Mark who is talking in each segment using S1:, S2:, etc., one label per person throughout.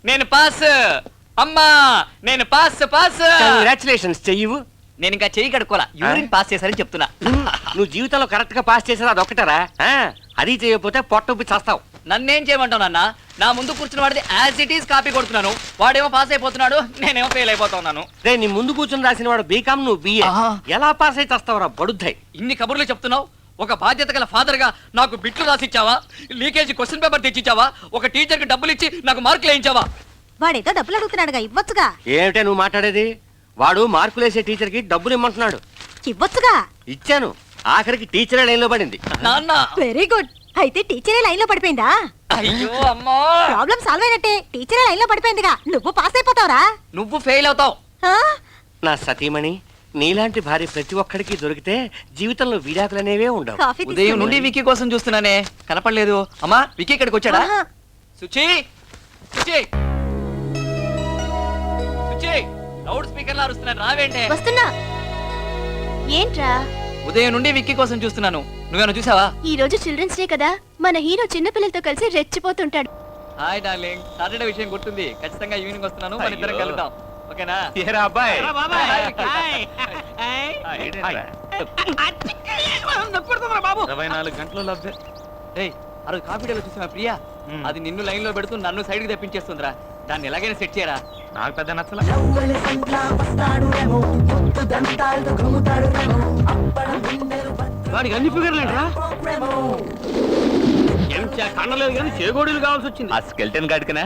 S1: నేను పాస్. అమ్మా నేను పాస్ పాస్.
S2: కంగ్రాచులేషన్స్. చెయ్యవు.
S1: నేను ఇంకా చెయ్యి కడుక్కోలా, యూరిన్ పాస్ చేశారని చెప్తున్నా.
S2: నువ్వు జీవితంలో కరెక్ట్ గా పాస్ చేసేది అది ఒక్కటరా? అది చేయకపోతే పొట్టొప్పి చేస్తావు.
S1: నన్నేం చేయమంటావు నాన్న? నా ముందు కూర్చున్న వాడిది యాజ్ ఇట్ ఈస్ కాపీ కొడుతున్నాను. వాడేమో పాస్ అయిపోతున్నాడు, నేనేమో ఫెయిల్ అయిపోతున్నాను.
S2: రే, నీ ముందు కూర్చుని రాసిన వాడు బీకామ్, నువ్వు బిఏ. ఎలా పాస్ అయితే వస్తావురా బడుద్దాయి?
S1: ఇన్ని కబుర్లు చెప్తున్నావు. ఒక బాధ్యత గల ఫాదర్ గా నాకు బిట్లు రాసిచ్చావా? లీకేజీ క్వశ్చన్ పేపర్ తెచ్చిచ్చావా? ఒక టీచర్ కి డబ్బులు ఇచ్చి నాకు మార్కులు వేయించావా?
S3: వాడేదో డబ్బులు అడుగుతున్నాడుగా, ఇవ్వచ్చుగా.
S2: ఏమిటే నువ్వు మాట్లాడేది? వాడు మార్కులు వేసే టీచర్ కి డబ్బులు ఇమ్మంటున్నాడు.
S3: ఇవ్వచ్చుగా.
S2: ఇచ్చాను. ఆఖరికి టీచరే లైన్ లో పడింది.
S1: నాన్న
S3: వెరీ గుడ్. అయితే టీచరే లైన్ లో పడిపోయిందా?
S1: అయ్యో అమ్మా,
S3: ప్రాబ్లం సాల్వ్ అయినట్టే. టీచరే లైన్ లో పడిపోయిందిగా, నువ్వు పాస్ అయిపోతావురా.
S1: నువ్వు ఫెయిల్ అవుతావు.
S2: నా సతీమణి, నీలాంటి భార్య ప్రతి ఒక్కడికి దొరికితే జీవితంలో విడాకులనేవే ఉండవు.
S3: కాఫీ
S1: ఉదయం నుండి వికీ కోసం చూస్తున్నానే, కనపడలేదు. అమ్మా వికీ ఇక్కడికి వచ్చాడా? సుచి సుచి సుచి, లౌడ్ స్పీకర్ లా అరుస్తున్నాను, రావేంటే?
S4: వస్తున్నా. ఏంట్రా?
S1: ఉదయం నుండి విక్కీ కోసం చూస్తున్నాను, నువ్వేనా చూసావా?
S4: ఈ రోజు చిల్డ్రన్స్ డే కదా, మన హీరో చిన్న పిల్లలతో కలిసి రెచ్చిపోతుంటాడు.
S1: హాయ్ డార్లింగ్, సాటర్డే విషయం గుర్తుంది. ఖచ్చితంగా ఈవినింగ్ వస్తున్నాను, మన ఇద్దరం కలుద్దాం. ఓకేనా?
S2: అబ్బాయి
S1: ఆ రోజు కాఫీ డేలో చూసిన ప్రియా, అది నిన్ను లైన్ లో పెడుతూ నన్ను సైడ్ కి తెప్పించేస్తుందిరా. దాన్ని ఎలాగైనా సెట్ చేయరా.
S2: నాకు పెద్ద నచ్చల. వాడికి అన్ని ఫిగర్లేంట్రా? కన్నలేదు కానీ చేగోడీలు కావాల్సి వచ్చింది. ఆ స్కెల్టన్ గాడికనా?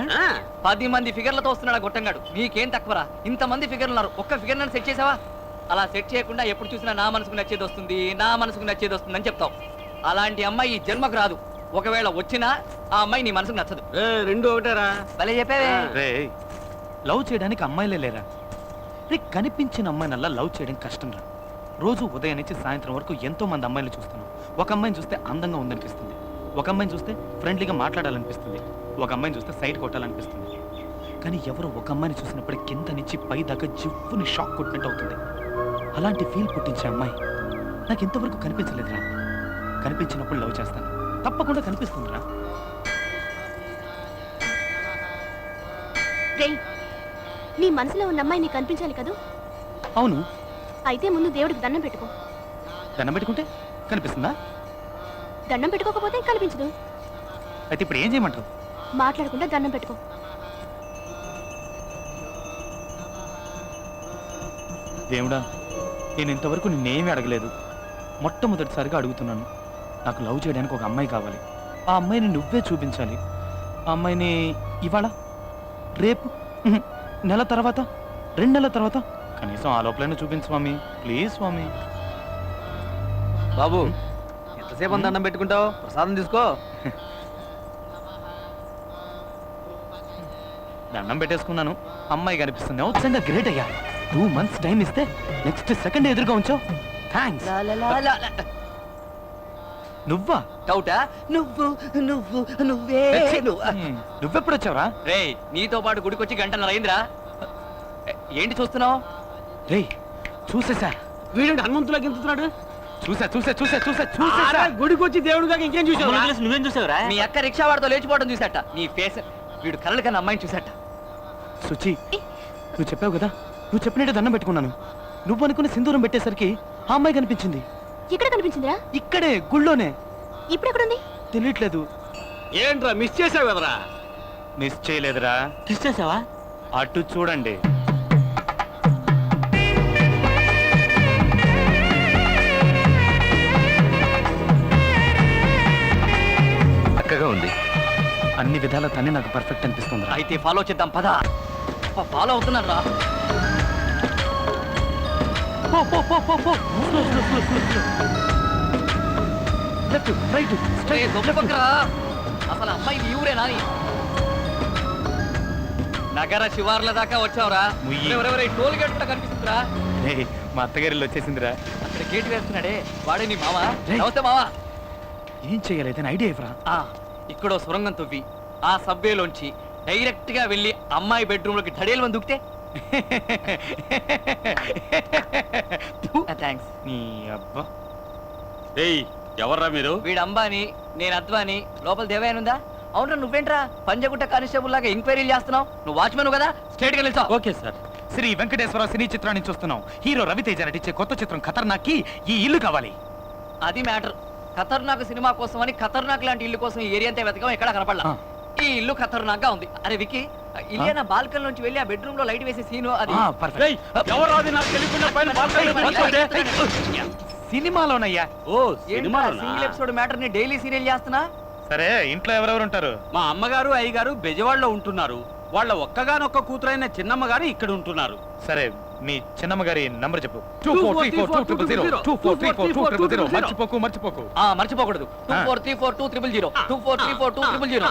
S1: 10 మంది ఫిగర్లతో వస్తున్నాడు గొట్టంగాడు. నీకేం తక్కువరా? ఇంతమంది ఫిగర్లు ఉన్నారు, ఒక్క ఫిగర్ నన్ను సెట్ చేసావా? అలా సెట్ చేయకుండా ఎప్పుడు చూసినా నా మనసుకు నచ్చేది వస్తుంది, నా మనసుకు నచ్చేది వస్తుంది అని చెప్తావు. అలాంటి అమ్మాయి ఈ జన్మకు రాదు. ఒకవేళ వచ్చినా ఆ అమ్మాయి నీ మనసుకు నచ్చదు.
S2: రెండు ఒకటేరా.
S1: భలే చెప్పావే.
S5: లవ్ చేయడానికి అమ్మాయిలే లేరా? రే, కనిపించిన అమ్మాయినల్లా లవ్ చేయడం కష్టం రా. రోజు ఉదయం నుంచి సాయంత్రం వరకు ఎంతో మంది అమ్మాయిలు చూస్తున్నాం. ఒక అమ్మాయిని చూస్తే అందంగా ఉందనిపిస్తుంది, ఒక అమ్మాయిని చూస్తే ఫ్రెండ్లీగా మాట్లాడాలనిపిస్తుంది, ఒక అమ్మాయిని చూస్తే సైడ్ కొట్టాలనిపిస్తుంది. కానీ ఎవరో ఒక అమ్మాయిని చూసినప్పుడు కింద నుంచి పై దాకా జివ్వుని షాక్ కొట్టినట్టు అవుతుంది. అలాంటి ఫీల్ పుట్టించే అమ్మాయి నాకు ఇంతవరకు కనిపించలేదురా. కనిపించినప్పుడు లవ్ చేస్తాను, తప్పకుండా కనిపిస్తుందిరా.
S4: నీ మనసులో ఉన్న అమ్మాయి నీకు కనిపించాలి కదా?
S5: అవును.
S4: అయితే ముందు దేవుడికి దండం పెట్టుకో.
S5: దండం పెట్టుకుంటే కనిపిస్తుందా?
S4: దండం పెట్టుకోకపోతే కనిపించదు.
S5: అయితే ఇప్పుడు ఏం చేయమంటావు?
S4: మాట్లాడకుండా దండం పెట్టుకో.
S5: దేవుడా, నేను ఇంతవరకు నిన్నేమీ అడగలేదు. మొట్టమొదటిసారిగా అడుగుతున్నాను. నాకు లవ్ చేయడానికి ఒక అమ్మాయి కావాలి. ఆ అమ్మాయిని నువ్వే చూపించాలి. ఆ అమ్మాయిని ఇవాళ, రేపు, నెల తర్వాత, 2 నెలల తర్వాత, కనీసం ఆ లోపలైనా చూపించు స్వామి, ప్లీజ్ స్వామి.
S1: బాబు, ఎంతసేపు దండం పెట్టుకుంటావు? ప్రసాదం తీసుకో.
S5: దండం పెట్టేసుకున్నాను, అమ్మాయి కనిపిస్తుంది. అవుట్సైండ్ గ్రేట్ అయ్యా. 2 months టైం ఇస్తే నెక్స్ట్ సెకండ్ ఎదురుగా ఉంచావు. థ్యాంక్స్. నువ్వా?
S1: డౌటా? నువ్వు నువ్వు నువ్వే.
S5: నువ్వెప్పుడు వచ్చావురా?
S1: రే, నీతో పాటు గుడికొచ్చి గంటన్నర అయిందిరా. ఏంటి చూస్తున్నావు?
S5: రే, చూసేసా.
S2: వీడు హనుమంతులా గింతున్నాడు.
S5: చూసా చూసా చూసా చూసా చూసా.
S2: గుడికి వచ్చి దేవుడు దాకా ఇంకేం చూసావు? నువ్వేం చూసావురా?
S1: మీ అక్క రిక్షా వాడితో లేచిపోవడం చూసాట. నీ ఫేస్, వీడు కలలు కన్నా అమ్మాయిని చూసాట.
S5: సుచి, నువ్వు చెప్పావు కదా, నువ్వు చెప్పినట్టే దండం పెట్టుకున్నాను. నువ్వు అనుకుని సింధూరం పెట్టేసరికి ఆ అమ్మాయి కనిపించింది.
S4: ఎక్కడ కనిపించిందిరా?
S5: ఇక్కడే, గుళ్ళోనే.
S4: ఇప్పుడు ఎక్కడుంది?
S5: తెలియట్లేదు.
S2: ఏంట్రా మిస్ చేసావు కదరా?
S5: మిస్ చేయలేదురా.
S2: మిస్ చేసావా?
S5: అటు చూడండి.
S2: చక్కగా ఉంది.
S5: అన్ని విధాల తనే నాకు పర్ఫెక్ట్ అనిపిస్తుంది.
S1: అయితే ఫాలో చేద్దాం, పద. ఫాలో అవుతున్నాను రా.
S5: లెఫ్ట్, రైట్, స్ట్రైట్,
S1: అసలు అమ్మాయి ఈ ఊరే నాని. నగర శివార్ల దాకా వచ్చావురా. టోల్ గేట్ కూడా కనిపిస్తుందిరా.
S5: మా అత్తగారిలో వచ్చేసిందిరా.
S1: అక్కడ గేట్ వేస్తున్నాడే, వాడే నీ మావా? నమస్తే మావా.
S5: ఏం చేయలేదు ఐడియా ఇవ్వరా?
S1: ఇక్కడో సొరంగం తవ్వి ఆ సబ్వేలోంచి డైరెక్ట్ గా వెళ్ళి అమ్మాయి బెడ్రూమ్ లోకి ధడేలు మంది దూకితే. థ్యాంక్స్.
S5: నీ అబ్బా.
S2: ఎవర్రా మీరు?
S1: వీడు అంబాని, నేను అద్వాని. లోపల దేవయానుందా? అవునరా నువ్వేంట్రా పంజగుట్ట కానిస్టేబుల్ లాగా ఎంక్వైరీలు చేస్తున్నావు? నువ్వు వాచ్మెన్ కదా, స్ట్రేట్ గా నిల్చో.
S5: Okay sir. Shri Venkateswara cine చిత్రాన్ని చూస్తున్నాం. హీరో రవితేజ నటించే కొత్త చిత్రం ఖతర్నాక్కి ఈ ఇల్లు కావాలి.
S1: అది మ్యాటర్. ఖతర్నాక్ సినిమా కోసం అని ఖతర్నాక్ లాంటి ఇల్లు కోసం ఈ ఏరియా అంతా వెతకం, ఎక్కడ కనపడలా. ఈ ఇల్లు ఖతర్నాక్ గా ఉంది. అరే విక్కీ, ఇల్లేనా బాల్కన్ నుంచి వెళ్ళి ఆ బెడ్రూమ్ లో లైట్ వేసే సీను అది.
S5: సినిమాలోనయ్యా.
S1: సింగిల్ ఎపిసోడ్ మ్యాటర్ ని డైలీ సీరియల్ చేస్తున్నా.
S5: సరే, ఇంట్లో ఎవరెవరు ఉంటారు?
S6: మా అమ్మగారు అయ్యగారు బెజవాడలో ఉంటున్నారు. వాళ్ళ ఒక్కగానొక్క కూతురైన చిన్నమ్మ గారు ఇక్కడ ఉంటున్నారు.
S5: సరే, మీ చిన్నమ్మ గారి నంబర్ చెప్పు. 24342000 మర్చిపోకు.
S1: మర్చిపోకూడదు. 24342000 24342000.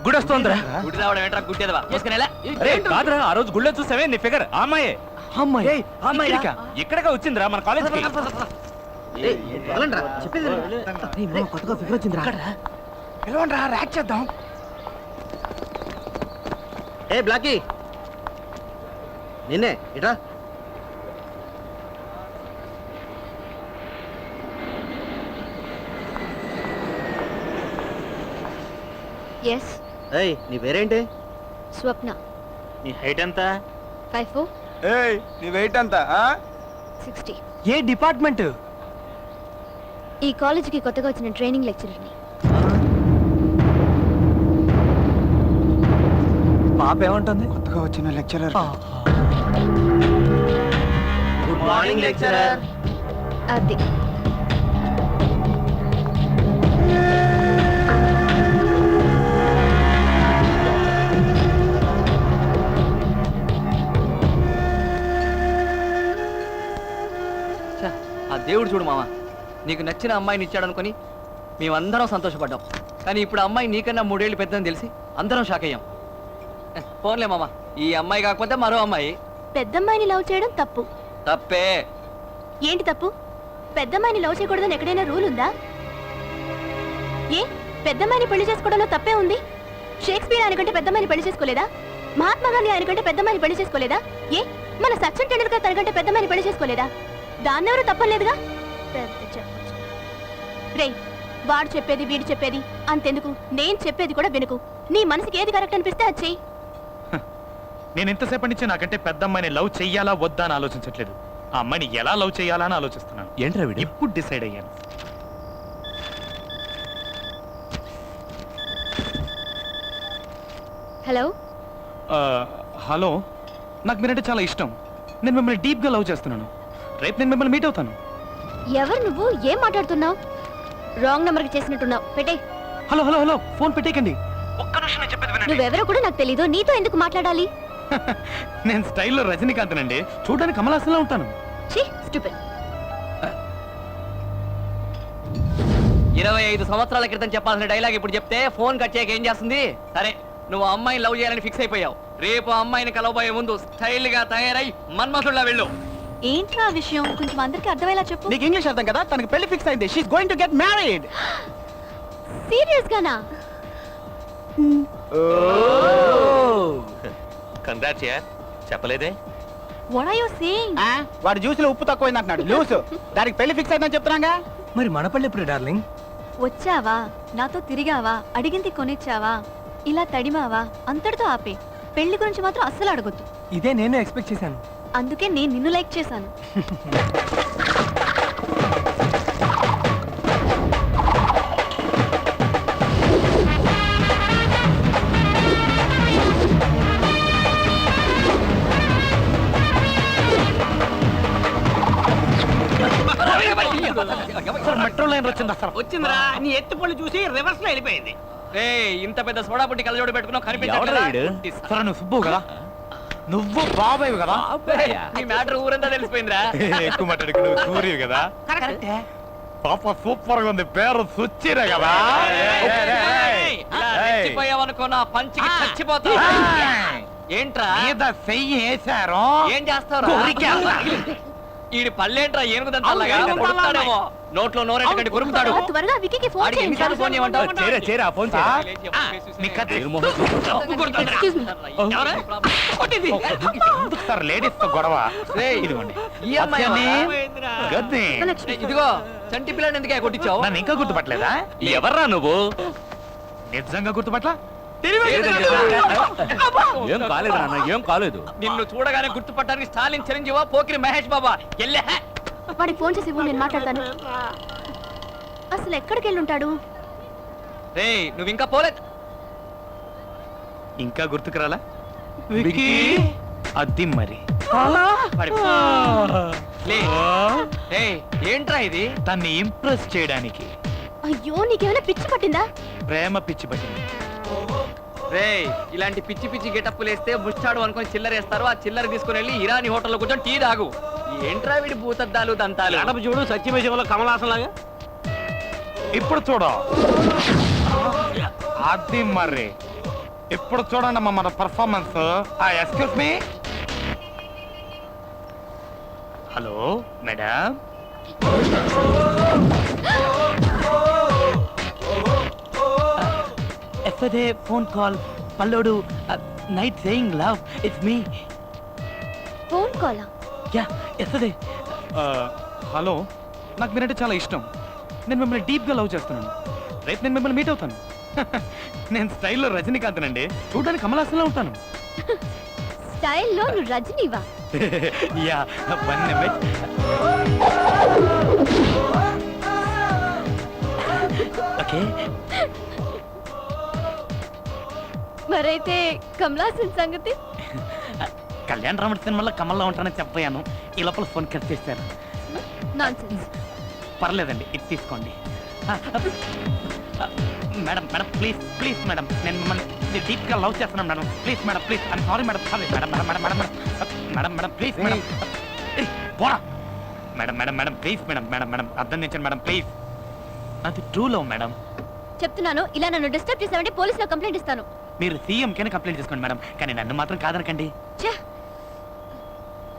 S2: గుడి వస్తుందిరా.
S1: గుడి రావడం ఏంట్రా గుడ్డేదవా? మోసుకునేలా?
S2: కాదురా, ఆ రోజు గుళ్ళో చూసావే నీ ఫిగర్ అమ్మాయే.
S1: అమ్మాయిరా?
S2: ఇక్కడగా వచ్చిందిరా మన కాలేజ్.
S1: కొత్తగా ఫిగర్ వచ్చిందిరా.
S5: ర్యాక్ చేద్దాం.
S7: ఏ బ్లాకీ, నిన్నే ఇట్రా.
S4: ఎస్,
S7: ఏయ్, నీ పేరేంటి?
S4: స్వప్న.
S7: నీ హైట్ ఎంత?
S4: 5'4",
S8: ఏయ్, నీ వెయిట్ ఎంత?
S4: 60.
S5: ఏ డిపార్ట్మెంట్?
S4: ఈ కాలేజీకి కొత్తగా వచ్చిన ట్రైనింగ్ లెక్చరర్ని.
S5: పాప ఏమంటుంది?
S8: కొత్తగా వచ్చిన లెక్చరర్.
S7: Good morning lecturer.
S4: అది
S1: ఆ దేవుడు చూడు మామ, నీకు నచ్చిన అమ్మాయిని ఇచ్చాడనుకొని మేమందరం సంతోషపడ్డాం. కానీ ఇప్పుడు అమ్మాయి నీకన్నా 3 ఏళ్ళు పెద్దని తెలిసి అందరం షాక్ అయ్యాం. పోన్లే మామ, ఈ అమ్మాయి కాకపోతే మరో అమ్మాయి.
S4: పెద్దమ్మాయిని లవ్ చేయడం తప్పు.
S1: తప్పే.
S4: ఏంటి తప్పు? పెద్దమ్మాయిని లవ్ చేయకూడదని ఎక్కడైనా రూల్ ఉందా? ఏ పెద్దమ్మాయిని పెళ్లి చేసుకోవడంలో తప్పే ఉంది? షేక్స్పియర్ ఆయనకంటే పెద్దమ్మాయిని పెళ్లి చేసుకోలేదా? మహాత్మా గాంధీ ఆయనకంటే పెద్దమ్మాయిని పెళ్లి చేసుకోలేదా? ఏ మన సచిన్ టెండూల్కర్ తనకంటే పెద్దమ్మాయిని పెళ్లి చేసుకోలేదా? దాన్నెవరూ తప్పలేదుగా. పెద్ద చెప్పచ్చు. రే, వాడు చెప్పేది వీడు చెప్పేది అంతెందుకు, నేను చెప్పేది కూడా వినుకు. నీ మనసుకి ఏది కరెక్ట్ అనిపిస్తే అది చెయ్యి.
S5: నేను ఇంతసేపటి నుంచి నాకంటే పెద్ద అమ్మాయిని లవ్ చెయ్యాలా వద్దా అని ఆలోచించట్లేదు. ఆ అమ్మాయిని ఎలా లవ్ చేయాలా అని ఆలోచిస్తున్నాను.
S2: ఏంట్రా వీడు?
S5: ఇప్పుడు డిసైడ్ అయ్యాను.
S4: హలో,
S5: హలో, నాకు మీరంటే చాలా ఇష్టం. నేను మిమ్మల్ని డీప్గా లవ్ చేస్తున్నాను. రేపు నేను మిమ్మల్ని మీట్ అవుతాను.
S4: ఎవరు నువ్వు? ఏం మాట్లాడుతున్నావు? రాంగ్ నెంబర్కి చేసినట్టున్నావు. పెట్టే.
S5: హలో హలో హలో, ఫోన్ పెట్టేకండి. ఒక్క నిమిషం నేను చెప్పేది వినండి.
S4: నువ్వెవరో కూడా నాకు తెలీదు. నీతో ఎందుకు మాట్లాడాలి?
S5: నేను స్టైల్లో రజనీకాంత్ నండి. చూడడానికి కమలాసంలా ఉంటాను.
S4: ఛీ, స్టూపిడ్.
S1: 25 సంవత్సరాల క్రితం చెప్పాల్సిన డైలాగ్ ఇప్పుడు చెప్తే ఫోన్ కట్ చేయక ఏం చేస్తుంది? సరే, నువ్వు అమ్మాయిని లవ్ చేయాలని ఫిక్స్ అయిపోయావు. రేపు అమ్మాయిని కలవబోయే ముందు స్టైల్ గా తయారై మన్మథుల్లా వెళ్ళు.
S3: ఏంట్రా విషయం? కొంచెం అందరికి అర్థమయ్యేలా చెప్పు.
S8: నీకు ఇంగ్లీష్ అర్థం కదా? తనకి పెళ్లి ఫిక్స్ అయింది. She is going to get married.
S4: Serious గానా?
S2: కంగ్రాట్స్ యార్, చెప్పలేదే.
S3: What are you saying?
S8: వాడు జ్యూస్ లో ఉప్పు తక్కువైంది అంటున్నాడు. లూస్. దానికి పెళ్లి ఫిక్స్ అయిందని చెప్తున్నాగా.
S5: మరి మన పళ్ళి ఎప్పుడు డార్లింగ్?
S3: వచ్చావా, నాతో తిరిగావా, అడిగింది కొనిచ్చావా, ఇలా తడిమావా, అంతటితో ఆపే. పెళ్లి గురించి మాత్రం అస్సలు అడగొద్దు.
S5: ఇదే నేను ఎక్స్పెక్ట్ చేశాను.
S3: అందుకే నేను నిన్ను లైక్ చేశాను.
S5: మెట్రో లైన్ వచ్చింది.
S6: వచ్చిందిరా, నీ ఎత్తుపళ్ళు చూసి రివర్స్ లో వెళ్ళిపోయింది.
S1: ఇంత పెద్ద సోడా పుట్టి కలజోడు పెట్టుకున్నావు,
S2: ఎవడ్రా వీడు?
S5: సరే, నువ్వు సుబ్బు కదా? నువ్వు బాబాయ్ కదా?
S1: ఈ మ్యాటర్ ఊరంతా తెలిసిపోయిందిరా.
S5: ఎక్కువ మాట్లాడుకు. నువ్వు సూర్యుడు కదా? పాప సూపర్ గా ఉంది. పేరు సుచ్చిరే కదా?
S1: చచ్చిపోయావనుకో నా పంచికి చచ్చిపోతావు. ఏంట్రా
S5: మీద చెయ్యి వేశారు.
S1: ఏం చేస్తావు? ఈడి పళ్ళేంట్రా ఏనుగుదంతా
S6: అవును, ఏనుగుదంతాలాగా.
S1: నోట్లో నోరెట్టకండి కొరుకుతాడు
S4: త్వరగా వికీకి ఫోన్
S1: ఆడికి
S4: చేయండి
S1: ఎన్నిసార్లు ఫోన్ చేయమంటావు
S5: చేరా phone
S4: Excuse me.
S5: Sir ladies తో గొడవ
S1: రేయ్,
S5: ఇదిగోండి
S1: ఈ అమ్మాయి
S5: గద్ది
S1: ఇదిగో చంటి పిల్లని ఎందుకే కొట్టించావు
S5: నన్ను ఇంకా గుర్తుపట్టలేదా
S6: ఎవర్రా నువ్వు?
S5: నిజంగా గుర్తుపట్ల
S6: ఏం కాలేదు నాన్న, ఏం కాలేదు.
S1: నిన్ను చూడగానే గుర్తుపట్టడానికి స్టాలిన్ చిరంజీవా పోకిరి మహేష్ బాబా ఎల్లే
S4: వాడికి ఫోన్ చేసి ఇవ్వు, నేను మాట్లాడతాను. అసలు ఎక్కడికి వెళ్ళి ఉంటాడు?
S1: రేయ్ నువ్వు ఇంకా పోలేదు
S5: ఇంకా గుర్తుకురాలా అది మరి
S1: లే. రేయ్ ఏంట్రా ఇది
S5: తన్ని ఇంప్రెస్ చేయడానికి
S4: అయ్యో నీకేమైనా పిచ్చి పట్టిందా?
S5: ప్రేమ పిచ్చి పట్టింది.
S1: రేయ్ ఇలాంటి పిచ్చి పిచ్చి గెటప్పులు వేస్తే ముచ్చాడు అనుకొని చిల్లరేస్తారు ఆ చిల్లర తీసుకుని వెళ్ళి ఇరానీ హోటల్లో కూర్చొని టీ తాగు ఏంట్రా వీడి భూతద్దాలు దంతాలు
S6: గడప చూడు సత్యమేశంలో కమలాసన్ లాగా.
S5: ఇప్పుడు చూడ అది మరి ఇప్పుడు చూడండి అమ్మా మన performance. Excuse me. Hello madam. F A phone call పల్లోడు night saying love it's me.
S4: Phone కాలా?
S5: Yeah F A. హలో నాకు మీరంటే చాలా ఇష్టం. నేను మిమ్మల్ని డీప్గా లవ్ చేస్తున్నాను. రేపు నేను మిమ్మల్ని మీట్ అవుతాను. నేను స్టైల్లో రజనీకాంత్ అండి. చూడడానికి కమలాసంలో ఉంటాను.
S4: స్టైల్లో నువ్వు రజనీవా?
S5: Yeah one minute. ఓకే
S4: మరైతే కమలాసన్ సంగతి?
S5: కళ్యాణ్ రాముడి సినిమాలో కమల్లో ఉంటానని చెప్పాను. ఈ లోపల ఫోన్ కట్ చేశారు.
S4: నాన్సెన్స్.
S5: పర్లేదండి ఇది తీసుకోండి. Madam madam please please madam నేను మిమ్మల్ని డీప్గా లవ్ చేస్తున్నాను madam. Please madam please I'm sorry madam. Sorry madam madam madam madam madam madam please madam. పోరా madam madam madam please madam madam madam అర్థం చేయండి మేడం ప్లీజ్. అది true love madam.
S4: చెప్తున్నాను, ఇలా నన్ను డిస్టర్బ్ చేసావంటే పోలీసులో కంప్లైంట్ ఇస్తాను.
S5: మీరు సీఎం కైనా కంప్లైంట్ చేసుకోండి మేడం, కానీ నన్ను మాత్రం కాదనకండి.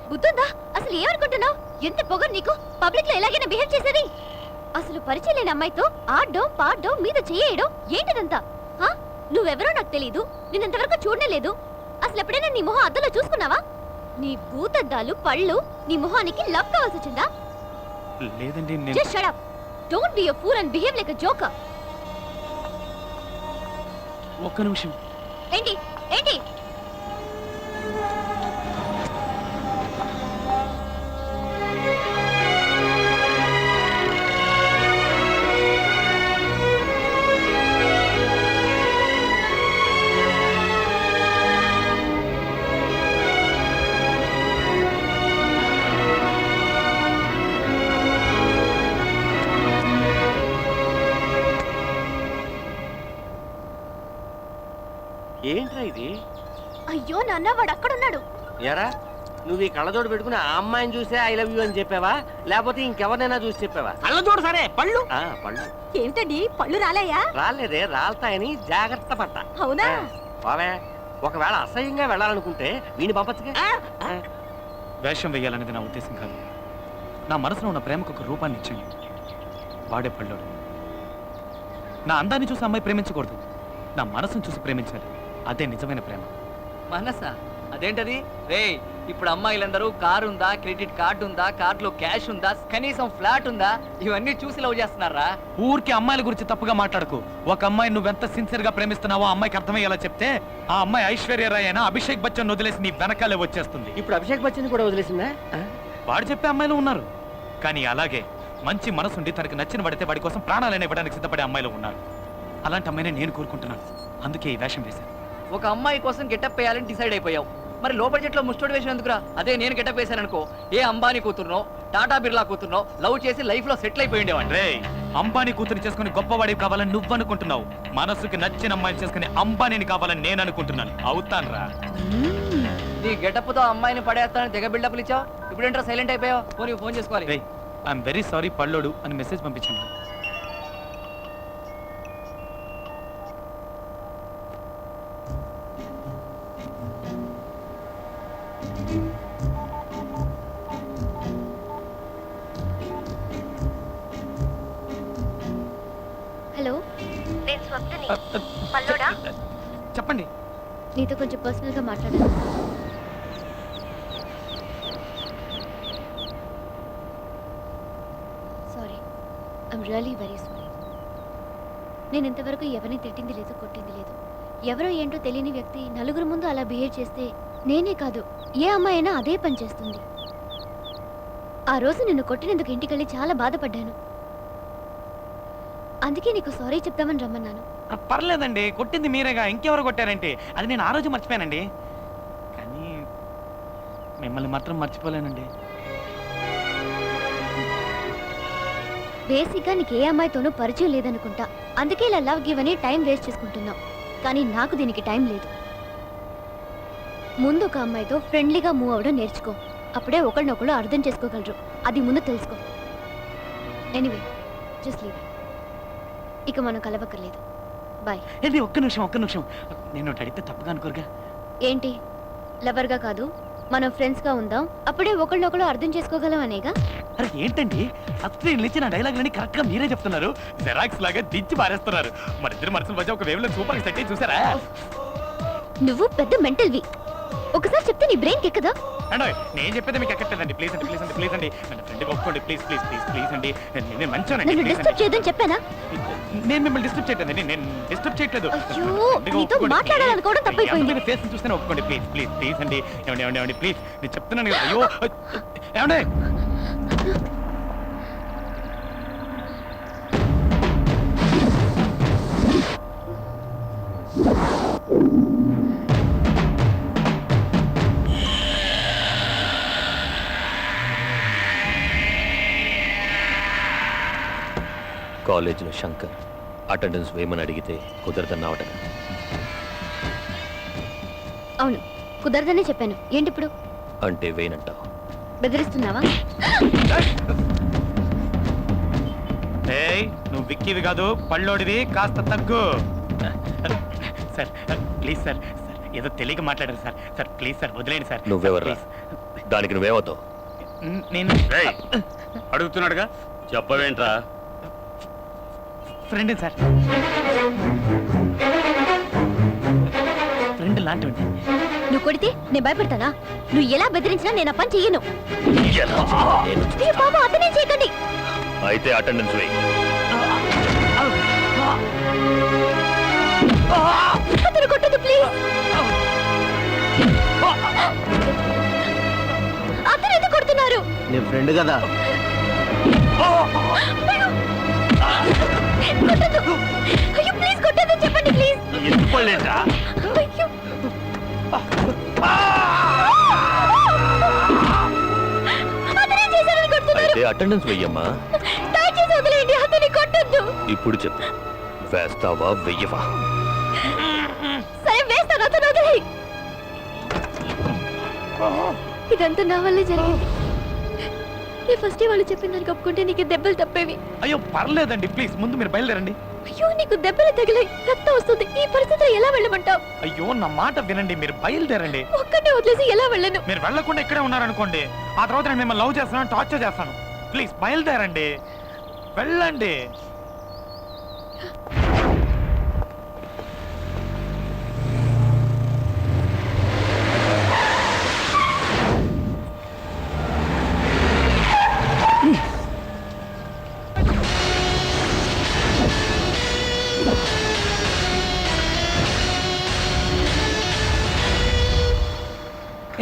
S4: బుద్ధుందా? అసలు ఏమనుకుంటున్నావు? ఎంత పొగరు నీకు? పబ్లిక్ లో ఎలాగైనా బిహేవ్ చేసేది? అసలు పరిచయం లేని అమ్మాయితో ఆడ్డం పాడ్డం మీద చేయడం ఏంటిదంతా? నువ్వెవరో నాకు తెలీదు, నిన్నంతవరకు చూడనే లేదు. అసలు ఎప్పుడైనా నీ మొహం అద్దంలో చూసుకున్నావా? నీ భూతద్దాలు పళ్ళు నీ మొహానికి లవ్ కావాల్సి వచ్చిందా?
S5: లేదండి
S4: Just shut up. Don't be a fool and behave like a joker.
S5: ఒక్క నిమిషం.
S4: ఏంటి ఏంటి?
S2: ఏంట్రా ఇది?
S4: అయ్యో నాన్న, వాడు అక్కడున్నాడు.
S2: ఎరా నువ్వు ఈ కళ్ళజోడు పెట్టుకుని ఆ అమ్మాయిని చూసే ఐ లవ్ యూ అని చెప్పావా, లేకపోతే ఇంకెవరినైనా చూసి చెప్పావా?
S6: కళ్ళ చూడు సరే, పళ్ళు.
S2: పళ్ళు
S4: ఏమిటండి పళ్ళు రాలేయా?
S2: రాలేదే, రాలతాయని జాగ్రత్త పట్ట.
S4: అవునా?
S2: బావే ఒకవేళ అసహ్యంగా వెళ్ళాలనుకుంటే వీడిని పంపచ్చుగా.
S5: వేషం వేయాలనేది నా ఉద్దేశం కాదు. నా మనసులో ఉన్న ప్రేమకు ఒక రూపాన్ని ఇచ్చాను. వాడే పళ్ళోడు. నా అందాన్ని చూసి అమ్మాయి ప్రేమించకూడదు, నా మనసును చూసి ప్రేమించాలి. అదే నిజమైన ప్రేమ.
S1: మనసా? అదేంటది? రేయ్ ఇప్పుడు అమ్మాయిలందరూ కారు ఉందా, క్రెడిట్ కార్డు ఉందా, కార్డులో క్యాష్ ఉందా, కనీసం ఫ్లాట్ ఉందా, ఇవన్నీ చూసి లవ్ చేస్తున్నారా?
S5: ఊరికి అమ్మాయిల గురించి తప్పుగా మాట్లాడకు. ఒక అమ్మాయి నువ్వెంత సిన్సియర్ గా ప్రేమిస్తున్నావో ఆ అమ్మాయికి అర్థమయ్యేలా చెప్తే ఆ అమ్మాయి ఐశ్వర్య రాయ్ అయినా అభిషేక్ బచ్చన్ వదిలేసి నీ వెనకాలే వచ్చేస్తుంది.
S2: ఇప్పుడు అభిషేక్ బచ్చన్ కూడా వదిలేసిందా?
S5: వాడు చెప్పే అమ్మాయిలు ఉన్నారు, కానీ అలాగే మంచి మనసుండి తనకు నచ్చిన పడితే వాడి కోసం ప్రాణాలైనా ఇవ్వడానికి సిద్ధపడే అమ్మాయిలు ఉన్నారు. అలాంటి అమ్మాయిని నేను కోరుకుంటున్నాను. అందుకే ఈ వేషం వేశాను.
S1: ఒక అమ్మాయి కోసం గెటప్ వేయాలని డిసైడ్ అయిపోయావు. మరి లో బడ్జెట్ లో ముస్టోడ్ వేసిన ఎందుకురా? అదే నేను గెటప్ వేసాను అనుకో, ఏ అంబానీ కూతురునో టాటా బిర్లా కూతురునో లవ్ చేసి లైఫ్ లో సెటిల్ అయిపోయి ఉండేవాడిని.
S5: రే అంబానీ కూతురు చేసుకుని గొప్పవాడివి కావాలని నువ్వు అనుకుంటున్నావు. మనసుకి నచ్చిన అమ్మాయిని చేసుకుని అంబానీని కావాలని నేను అనుకుంటున్నాను. అవుతాన్రా?
S1: నీ గెటప్ తో అమ్మాయిని పడేస్తానని తెగ బిల్డప్లు ఇచ్చావు. ఇప్పుడేంట్రా సైలెంట్ అయిపోయావు? పోనీ ఫోన్ చేసుకోవాలి.
S5: రే ఐఎమ్ వెరీ సారీ పళ్ళోడు అని మెసేజ్ పంపించండి.
S4: హలో, నేను స్వప్నని. పల్లోడా?
S5: చెప్పండి.
S4: నీతో కొంచెం పర్సనల్గా మాట్లాడాలి. Sorry, I'm really very sorry. నేను ఇంతవరకు ఎవరిని తిట్టింది లేదు, కొట్టింది లేదు. ఎవరో ఏంటో తెలియని వ్యక్తి నలుగురు ముందు అలా బిహేవ్ చేస్తే నేనే కాదు, ఏ అమ్మాయి అయినా అదే పని చేస్తుంది. ఆ రోజు నిన్ను కొట్టినందుకు ఇంటికెళ్ళి చాలా బాధపడ్డాను. అందుకే నీకు సారీ చెప్తామని రమ్మన్నాను.
S5: పర్లేదండి, కొట్టింది మీరేగా, ఇంకెవరు కొట్టారంటే అది నేను ఆ రోజు మర్చిపోయానండి. కానీ మిమ్మల్ని మాత్రం మర్చిపోలేనండి.
S4: బేసిక్గా నీకు ఏ అమ్మాయితోనూ పరిచయం లేదనుకుంటా, అందుకే ఇలా లవ్ గివ్ అని టైం వేస్ట్ చేసుకుంటున్నావు. కానీ నాకు దీనికి టైం లేదు. ముందు ఒక అమ్మాయితో ఫ్రెండ్లీగా మూవ్ అవ్వడం నేర్చుకో, అప్పుడే ఒకళ్ళనొకళ్ళు అర్థం చేసుకోగలరు. అది ముందు తెలుసుకో. Anyway, just leave. ఇక మనం కలవక్కర్లేదు. బాయ్.
S5: ఏంటి, ఒక్క నిమిషం. నేను ఒకటి అడిగితే తప్పుగా అనుకోరుగా?
S4: ఏంటి, లవర్గా కాదు, మనం ఫ్రెండ్స్గా ఉందాం, అప్పుడే ఒకళ్ళనొకళ్ళు అర్థం చేసుకోగలం అనేగా.
S5: అరే ఏంటండి, అసలు నేను ఇచ్చిన డైలాగులని కరెక్ట్ గా మీరే చెప్తున్నారు. జెరాక్స్ లాగా దించి పారేస్తున్నారు. మన ఇద్దరు మనసుల మధ్య ఒక వేవ్ లో సూపర్ సెట్ అయ్యి చూసారా?
S4: నువ్వు పెద్ద మెంటల్వి. ఒకసారి చెప్తే నీ బ్రెయిన్ ఎక్కదా?
S5: అండి నేను చెప్పేది మీకు ఎక్కట్లేదండి. ప్లీజ్ అండి మన ఫ్రెండ్కి ఒప్పుకోండి. ప్లీజ్ అండి. నేను మంచిగానండి.
S4: నన్ను డిస్టర్బ్ చేయదని చెప్పానా?
S5: నేను మిమ్మల్ని డిస్టర్బ్ చేయట్లేదండి. నేను డిస్టర్బ్ చేయట్లేదు.
S4: అయ్యో, నీతో మాట్లాడాలనుకోవడం తప్పైపోయింది.
S5: ఫేస్ చూస్తేనే ఒప్పుకోండి. ప్లీజ్ అండి. ఏమండి ప్లీజ్, నేను చెప్తున్నాను కదా. అయ్యో ఏమండి,
S9: కాలేజీలో శంకర్ అటెండెన్స్ వేయమని అడిగితే కుదరదన్నావట.
S4: అవును, కుదరదనే చెప్పాను. ఏంటి ఇప్పుడు?
S9: అంటే వేయనంటావు?
S4: బెదిరిస్తున్నావా?
S5: ఏయ్, నువ్వు విక్కివి కాదు, పళ్ళోడివి, కాస్త తగ్గు. సార్ ప్లీజ్ సార్, ఏదో తెలియక మాట్లాడారు సార్ ప్లీజ్ సార్, వదిలేండి సార్.
S9: నువ్వెవర్రా? దానికి నువ్వేమవుతావు?
S5: నేను
S6: అడుగుతున్నాడుగా, చెప్పవేంట్రా?
S5: ఫ్రెండ్ సార్, ఫ్రెండ్ లాంటి.
S4: నువ్వు కొడితే నేను భయపడతానా? నువ్వు ఎలా బెదిరించినా నేను ఆ పని చెయ్యను. బాబా, అతనే చేయకండి.
S9: అయితే అటెండెన్స్ వేయి.
S4: అతను కొట్టదు, ప్లీజ్. అతను ఎందుకు కొడుతున్నారు?
S7: నీ ఫ్రెండ్ కదా.
S4: కొట్టదు. అయ్యో ప్లీజ్ కొట్టదు, చెప్పండి ప్లీజ్.
S5: ఎందుకోలేదా?
S4: అయ్యో, అతనే చేశారని కొడుతున్నారు.
S9: అయితే అటెండెన్స్ వెయ్యమ్మా.
S4: దయచేసి వదిలేయండి, అతని కొట్టొద్దు.
S9: ఇప్పుడు చెప్పు, వేస్తావా వెయ్యవా?
S4: సరే వేస్తాను, అతను వదిలేయి. ఇదంతా నా వల్లే జరిగింది. నీ ఫస్ట్ వాళ్ళు చెప్పిన దానికి ఒప్పుకుంటే నీకు దెబ్బలు తప్పేవి.
S5: అయ్యో పర్లేదండి, ప్లీజ్ ముందు మీరు బయలుదేరండి.
S4: అయ్యో, నీకు దెబ్బలు తగిలాయి, రక్తం వస్తుంది. ఈ పరిస్థితిలో ఎలా వెళ్ళమంటావు?
S5: అయ్యో నా మాట వినండి, మీరు బయలుదేరండి.
S4: ఒక్కటే వదిలేసి ఎలా వెళ్ళను?
S5: మీరు వెళ్ళకుండా ఇక్కడే ఉన్నారనుకోండి, ఆ తర్వాత నేను మిమ్మల్ని లవ్ చేస్తాను, టార్చర్ చేస్తాను. ప్లీజ్ బయలుదేరండి, వెళ్ళండి.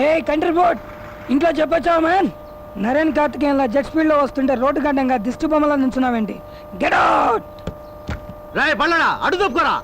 S10: ఏ కంట్రీ బోర్డ్, ఇంట్లో చెప్పొచ్చావా మ్యాన్? నరేన్ కార్తికేయన్లా జెట్ స్పీడ్ లో వస్తుంటే రోడ్డు గడ్డంగా దిష్టి బొమ్మలా నుంచున్నావేంటి? Get out!
S7: రాయ్ పల్లడా, అడు తప్పుకోరా.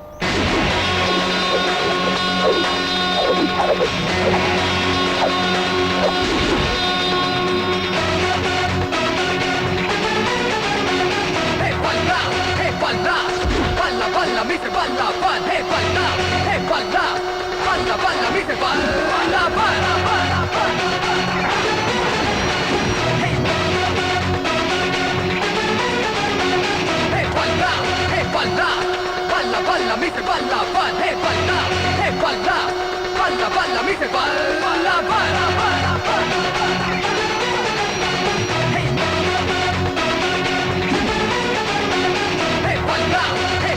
S11: Hey,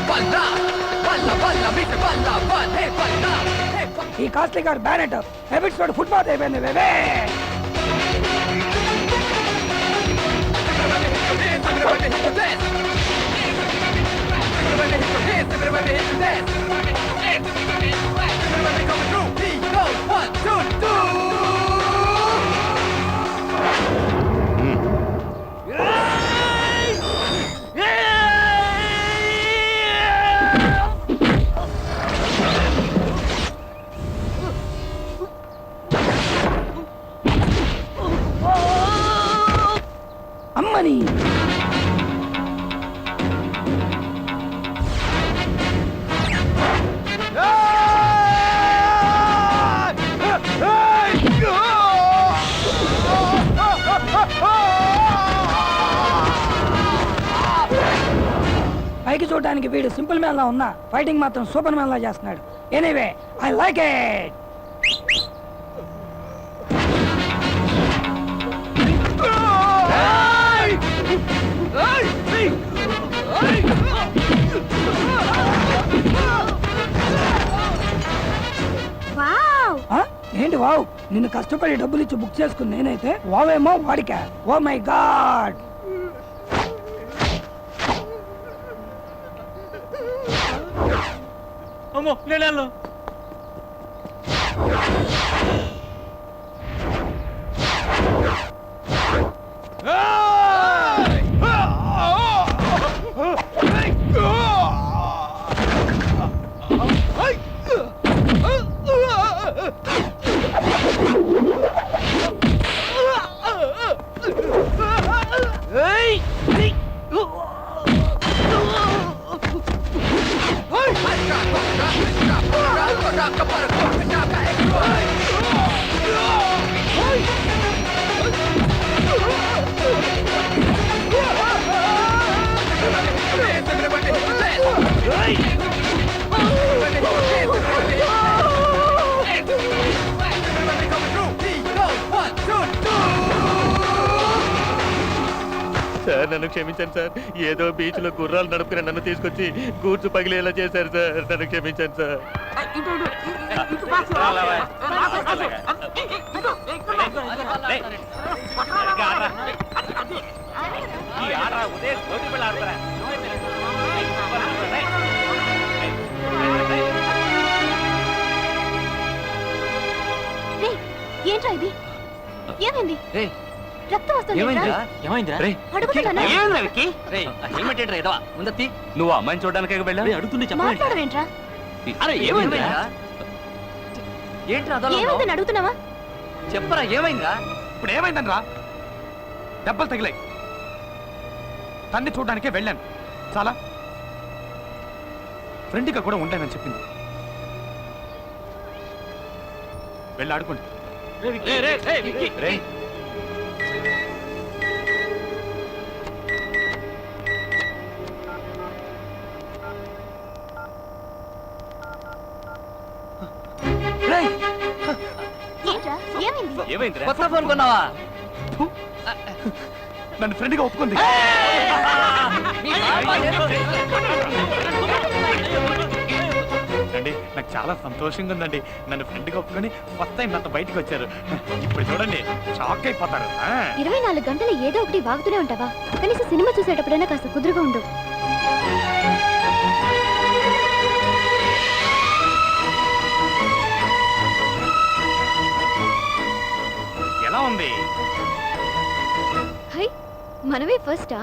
S10: ఈ కాస్ట్లీ కార్ బ్యానెట్ హ్యాబిట్స్ తోటి ఫుట్పాత్ అయిపోయింది బేబే. అమ్మని పైకి చూడడానికి వీడు సింపుల్ మ్యాన్ లా ఉన్నా ఫైటింగ్ మాత్రం సూపర్ మ్యాన్ లా చేస్తున్నాడు. Anyway I like it. ఏంటి వావ్, నిన్ను కష్టపడి డబ్బులు ఇచ్చి బుక్ చేసుకుని నేనైతే వావేమో వాడికా. Oh my God.
S5: అమ్మో నేను
S9: సార్ నన్ను క్షమించండి సార్. ఏదో బీచ్ లో గుర్రాలు నడుపుకుని నన్ను తీసుకొచ్చి గూడ్సు పగిలేలా చేశారు సార్. నన్ను క్షమించండి సార్.
S4: ఏంట్రా ఇది? ఏమైంది?
S1: రేయ్,
S4: రక్తం వస్తుంది.
S5: ఏమైందిరా?
S4: అడుగుతానా?
S1: హెల్మెట్ ఏంట్రా ఎదవా? ముందత్తి.
S6: నువ్వు అమ్మాయిని చూడడానికి వెళ్ళావు.
S5: అడుగుతుండే
S4: మాట్లాడవేంట్రా?
S1: ఏమైందిరా? ఏంట్రా అదోలా ఉన్నావ్?
S4: ఏమైందని అడుగుతున్నావా?
S1: చెప్పరా ఏమైందిరా?
S5: ఇప్పుడు ఏమైందనరా? దెబ్బలు తగిలాయి. తన్ని చూడడానికే వెళ్ళాను. చాలా ఫ్రెండ్గా కూడా ఉంటానని చెప్పింది. వెళ్ళి ఆడుకోండి.
S9: రేయ్,
S4: ఏంట్రా? ఏమైంది?
S6: ఏమైందిరా?
S1: కొత్త ఫోన్ కొన్నావా?
S5: నన్ను ఫ్రెండ్గా ఒప్పుకుంది. అండి నాకు చాలా సంతోషంగా ఉందండి. నన్ను ఫ్రెండ్గా ఒప్పుకొని ఫస్ట్ టైం నాతో బయటకు వచ్చారు. ఇప్పుడు చూడండి షాక్ అయిపోతారు.
S4: 24 గంటలు ఏదో ఒకటి వాగుతూనే ఉంటావా? కనీసం సినిమా చూసేటప్పుడైనా కాస్త కుదురుగా ఉండు.
S5: ఎలా ఉంది?
S4: హై, మనమే ఫస్టా?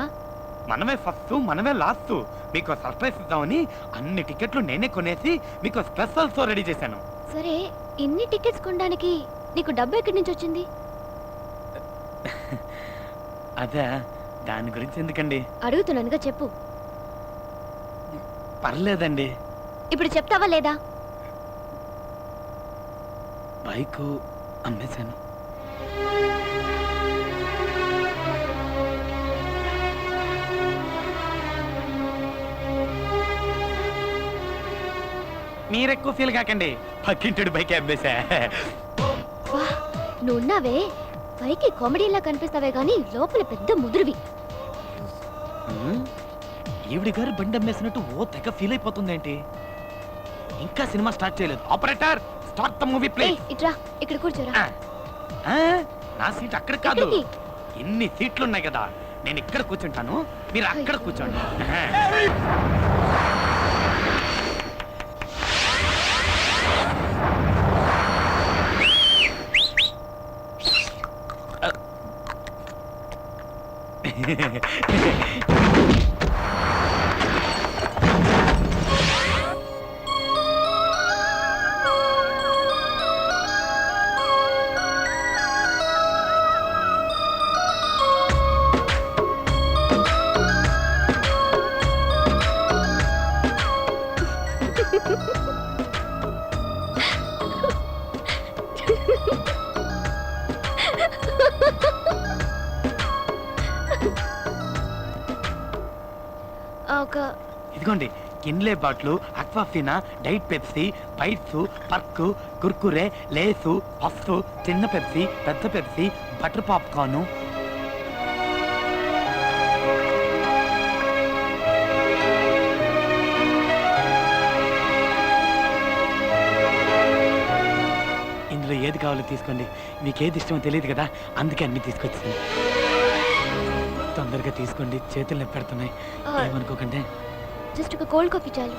S5: మనమే ఫస్ట్ మనమే లాస్ట్. మీకు సర్ప్రైజ్ ఇద్దామని అన్ని టికెట్లు నేనే కొనేసి మీకు స్పెషల్ షో రెడీ చేశాను.
S4: సరే, ఇన్ని టికెట్స్ కొనడానికి నీకు డబ్బు ఎక్కడి నుంచి వచ్చింది?
S5: అదే, దాని గురించి ఎందుకండి?
S4: అడుగుతున్నానుగా, చెప్పు.
S5: పర్లేదండి.
S4: ఇప్పుడు చెప్తావా లేదా?
S5: బైకు అమ్మేశాను. మీరెక్కువ ఫీల్ కాకండి, పక్కింటి బైక్ అమ్మేశా.
S4: వా, నువ్వున్నావే, పైకి కామెడీలా కనిపిస్తావే గానీ లోపల పెద్ద ముదురువి.
S5: ఈవిడి గారు బండి అమ్మేసినట్టు ఓ తెగ ఫీల్ అయిపోతుందేంటి? ఇంకా సినిమా స్టార్ట్ చేయలేదు. ఆపరేటర్ స్టార్ట్ ద మూవీ
S4: ఏయ్,
S5: ప్లీజ్.
S4: ఇట్రా ఇక్కడ కూర్చోరా.
S5: నా సీట్ అక్కడ కాదు,
S4: ఎక్కడికి?
S5: ఇన్ని సీట్లు ఉన్నాయి కదా, నేను ఇక్కడ కూర్చుంటాను, మీరు అక్కడ కూర్చోండి.
S4: ఒక
S5: ఇదిగోండి, కిన్లే బాట్లు, అక్వాఫినా, డైట్ పెప్సీ, పైట్స్, పర్క్, కుర్కురే, లేసు, పఫ్స్, చిన్న పెప్సీ, పెద్ద పెప్సీ, బటర్ పాప్కార్న్. ఇందులో ఏది కావాలో తీసుకోండి, మీకు ఏది ఇష్టమో తెలియదు కదా, అందుకే అన్ని తీసుకొచ్చింది. తొందరగా తీసుకోండి, చేతులు నొప్పి పెడుతున్నాయి, ఏమనుకోకండి.
S4: జస్ట్ ఒక కోల్డ్ కాఫీ చాలు.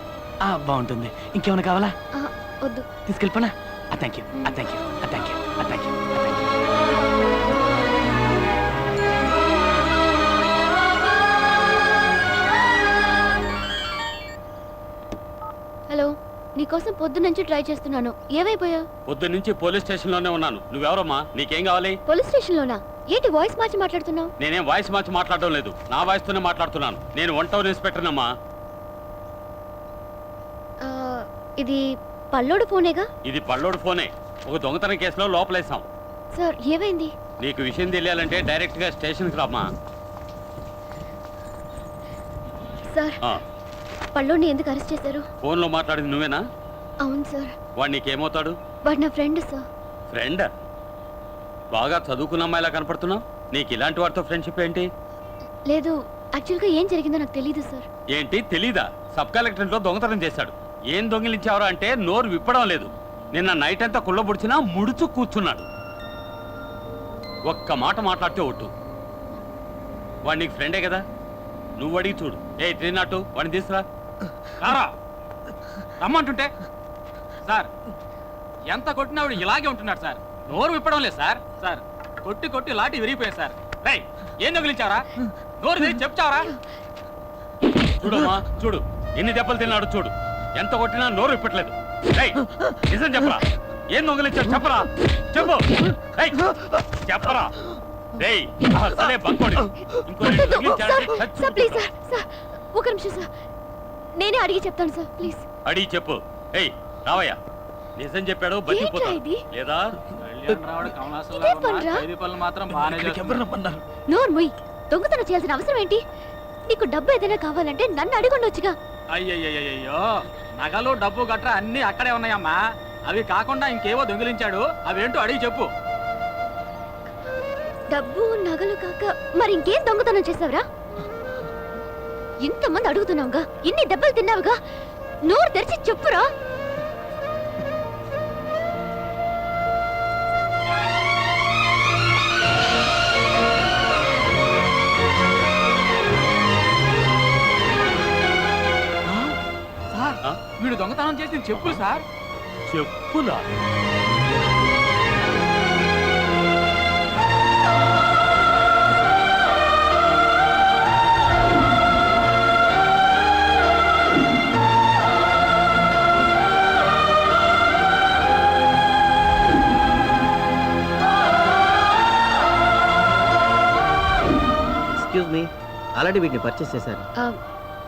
S5: బాగుంటుంది. ఇంకేమైనా కావాలా?
S4: వద్దు.
S5: తీసుకెళ్ళిపోనా? Thank you, thank you, thank you, thank you.
S4: Hello, నీకోసం పొద్దు నుంచి ట్రై చేస్తున్నాను. ఏమైపోయా?
S6: పొద్దు నుంచి పోలీస్ స్టేషన్ లోనే ఉన్నాను. నువ్వెవరమ్మా? నీకేం కావాలి?
S4: పోలీస్ స్టేషన్ లోనా? ఏంటి వాయిస్ మార్చి మాట్లాడుతున్నావు?
S6: నేనేం వాయిస్ మార్చి మాట్లాడడం లేదు, నా వాయిస్ తోనే మాట్లాడుతున్నాను. నేను 1 టౌన్ ఇన్స్పెక్టర్నమ్మా.
S4: ఇది పల్లోడు ఫోనేగా?
S6: ఇది పల్లోడు ఫోనే. ఒక దొంగతనం కేసులో లోపలేసాం.
S4: సార్, ఏమైంది?
S6: నీకు విషయం తెలియాలంటే డైరెక్ట్ గా స్టేషన్ కి రామ్మా.
S4: సార్, పల్లోడిని ఎందుకు అరెస్ట్ చేశారు?
S6: ఫోన్ లో మాట్లాడింది నువ్వేనా?
S4: అవును సార్.
S6: వాడు నీకేమవుతాడు?
S4: వాడు నా ఫ్రెండ్ సార్.
S6: ఫ్రెండ్? బాగా చదువుకున్న అమ్మాయిలా కనపడుతున్నావు. నీకు ఇలాంటి వాడితో ఫ్రెండ్షిప్ ఏంటి?
S4: లేదు, యాక్చువల్గా ఏం జరిగిందో నాకు తెలీదు సార్.
S6: ఏంటి తెలీదా? సబ్ కలెక్టరేట్ లో దొంగతనం చేశాడు. ఏం దొంగిలించావరా అంటే నోరు విప్పడం లేదు. నిన్న నైట్ అంతా కుళ్ళబొడిచినా ముడుచు కూర్చున్నాడు. ఒక్క మాట మాట్లాడితే ఒట్టు. వాడు నీకు ఫ్రెండే కదా, నువ్వు అడిగి చూడు. 302 వాడిని తీసుకురా.
S8: రారా రమ్మంటుంటే. సార్, ఎంత కొట్టినా వాడు ఇలాగే ఉంటున్నాడు సార్. నోరు విప్పడం లేదు సార్. సార్, కొట్టి కొట్టి లాటి విరిగిపోయారు సార్. రేయ్, ఏం దొగిలించావరా? నోరు తెరిచి చెప్తావరా?
S6: చూడమ్మా, చూడు ఎన్ని దెబ్బలు తిన్నాడు చూడు. ఎంత కొట్టినా నోరు విప్పట్లేదు. రేయ్, నిజం చెప్పరా? ఏం దొంగిలించాడు చెప్పరా? చెప్పు. రేయ్, చెప్పరా? రేయ్, అసలే బంకోడి. ఇంకో రెండు దొంగిలించాడంటే
S4: సార్,
S6: చచ్చి
S4: ప్లీజ్ సార్. సార్, ఒక నిమిషం సార్, నేనే అడిగి చెప్తాను సార్, ప్లీజ్.
S6: అడిగి చెప్పు. ఏయ్, రావయ్యా. నిజం చెప్పాడు
S4: ఏంట్రా
S6: బతికిపోతాడు.
S4: ఇది?
S6: లేదా
S8: కళ్యాణ్ రావుడు కమలాసంలా
S4: ఇదేం
S8: ఉన్నా,
S4: పనిరా?
S8: ఖైదీ పనులు మాత్రం బాగానే చేస్తున్నాడు.
S4: నోరు ముయ్. దొంగతనం చేయాల్సిన అవసరం ఏంటి? నీకు డబ్బు ఏదైనా కావాలంటే నన్ను అడిగుండొచ్చుగా.
S8: అయ్యయ్యో, నగలు డబ్బు గట్రా అన్ని అక్కడే ఉన్నాయమ్మా. అవి కాకుండా ఇంకేవో దొంగిలించాడు. అవేంటో అడిగి చెప్పు.
S4: డబ్బు నగలు కాక మరి ఇంకేం దొంగతనం చేసావురా? ఇంతమంది అడుగుతున్నావుగా, ఇన్ని దెబ్బలు తిన్నావుగా, నోరు తెరిచి చెప్పురా.
S8: సార్, వీడు దొంగతనం చేసింది చెప్పులు సార్.
S6: చెప్పులా?
S7: ఎక్స్క్యూజ్ మీ, ఆల్రెడీ వీటిని పర్చేస్ చేశారు.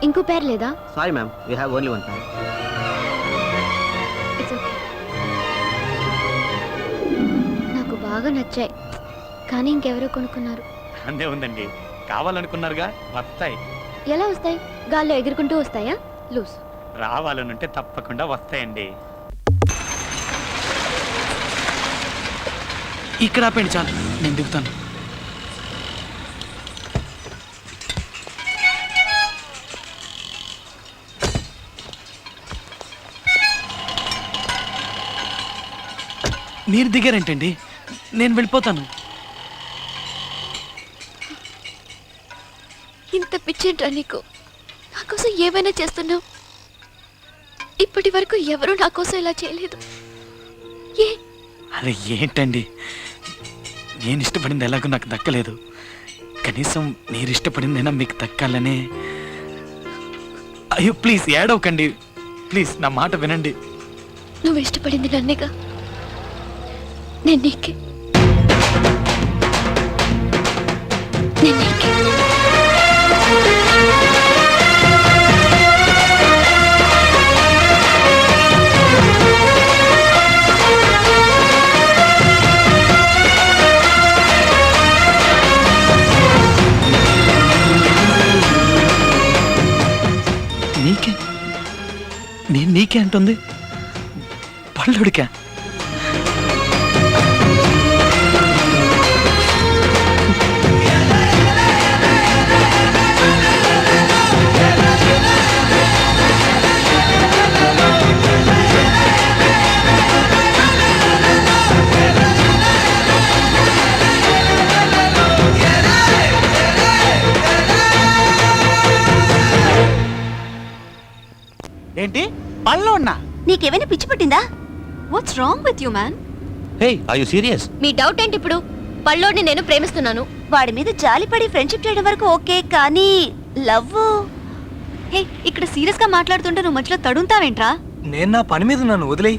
S4: ఇంకో పేరు లేదా?
S7: Sorry ma'am, we have only 1 pack.
S4: It's okay. నాకు బాగా నచ్చాయి, కానీ ఇంకెవరో కొనుక్కున్నారు.
S5: అందే ఉందండి, కావాలనుకున్నారుగా, వస్తాయి.
S4: ఎలా వస్తాయి? గాల్లో ఎగురుకుంటూ వస్తాయా? లూస్.
S5: రావాలనుంటే తప్పకుండా వస్తాయండి. ఇక్కడ ఆపండి చాలు, నేను దిగుతాను. మీరు దిగారేంటండి? నేను వెళ్ళిపోతాను.
S4: ఇంత పిచ్చేంట్రా నీకు? నా కోసం ఏమైనా చేస్తున్నావు. ఇప్పటి వరకు ఎవరూ నా కోసం ఇలా చేయలేదు. ఏ
S5: అరే ఏంటండి, నేను ఇష్టపడింది ఎలాగో నాకు దక్కలేదు. కనీసం మీరు ఇష్టపడిందైనా మీకు దక్కాలనే. అయ్యో ప్లీజ్ ఏడవకండి, ప్లీజ్ నా మాట వినండి.
S4: నువ్వు ఇష్టపడింది నన్నేగా. నేను నీకే.
S5: నీకే? నేను నీకే అంటుంది? పళ్ళుడికా?
S10: ఏంటి పళ్ళు ఉన్నా?
S4: నీకేమైనా పిచ్చి పట్టిందా?
S3: What's wrong with you man?
S7: Hey are you serious?
S4: మీ డౌట్ ఏంటి ఇప్పుడు? పల్లోడిని నేను ప్రేమిస్తున్నాను. వాడి మీద జాలిపడి ఫ్రెండ్షిప్ చేయడం వరకు ఓకే, కానీ లవ్.
S3: హే, ఇక్కడ సీరియస్ గా మాట్లాడుతుంటే నువ్వు మధ్యలో తడుంతావేంట్రా?
S10: నేను నా పని మీద ఉన్నాను, వదిలేయి.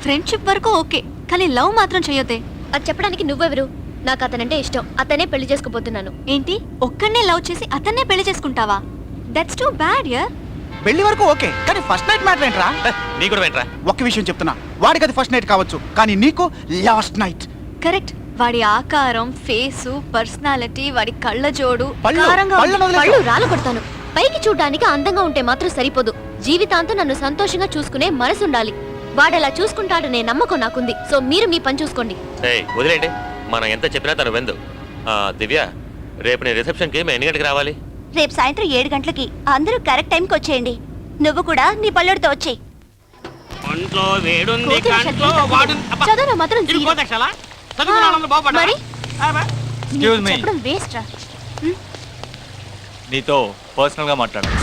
S3: ఫ్రెండ్షిప్ వరకు ఓకే, కానీ లవ్ మాత్రం చెయ్యొద్దే.
S4: అది చెప్పడానికి నువ్వెవరు? నాకు అతనంటే ఇష్టం, అతనే పెళ్లి చేసుకోబోతున్నాను.
S3: ఏంటి, ఒక్కడనే లవ్ చేసి అతన్నే పెళ్లి చేసుకుంటావా? That's too bad your.
S10: పెళ్లి వరకు ఓకే, కానీ ఫస్ట్ నైట్ మ్యాటర్ ఏంట్రా?
S9: నీ కూడా వెంట్రా.
S10: ఒక్క విషయం చెప్తున్నా, వాడికి అది ఫస్ట్ నైట్ కావచ్చు, కానీ నీకు లాస్ట్ నైట్.
S3: కరెక్ట్. వాడి ఆకారం, ఫేసు, పర్సనాలిటీ, వాడి కళ్ళ జోడు
S10: పళ్ళు,
S3: కారంగా ఉంది.
S10: పళ్ళను వదిలేయ్.
S4: పళ్ళు రాళ్ళు కొడతాను. పైకి చూడ్డానికి అందంగా ఉంటే మాత్రం సరిపోదు. జీవితాంతం నన్ను సంతోషంగా చూసుకునే మనసు ఉండాలి. వాడలా చూసుకుంటాడనే నమ్మకం నాకుంది. సో మీరు మీ పని చూసుకోండి.
S9: వదిలేండి, మనం ఎంత చెప్పినా తను వెందు. దివ్య, రేపు నేను రిసెప్షన్కి మేము ఎన్ని గంటకి రావాలి?
S4: రేపు సాయంత్రం 7 గంటలకి. అందరూ కరెక్ట్ టైంకి వచ్చేయండి. నువ్వు కూడా నీ పళ్ళుడితో వచ్చేయి.
S2: ఒంట్లో వేడుంది, కంట్లో వాడు. అబ్బా,
S4: చదువు మాత్రం
S2: ఇది
S4: zero.
S2: కోతక్షలా? చదువుకున్నాను బాగుపడ్డా?
S4: మరి
S6: Excuse me.
S4: చెప్పడం వేస్ట్ రా.
S6: నీతో పర్సనల్ గా మాట్లాడాలి.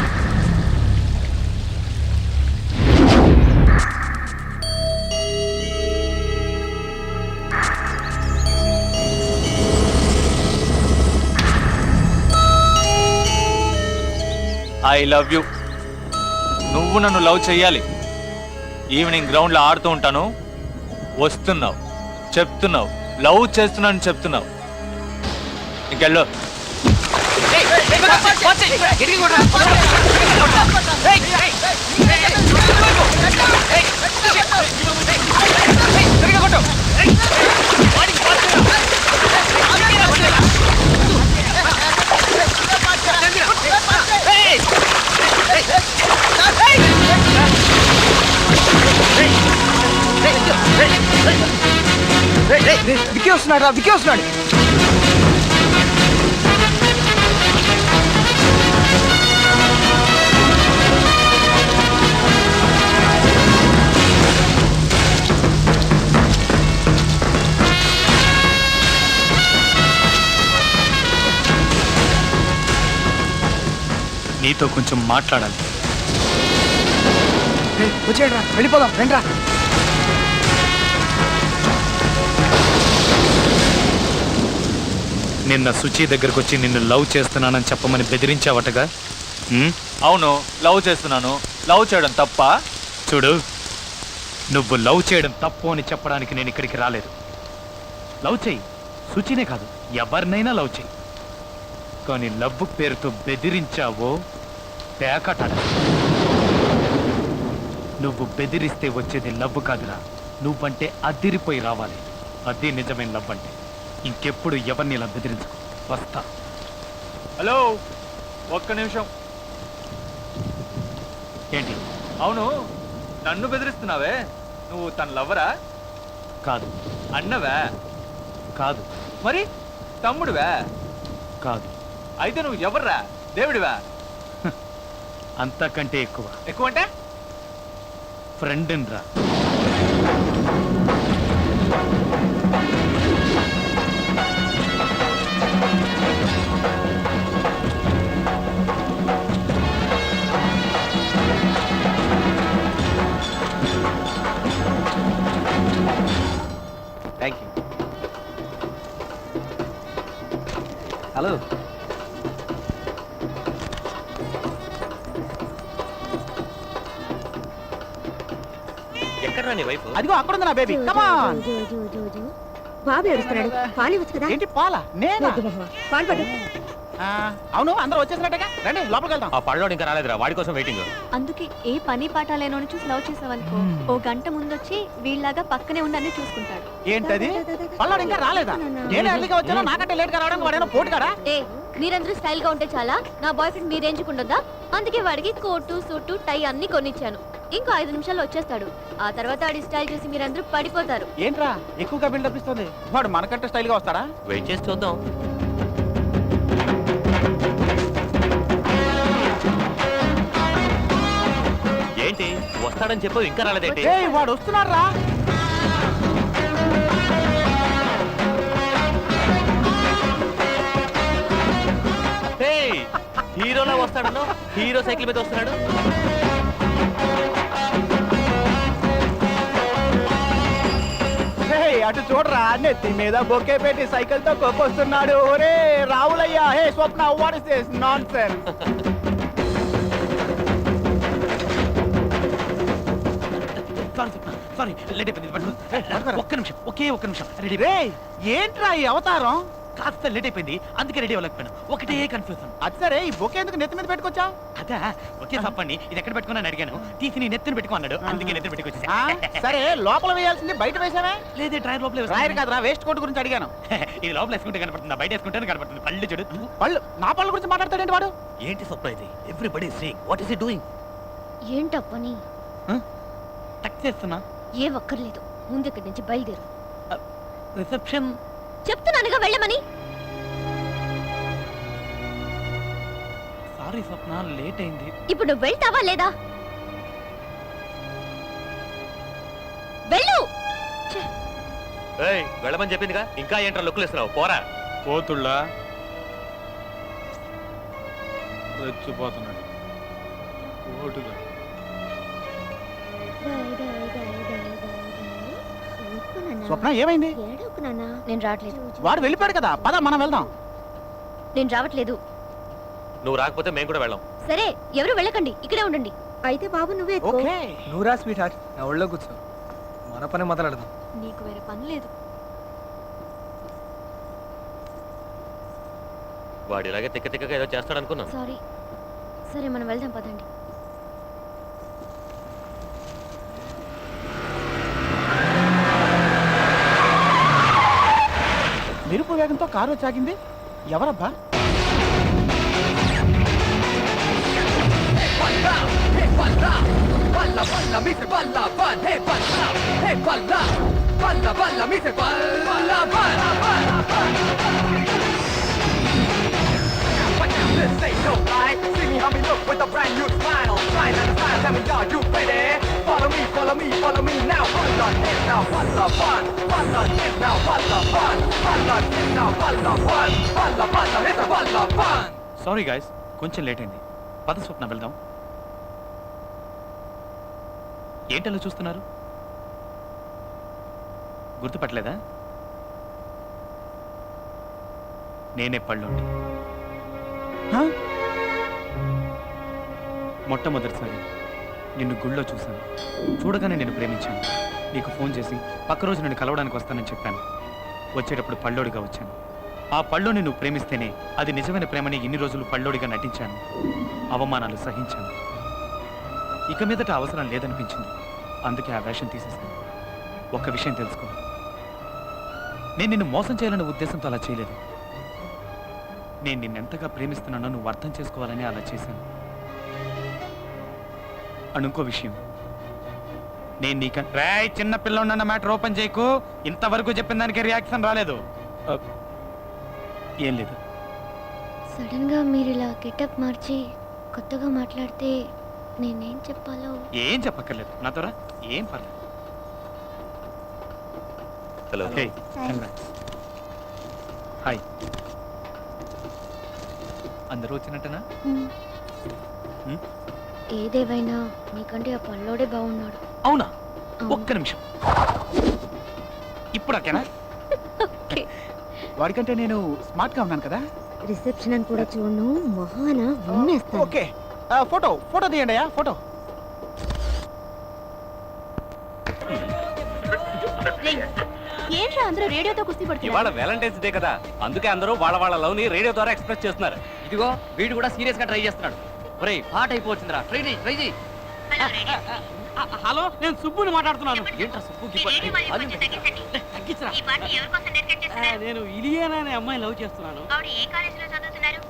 S6: I love you. నువ్వు నన్ను లవ్ చెయ్యాలి. ఈవినింగ్ గ్రౌండ్ లో ఆడుతూ ఉంటాను, వస్తున్నావు, చెప్తున్నావు లవ్ చేస్తున్నాను చెప్తున్నావు. ఇంకెళ్ళు.
S10: విక్కీ వస్తున్నాడు రా, విక్కీ వస్తున్నాడు.
S5: నీతో కొంచెం మాట్లాడాలి.
S10: వచ్చేయండి రా, వెళ్ళిపోదాం రండి.
S5: నిన్న సుచి దగ్గరకు వచ్చి నిన్ను లవ్ చేస్తున్నానని చెప్పమని బెదిరించావటగా?
S6: అవును, లవ్ చేస్తున్నాను. లవ్ చేయడం తప్ప?
S5: చూడు, నువ్వు లవ్ చేయడం తప్పు అని చెప్పడానికి నేను ఇక్కడికి రాలేదు. లవ్ చెయ్యి, సుచినే కాదు ఎవరినైనా లవ్ చెయ్యి. కానీ లవ్ పేరుతో బెదిరించావో పేకట. నువ్వు బెదిరిస్తే వచ్చేది లవ్ కాదురా, నువ్వంటే అదిరిపోయి రావాలి. అదే నిజమైన లవ్ అంటే. ఇంకెప్పుడు ఎవరిని ఇలా బెదిరించుకో. వస్తా.
S6: హలో, ఒక్క నిమిషం.
S5: ఏంటి?
S6: అవును, నన్ను బెదిరిస్తున్నావే, నువ్వు తన లవ్వరా?
S5: కాదు.
S6: అన్నవా?
S5: కాదు.
S6: మరి తమ్ముడువా?
S5: కాదు.
S6: అయితే నువ్వు ఎవర్రా? దేవుడివా?
S5: అంతకంటే ఎక్కువ.
S6: ఎక్కువ అంటే?
S5: ఫ్రెండ్ రా.
S7: Thank you. హలో.
S2: ఎక్కడ నీ వైఫ్?
S5: అదిగో అక్కడ ఉంది నా బేబీ. కమాన్.
S4: బాబు ఏడుస్తున్నాడు, పాలు ఇవ్వచ్చు కదా.
S5: ఏంటి పాల? నేనా?
S4: పాలు పడు.
S5: అవును, అందరూ వచ్చేసినట్టుగా. రండి లోపలికి వెళ్దాం.
S9: ఆ పళ్ళోడు ఇంకా రాలేదురా, వాడి కోసం వెయిటింగ్.
S3: అందుకే ఏ పని పాట లేనోని చూసి లవ్ చేసావనుకో, ఓ గంట ముందొచ్చి వీళ్ళలాగా పక్కనే ఉండి అన్ని చూసుకుంటాడు.
S5: ఏంటది? పళ్ళోడు ఇంకా రాలేదా? నేను ఎర్లీగా వచ్చాను, నాకంటే లేట్ గా రావడానికి వాడేనా పోటుగాడా?
S4: ఏ మీరందరూ స్టైల్ గా ఉంటే చాలా, నా బాయ్ ఫ్రెండ్ మీ రేంజ్ ఉండొద్దా? అందుకే వాడికి కోటు సూటు టై అన్ని కొనిచ్చాను. ఇంకో 5 నిమిషాల్లో వచ్చేస్తాడు. ఆ తర్వాత వాడి స్టైల్ చూసి మీరందరూ పడిపోతారు.
S5: ఏంట్రా ఎక్కువగా బిల్డప్ ఇస్తుంది? వాడు మనకంటే స్టైల్ గా వస్తాడా?
S2: వెయిట్ చేసి చూద్దాం. ఏంటి వస్తాడని చెప్పు, ఇంకా రాలేదేంటి?
S5: ఏయ్, వాడు వస్తున్నాడు రా.
S2: హీరోలా వస్తాడను, హీరో సైకిల్ మీద వస్తున్నాడు.
S5: అటు చూడరా, నెత్తి మీద బొకే పెట్టి సైకిల్ తో కొక్కొస్తున్నాడు. ఒరే రావులయ్యా. Hey Swapna, what is this nonsense? Sorry, late అయిపోయింది. ఒక్క నిమిషం, ఒక్క నిమిషం. రెడీ. ఏంట్రా ఈ అవతారం? కాస్త లేట్ అయిపోయింది, అందుకే రెడీ అవ్వలేకపోయాను. ఒకటే కన్ఫ్యూజన్. అది సరే, ఈ బొకే ఎందుకు నెత్తి మీద పెట్టుకొచ్చా? అదా, ఒకే తప్పండి. ఇది ఎక్కడ పెట్టుకున్నాను అడిగాను. తీసి నీ నెత్తిని పెట్టుకున్నాడు, అందుకే నెత్తిని పెట్టుకొచ్చా. సరే, లోపల వేయాల్సింది బయట వేసావే? లేదే, డ్రైర్ లోపల. డ్రైర్ కాదురా, వేస్ట్ కోట్ గురించి అడిగాను. ఇది లోపల వేసుకుంటే కనపడుతుంది, బయట వేసుకుంటే కనపడుతుంది. పళ్ళు చూడు. పళ్ళు? నా పళ్ళ గురించి మాట్లాడతాడేంటి వాడు?
S2: ఏంటి సర్ప్రైజ్ ఇది? Everybody saying what is he doing?
S4: ఏంటప్పని?
S5: టక్ చేస్తున్నా.
S4: ఏ ఒక్కర్లేదు, ముందు ఇక్కడి నుంచి బయలుదేరు.
S5: రిసెప్షన్
S4: చెప్తున్నానుగా వెళ్ళమని.
S5: సారీ స్వప్న, లేట్ అయింది.
S4: ఇప్పుడు నువ్వు వెళ్తావా లేదా? వెళ్ళు.
S2: ఏయ్, వెళ్ళమని చెప్పిందిగా, ఇంకా ఏంట్రా లుక్లు ఇస్తున్నావు? పోరా.
S6: పోతుళ్ళా రెచ్చిపోతున్నాడు పోటుగా.
S5: స్వప్న, ఏమైంది?
S4: నేను రావట్లేదు.
S5: వాడు వెళ్ళిపోయాడు కదా, పద మనం వెళ్దాం.
S4: నేను రావట్లేదు.
S2: నువ్వు రాకపోతే మేము కూడా వెళ్ళాం.
S4: సరే, ఎవరు వెళ్ళకండి, ఇక్కడే ఉండండి. అయితే బాబు నువ్వే
S5: ఓకే.
S10: నువ్వురా స్వీట్ హార్ట్, నా ఒళ్ళో కూర్చో, మన పని మొదలెడదాం.
S3: నీకు వేరే పని లేదు.
S2: వాడు ఇలాగే తిక్క తిక్కగా ఏదో చేస్తాడు అనుకున్నాను.
S4: సారీ. సరే, మనం వెళ్దాం పదండి.
S5: మెరుపు వేగంతో కారు వచ్చాగింది. ఎవరబ్బా? సారీ గైస్, కొంచెం లేట్ అయింది. పద స్వప్న, వెళ్దాం. ఏంటలా చూస్తున్నారు? గుర్తుపట్టలేదా? నేనే పళ్ళుండి. మొట్టమొదటిసారి నిన్ను గుళ్ళో చూశాను. చూడగానే నేను ప్రేమించాను. నీకు ఫోన్ చేసి పక్క రోజు నిన్ను కలవడానికి వస్తానని చెప్పాను. వచ్చేటప్పుడు పళ్ళోడిగా వచ్చాను. ఆ పళ్ళోని నువ్వు ప్రేమిస్తేనే అది నిజమైన ప్రేమని ఇన్ని రోజులు పళ్ళోడిగా నటించాను. అవమానాలు సహించాను. ఇక మీదట అవసరం లేదనిపించింది, అందుకే ఆ వేషం తీసేశాను. ఒక్క విషయం తెలుసుకో, నేను నిన్ను మోసం చేయాలనే ఉద్దేశంతో అలా చేయలేదు. నేను నిన్నెంతగా ప్రేమిస్తున్నానో నువ్వు అర్థం చేసుకోవాలని అలా చేశాను. అనుకో విషయం, నేను నీకంటే చిన్న పిల్లన్న మ్యాటర్ ఓపెన్ చేయకు. ఇంతవరకు చెప్పిన దానికి రియాక్షన్ రాలేదు. ఏం లేదు.
S4: సడన్ గా మీరు ఇలా గెటప్ మార్చి కొత్తగా మాట్లాడితే నేనేం చెప్పాలో.
S5: ఏం చెప్పక్కర్లేదు, నాతోరా. ఏం పర్లేదు.
S9: హలో
S5: హాయ్ అందరూ వచ్చినట్టనా
S4: ఏదేవైనా నీకంటే ఆ పల్లోడే బాగున్నాడు.
S5: అవునా ఒక్క నిమిషం ఇప్పుడు ఓకేనా
S10: వాడికంటే నేను స్మార్ట్ గా ఉన్నాను కదా.
S4: రిసెప్షన్ అని కూడా చూడను మహాన ఉమ్మేస్తాను.
S10: ఓకే ఫోటో తీయండి అయ్యా ఫోటో.
S4: ఏంట్రా అందరూ రేడియోతో కుస్తీ
S8: ఇవాళ
S4: పడుతున్నారు?
S8: వ్యాలంటైన్స్ డే కదా, అందుకే అందరూ వాళ్ళ లవ్ ని రేడియో ద్వారా ఎక్స్ప్రెస్ చేస్తున్నారు.
S1: ఇదిగో వీడు కూడా సీరియస్ గా ట్రై చేస్తున్నాడు. ఒరేయ్ పాట అయిపోవచ్చిందిరా, ట్రై చేయి.
S8: హలో, నేను సుబ్బుని మాట్లాడుతున్నాను.
S1: ఏంట్రా సుబ్బుకి తగ్గించరా.
S8: నేను ఇలియానా అనే అమ్మాయి లవ్ చేస్తున్నాను.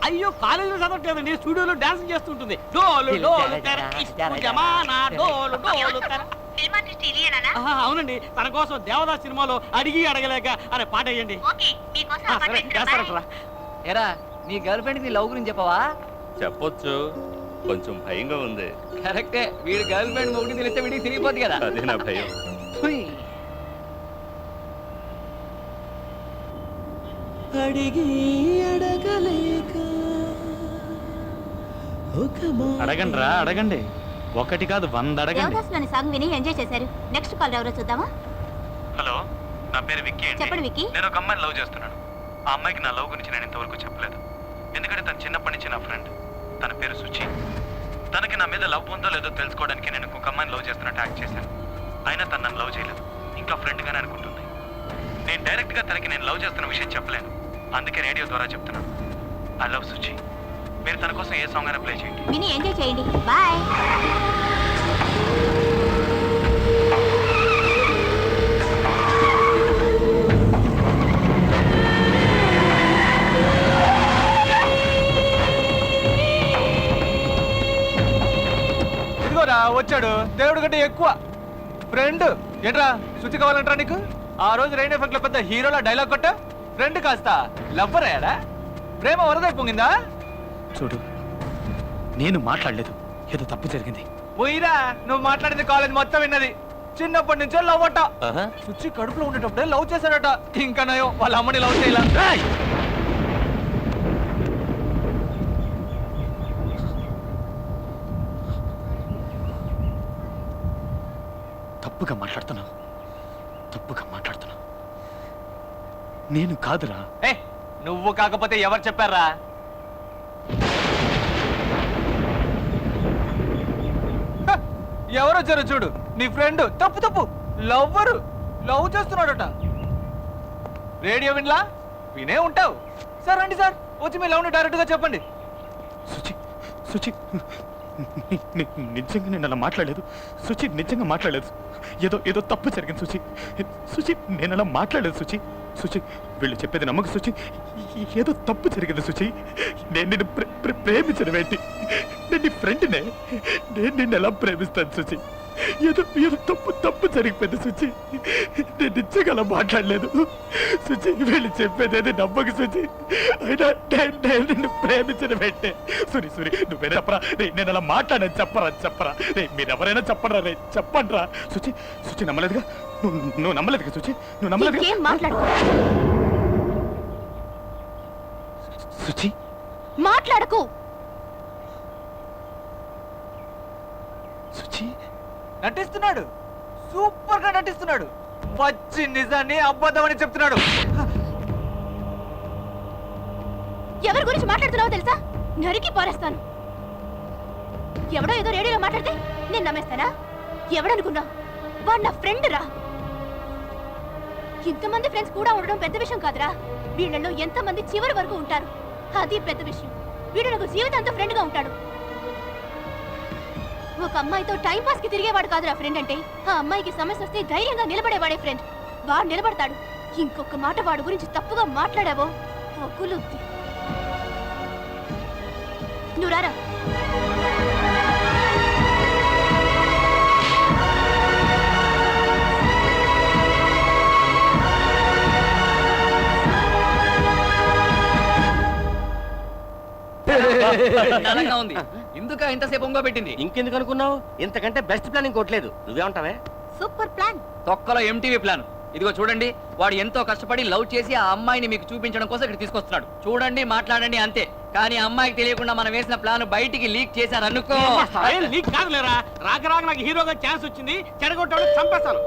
S8: అయ్యో కాలేజీలో చదవట్లేదండి, స్టూడియోలో డాన్స్ చేస్తుంటుంది. డోలు డోలు తెర, ఇస్కు జమానా, డోలు డోలు తెర. అవునండి, తన కోసం దేవదాస్ సినిమాలో అడిగి అడగలేక అనే పాట వేయండి. సరే చేస్తారట్రా.
S1: ఎరా నీ గర్ల్ ఫ్రెండ్ నీ లవ్ గురించి చెప్పవా?
S9: చెప్పొచ్చు, కొంచెం భయంగా ఉంది.
S1: కరెక్టే, వీడి గర్ల్ ఫ్రెండ్ మొగుడిని తెలిస్తే వీడికి తిరిగిపోద్ది కదా.
S9: అదే నా భయం.
S1: హుయ్.
S5: అడగండి రా అడగండి, ఒకటి కాదు 100 అడగండి.
S4: దేవదాసులోని సాంగ్ విని ఎంజాయ్ చేశారు. నెక్స్ట్ కాల్ ఎవరో చూద్దామా?
S5: హలో, నా పేరు విక్కీ అండి.
S4: చెప్పండి విక్కీ.
S5: నేను ఒక అమ్మాయిని లవ్ చేస్తున్నాను. ఆ అమ్మాయికి నా లవ్ గురించి నేను ఇంతవరకు చెప్పలేదు, ఎందుకంటే తను చిన్నప్పటి నుంచి నా ఫ్రెండ్. తన పేరు సుచి. తనకి నా మీద లవ్ ఉందో లేదో తెలుసుకోవడానికి నేను ఇంకొక అమ్మాయిని లవ్ చేస్తున్నట్టు యాక్ట్ చేశాను. అయినా తను నన్ను లవ్ చేయలేదు, ఇంకా ఫ్రెండ్గానే అనుకుంటుంది. నేను డైరెక్ట్గా తనకి నేను లవ్ చేస్తున్న విషయం చెప్పలేను, అందుకే రేడియో ద్వారా చెప్తున్నాను. I love Suchi. మీరు తన కోసం ఏ సాంగ్ అయినా ప్లే చేయండి.
S4: విని ఎంజాయ్ చేయండి. బాయ్.
S5: ఇదిగోరా వచ్చాడు, దేవుడి కంటే ఎక్కువ ఫ్రెండ్. ఏంట్రా శుచి కావాలంటారా నీకు? ఆ రోజు రైన్ ఎఫెక్ట్ లో పెద్ద హీరోలా డైలాగ్ కొట్టా, ఫ్రెండ్ కాస్త లవ్వర్ అయ్యాడా? ప్రేమ వరదై పొంగిందా? చూడు, నేను మాట్లాడలేదు, ఏదో తప్పు జరిగింది. పోయిరా, నువ్వు మాట్లాడింది కాలేజ్ మొత్తం విన్నది. చిన్నప్పటి నుంచే లవ్ అట. శుచి కడుపులో ఉండేటప్పుడే లవ్ చేశాడట. ఇంకా నయో వాళ్ళ అమ్మని లవ్ చేయలా. తప్పుగా మాట్లాడుతున్నావు, తప్పుగా మాట్లాడుతున్నావు. నేను కాదురా. నువ్వు కాకపోతే ఎవరు చెప్పారా? ఎవరు వచ్చారో చూడు, నీ ఫ్రెండ్. తప్పు లవ్వరు లవ్ చేస్తున్నాడట. రేడియో వినలా? వినే ఉంటావు. సార్ రండి సార్, వచ్చి మీ లవ్ని డైరెక్ట్ గా చెప్పండి. సుచి సుచి నిజంగా నేను అలా మాట్లాడలేదు. సుచి నిజంగా మాట్లాడలేదు. ఏదో తప్పు జరిగింది సుచి. సుచి నేను అలా మాట్లాడలేదు సుచి. సుచి వీళ్ళు చెప్పేది నమ్మక సుచి. ఏదో తప్పు జరిగింది సుచి. నేను నిన్ను ప్రేమించడం ఏంటి? నేను నీ ఫ్రెండ్నే, నేను నిన్ను ఎలా ప్రేమిస్తాను సుచి? ఏదో తప్పు జరిగిపోయింది సుచి. నేను నిజంగా అలా మాట్లాడలేదు సుచి. వీళ్ళు చెప్పేది నమ్మక సుచి. అయినా నేను నిన్ను ప్రేమించడం ఏంటే? సురి నువ్వేనా చెప్పరా? నేను అలా మాట్లాడాను, చెప్పరా? మీరెవరైనా చెప్పరా? చెప్పండిరా. సుచి నమ్మలేదుగా? నువ్వు నమ్మలేదుగా సుచి? నువ్వు నమ్మలేదు. సుచి
S4: మాట్లాడకు.
S5: సుచి నటిస్తున్నాడు, సూపర్ గా నటిస్తున్నాడు. పచ్చి నిజాన్ని అబద్ధమని చెప్తున్నాడు.
S4: ఎవరి గురించి మాట్లాడుతున్నావో తెలుసా? నరికి పారేస్తాను. ఎవడో ఏదో రేడియోలో మాట్లాడితే నేను నమ్మేస్తానా? ఎవడనుకున్నా? వాడు నా ఫ్రెండ్ రా. ఇంతమంది ఫ్రెండ్స్ కూడా ఉండడం పెద్ద విషయం కాదురా. వీళ్ళలో ఎంతమంది చివరి వరకు ఉంటారు, అది పెద్ద విషయం. వీడు నాకు జీవితాంతం ఫ్రెండ్ గా ఉంటాడు. ఒక అమ్మాయితో టైం పాస్ కి తిరిగేవాడు కాదురా ఫ్రెండ్ అంటే. ఆ అమ్మాయికి సమస్య వస్తే ధైర్యంగా నిలబడేవాడే ఫ్రెండ్. వాడు నిలబడతాడు. ఇంకొక మాట వాడు గురించి తప్పుగా మాట్లాడావో పగులుద్ది. నువ్వు రారా.
S1: నలంగా ఉంది. ఇందుక ఇంతసేపు ఒంగో పెట్టింది.
S2: ఇంకెందుకు అనుకున్నావు? ఇంతకంటే బెస్ట్ ప్లాన్ ఇంకోట్లేదు. నువ్వేమంటావే?
S4: Super plan.
S1: తొక్కలో ఎంటీవీ ప్లాన్. ఇదిగో చూడండి, వాడు ఎంతో కష్టపడి లవ్ చేసి ఆ అమ్మాయిని మీకు చూపించడం కోసం ఇక్కడ తీసుకొస్తున్నాడు. చూడండి, మాట్లాడండి అంతే. కానీ ఆ అమ్మాయికి తెలియకుండా మనం వేసిన ప్లాన్ బయటికి లీక్ చేశారనుకో.
S2: నీకు కాదులేరా, రాక రాక నాకు హీరోగా ఛాన్స్ వచ్చింది, చెడగొట్టాడు, చంపేస్తాను.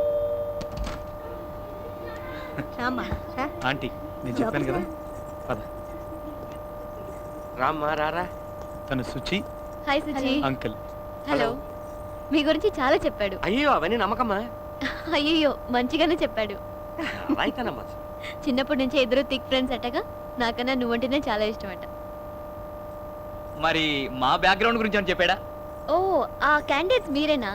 S5: ఆంటీ నేను చెప్పాను కదా, పద.
S2: రామ్మా రారా.
S5: తను Suchi
S3: hi Suji.
S5: Uncle.
S3: Hello. మీ గురించి చాలా చెప్పాడు.
S2: అయ్యో అవన్నీ నమ్మకమ్మా.
S3: అయ్యో మంచిగానే చెప్పాడు.
S2: అయితేనమ్మా.
S3: చిన్నప్పటి నుంచి ఇద్దరు థిక్ ఫ్రెండ్స్ అట్టగా, నాకన్నా నువ్వంటేనే చాలా ఇష్టం అట.
S1: మరి మా బ్యాక్గ్రౌండ్ గురించి అని చెప్పాడా?
S3: ఓ ఆ క్యాండిడేట్స్ మీరేనా?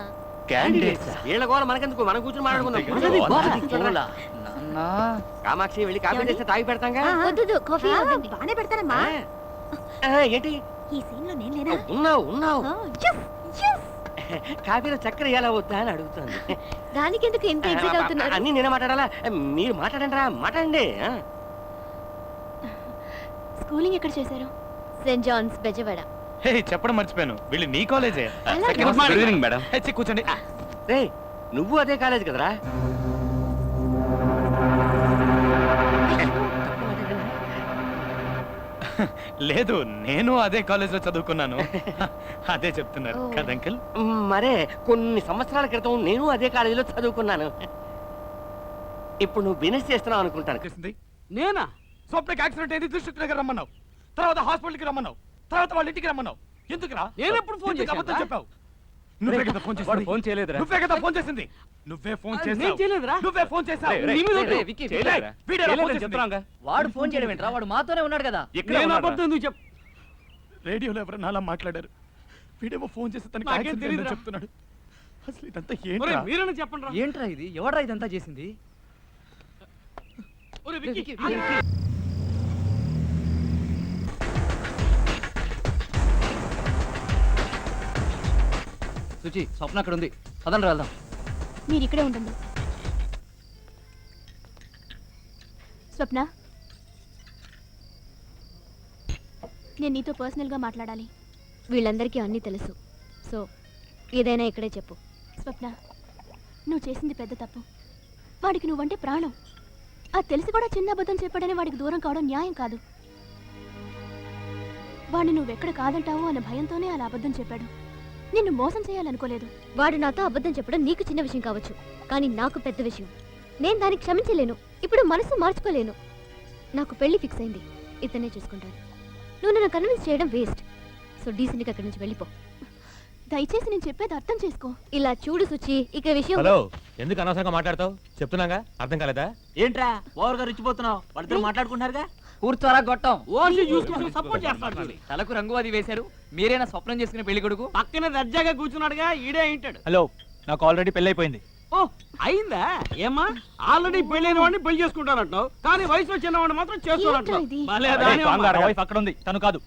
S2: వీళ్ళ గోల మనకెందుకు, మనం కూర్చొని మాట్లాడుకుందాం. కామాక్షి వెళ్ళి కాఫీ చేస్తే తాగి పెడతాంగా.
S3: వద్దు కాఫీ
S4: బానే పెడతానమ్మా.
S2: ఏంటి
S4: ఈ సీన్ లో నేను లేనా?
S2: ఉన్నావు ఉన్నావు. కాఫీలో చక్కెర ఎలా వద్దా అని అడుగుతుంది.
S3: దానికి ఎందుకు ఇంత ఎగ్జైట్ అవుతున్నారు?
S2: అన్ని నేనే మాట్లాడాలా? మీరు మాట్లాడండి రా, మాట్లాడండి.
S4: స్కూలింగ్ ఎక్కడ చేశారు?
S3: Saint Johne's Bezawada.
S5: హే చెప్పడం మర్చిపోయాను, వీళ్ళు నీ కాలేజే.
S1: Good evening madam.
S5: కూర్చోండి.
S2: రే నువ్వు అదే కాలేజ్ కదరా?
S5: లేదు, నేను అదే కాలేజ్ లో చదువుకున్నాను. అదే చెప్తున్నారు
S3: ఓ.
S5: కదా అంకుల్?
S2: మరే కొన్ని సంవత్సరాల క్రితం నేను అదే కాలేజీలో చదువుకున్నాను. ఇప్పుడు నువ్వు బిజినెస్ చేస్తున్నావు అనుకుంటాను.
S5: తెలిసింది.
S2: నేనా?
S5: స్వప్నకి యాక్సిడెంట్ అయింది, దృష్టి దగ్గర రమ్మన్నావు, తర్వాత హాస్పిటల్కి రమ్మన్నావు, తర్వాత వాళ్ళ ఇంటికి రమ్మన్నావు. ఎందుకురా?
S2: నేను ఎప్పుడు ఫోన్
S5: ఎందుకు
S2: చేశాను?
S5: అబద్ధం చెప్పావు? నువ్వే కదా ఫోన్ చేసింది.
S8: ఫోన్ చేయలేదురా.
S5: నువ్వే కదా ఫోన్ చేసింది. నువ్వే ఫోన్ చేసావు.
S2: నేను చేయలేదురా.
S5: నువ్వే ఫోన్ చేసావు.
S8: రేయ్, రేయ్,
S5: నీ మీద
S8: రేయ్,
S5: ఒట్టు.
S8: విక్కీ,
S5: రేయ్, వీడేరా ఫోన్ చేసింది?
S8: చెప్తాంగా.
S1: వాడు ఫోన్ చేయడం ఏంట్రా? వాడు మాతోనే ఉన్నాడు కదా.
S2: నేను అబద్ధం ఎందుకు చెప్పు?
S5: రేడియోలో ఎవరైనా అలా మాట్లాడారు. వీడేమో ఫోన్ చేసి తనకి
S2: నాకేం
S5: యాక్సిడెంట్
S2: తెలీదురా.
S5: అయిందని చెప్తున్నాడు. అసలు ఇదంతా
S2: ఒరేయ్,
S5: ఏంట్రా?
S2: మీరన్నా చెప్పండి రా.
S1: ఏంట్రా ఇది? ఎవడ్రా ఇదంతా చేసింది?
S2: ఒరేయ్, విక్కీ,
S1: విక్కీ,
S2: ఆగు.
S1: విక్కీ. సుచి, స్వప్న అక్కడ ఉంది. పదండి వెళ్దాం.
S4: మీరు ఇక్కడే ఉండండి. స్వప్న, నేను నీతో పర్సనల్గా మాట్లాడాలి.
S3: వీళ్ళందరికీ అన్నీ తెలుసు, సో ఏదైనా ఇక్కడే చెప్పు.
S4: స్వప్న, నువ్వు చేసింది పెద్ద తప్పు. వాడికి నువ్వంటే ప్రాణం. అది తెలిసి కూడా చిన్న అబద్ధం చెప్పాడని వాడికి దూరం కావడం న్యాయం కాదు. వాడిని నువ్వెక్కడ కాదంటావో అనే భయంతోనే అలా అబద్ధం చెప్పాడు. నిన్ను మోసం చేయాలనుకోలేదు.
S3: వాడు నాతో అబద్ధం చెప్పడం నీకు చిన్న విషయం కావచ్చు, కానీ నాకు పెద్ద విషయం. నేను దానికి క్షమించలేను. ఇప్పుడు మనసు మార్చుకోలేను. నాకు పెళ్లి ఫిక్స్ అయింది. ఇతనే చూసుకుంటాను. నువ్వు నన్ను కన్విన్స్ చేయడం వేస్ట్. సో డీసెంట్గా అక్కడి నుంచి వెళ్ళిపో.
S4: దయచేసి నేను చెప్పేది అర్థం చేసుకో.
S3: ఇలా చూడు సుచి, ఇక విషయం.
S8: హలో, ఎందుకు అనవసరంగా మాట్లాడతావు? చెప్తున్నాగా, అర్థం కాలేదా?
S2: ఏంట్రా ఓవర్ గా రిచ్చిపోతున్నావు? వాళ్ళిద్దరు మాట్లాడుకుంటున్నారుగా.
S1: కూర్చోరా గొట్టం.
S2: ఓసి చూసుకుంటూ సపోర్ట్ చేస్తాడు.
S1: తలకు రంగు అది వేశారు. మీరేనా స్వప్నం చేసుకునే పెళ్లి కొడుకు?
S2: పక్కన దర్జాగా కూర్చున్నాడుగా, ఈడే అయింటాడు.
S8: హలో, నాకు ఆల్రెడీ పెళ్లి అయిపోయింది.
S2: ఓ అయిందా? ఏమ్మా, ఆల్రెడీ పెళ్ళైన వాడిని పెళ్లి చేసుకుంటానంటావు, కానీ వయసులో చిన్నవాడిని మాత్రం
S4: ఏంట్రా ఇది?
S2: చేసుకోవాలంటావు.
S8: వైఫ్ అక్కడ ఉంది, తను కాదు.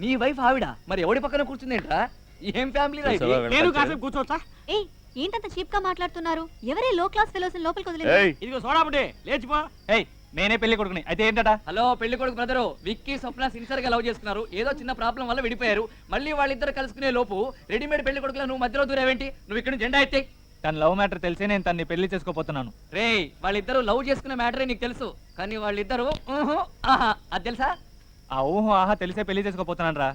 S1: మీ వైఫ్ ఆవిడ మరి ఎవడి పక్కన కూర్చుందేంట్రా? ఏం ఫ్యామిలీ రా ఇది?
S2: నేను కాసేపు కూర్చోవచ్చా?
S3: ఏయ్, ఏంటంత చీప్ గా మాట్లాడుతున్నారు? ఎవరే లో క్లాస్ ఫెలోస్ లోపలికి వదిలేదు?
S2: ఇదిగో సోడాబుడే, లేచిపో.
S8: ఏయ్, నేనే పెళ్లి కొడుకుని. అయితే ఏంటట?
S1: హలో పెళ్లి కొడుకు బ్రదరు, విక్కీ స్వప్న సిన్సియర్ గా లవ్ చేసుకున్నారు. ఏదో చిన్న ప్రాబ్లం వల్ల విడిపోయారు. మళ్ళీ వాళ్ళిద్దరు కలుసుకునే లోపు రెడీమేడ్ పెళ్లి కొడుకులా నువ్వు మధ్యలో దూరేవేంటి? నువ్వు ఇక్కడ జెండా ఎత్తే.
S8: తన లవ్ మ్యాటర్ తెలిసే నేను తన్ని పెళ్లి చేసుకోపోతున్నాను.
S1: రే, వాళ్ళిద్దరు లవ్ చేసుకునే మ్యాటరే నీకు తెలుసు, కానీ వాళ్ళిద్దరు ఆహా అది తెలుసా?
S8: ఆ ఊహ ఆహా తెలిసే పెళ్లి చేసుకోపోతున్నాను రా.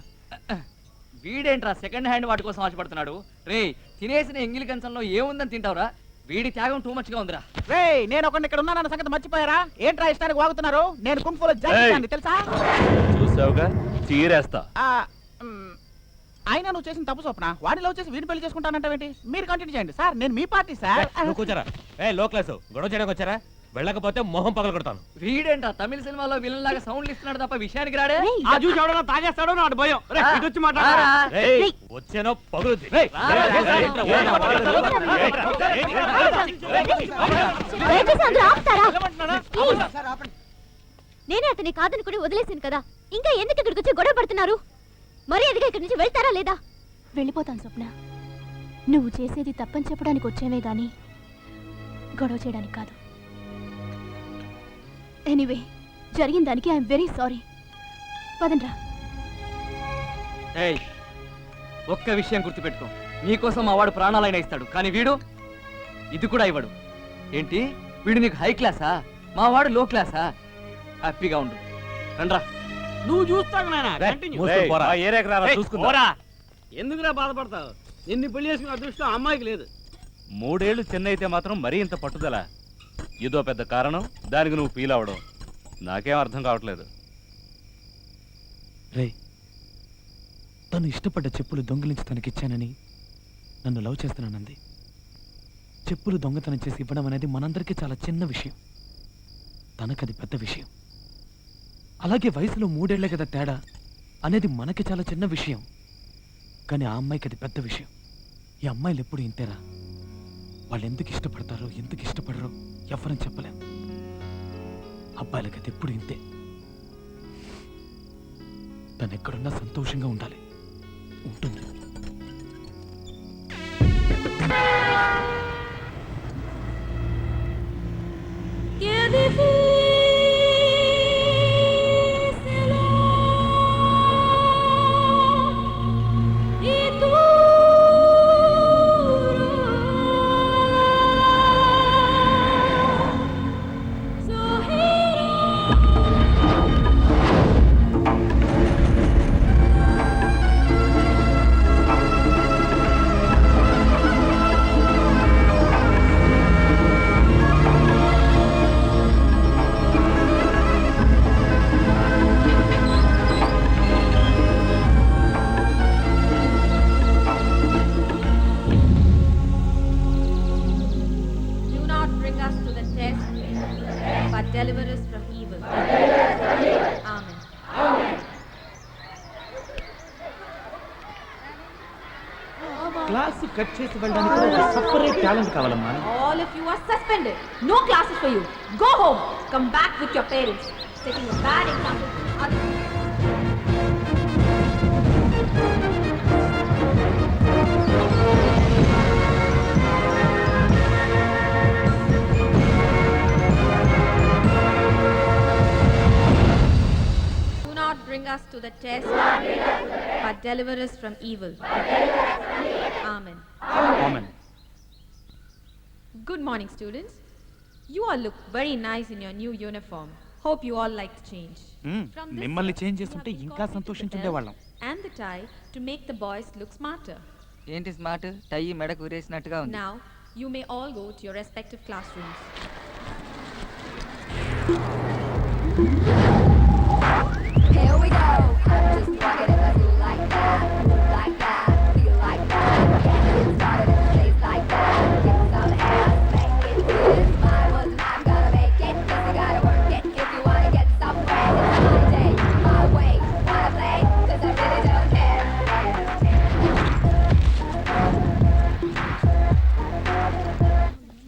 S1: వీడేంట్రా సెకండ్ హ్యాండ్ వాటి కోసం ఆశపడుతున్నాడు? రే, తినేసిన ఎంగిలి కంచంలో ఏముందని తింటావురా? వీడి త్యాగం టూ మచ్ గా ఉందిరా.
S2: నేను ఒకటి ఇక్కడ ఉన్నానన్న సంగతి మర్చిపోయారా? ఏంట్రా ఇష్టానికి వాగుతున్నారు? నేను కుంఫులో జాగ్రత్త తెలుసా?
S9: చూసావుగా, చీరేస్తా.
S2: ఆయన నువ్వు చేసిన తప్పు స్వప్న. వాడిని లవ్ చేసి వీడిని పెళ్లి చేసుకుంటానంటావేంటి? మీరు కంటిన్యూ చేయండి సార్, నేను మీ పార్టీ సార్.
S8: నువ్వు కూర్చోరా. ఏ లో క్లాస్ గొడవ చేయడానికి వచ్చారా? వెళ్ళకపోతే మొహం పగల కొడతాను.
S1: వీడేంట్రా తమిళ సినిమాలో విలన్ లాగా సౌండ్లు ఇస్తున్నాడు తప్ప విషయానికి రాడే.
S2: ఆ చూసి ఎవడన్నా తాగేస్తాడో నాడు భయం. రే,
S1: రా.
S2: ఇటు వచ్చి మాట్లాడరా.
S1: రారా.
S8: రేయ్, వచ్చేనో పగులుద్ది. రేయ్,
S1: రా, రా, రా,
S3: దయచేసి అందరూ ఆపుతారా? ప్లీజ్. నేనే అతని కాదనుకుని వదిలేసాను కదా, ఇంకా ఎందుకు ఇక్కడికి వచ్చి గొడవ పడుతున్నారు? మరీ ఎదిగా ఇక్కడి నుంచి వెళ్తారా లేదా?
S4: వెళ్ళిపోతాను స్వప్న. నువ్వు చేసేది తప్పని చెప్పడానికి వచ్చేవే గాని గొడవ చేయడానికి కాదు. ఎనీవే, జరిగిన దానికి ఐఎమ్ వెరీ సారీ. పదండ్రా.
S1: ఏయ్, ఒక్క విషయం గుర్తుపెట్టుకో, నీకోసం మా వాడు ప్రాణాలైనా ఇస్తాడు, కానీ వీడు ఇది కూడా ఇవ్వడు. ఏంటి, వీడు నీకు హై క్లాసా, మా వాడు లో క్లాసా? హ్యాపీగా ఉండు, రండ్రా.
S2: నువ్వు చూస్తావు నాయనా, కంటిన్యూ. ఎందుకురా బాధపడతావు? నిన్ను పెళ్లి చేసుకున్న అదృష్టం అమ్మాయికి లేదు.
S6: 3 ఏళ్ళు చెన్నై అయితే మాత్రం మరీ ఇంత పట్టుదల. ఇదో పెద్ద కారణం, దానికి నువ్వు ఫీల్ అవ్వడం నాకేం అర్థం కావట్లేదు.
S5: రే, తను ఇష్టపడ్డ చెప్పులు దొంగిలించి తనకిచ్చానని నన్ను లవ్ చేస్తున్నానంది. చెప్పులు దొంగతనం చేసి ఇవ్వడం అనేది మనందరికీ చాలా చిన్న విషయం, తనకది పెద్ద విషయం. అలాగే వయసులో 3 ఏళ్లే కదా తేడా అనేది మనకి చాలా చిన్న విషయం, కానీ ఆ అమ్మాయికి అది పెద్ద విషయం. ఈ అమ్మాయిలు ఎప్పుడు ఇంతేరా, వాళ్ళు ఎందుకు ఇష్టపడతారో ఎందుకు ఇష్టపడరో ఎవరని చెప్పలేం. అబ్బాయిలకి అది ఎప్పుడు ఇంతే. తను ఎక్కడున్నా సంతోషంగా ఉండాలి, ఉంటుంది.
S4: Deliver us from evil. Amen.
S5: Class cut చేసి వెళ్ళడానికి సెపరేట్ టాలెంట్ కావాలమ్మా.
S4: All of you are suspended. No classes for you. Go home. Come back with your parents. Setting a bad example to others. Bring us to the test, but deliver us from evil. Amen.
S5: Amen.
S4: Good morning, students. You all look very nice in your new uniform. Hope you all like the change. From this
S5: మిమ్మల్ని
S4: year,
S5: change
S4: you
S5: చేస్తుంటే
S4: have
S5: ఇంకా
S4: incorporated the
S5: సంతోషించుండేవాళ్ళం.
S4: belt and the tie to make the boys look smarter.
S1: ఏంటి smart? టై మెడకు ఉరేసినట్టుగా ఉంది.
S4: Now, you may all go to your respective classrooms.
S3: Here we go. Just rock it if you like that. Move like that. Feel like that. Get started in a place like that. Get some ass. Make it this. My was I'm gonna make it. Just you gotta work it if you wanna get somewhere. It's my day, my way. Wanna play? 'Cause I really don't care.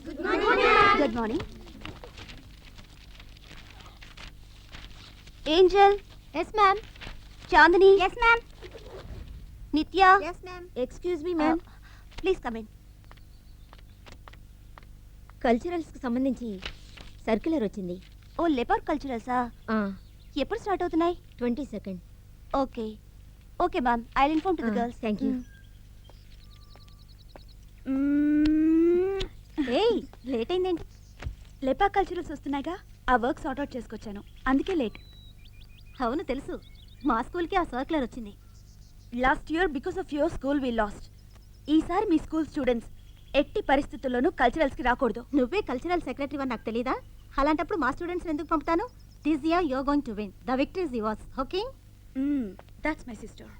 S3: Good morning. Good morning. Angel. Yes, ma'am. Chandani. Yes, ma'am. Nitya. Yes, ma'am. Excuse me, ma'am. Please come in. Culturals కి సంబంధించి circular వచ్చింది. ఓ leopard కల్చరల్సా? ఎప్పుడు start అవుతున్నాయి? 22nd. Okay okay ma'am, I will inform to the girls. Thank you. ఏయ్, late అయిందేంటి? Leopard culturals వస్తున్నాయిగా, ఆ work sort out చేసుకొచ్చాను, అందుకే late. అవును తెలుసు, మా స్కూల్కి ఆ సర్క్యులర్ వచ్చింది. Last year because of your school we lost. ఈసారి మీ స్కూల్ స్టూడెంట్స్ ఎట్టి పరిస్థితుల్లోనూ కల్చరల్స్కి రాకూడదు. నువ్వే కల్చరల్ సెక్రటరీ అని నాకు తెలీదా? అలాంటప్పుడు మా స్టూడెంట్స్ ఎందుకు పంపుతాను? This year you are going to win. The victory is yours. Okay? That's my sister.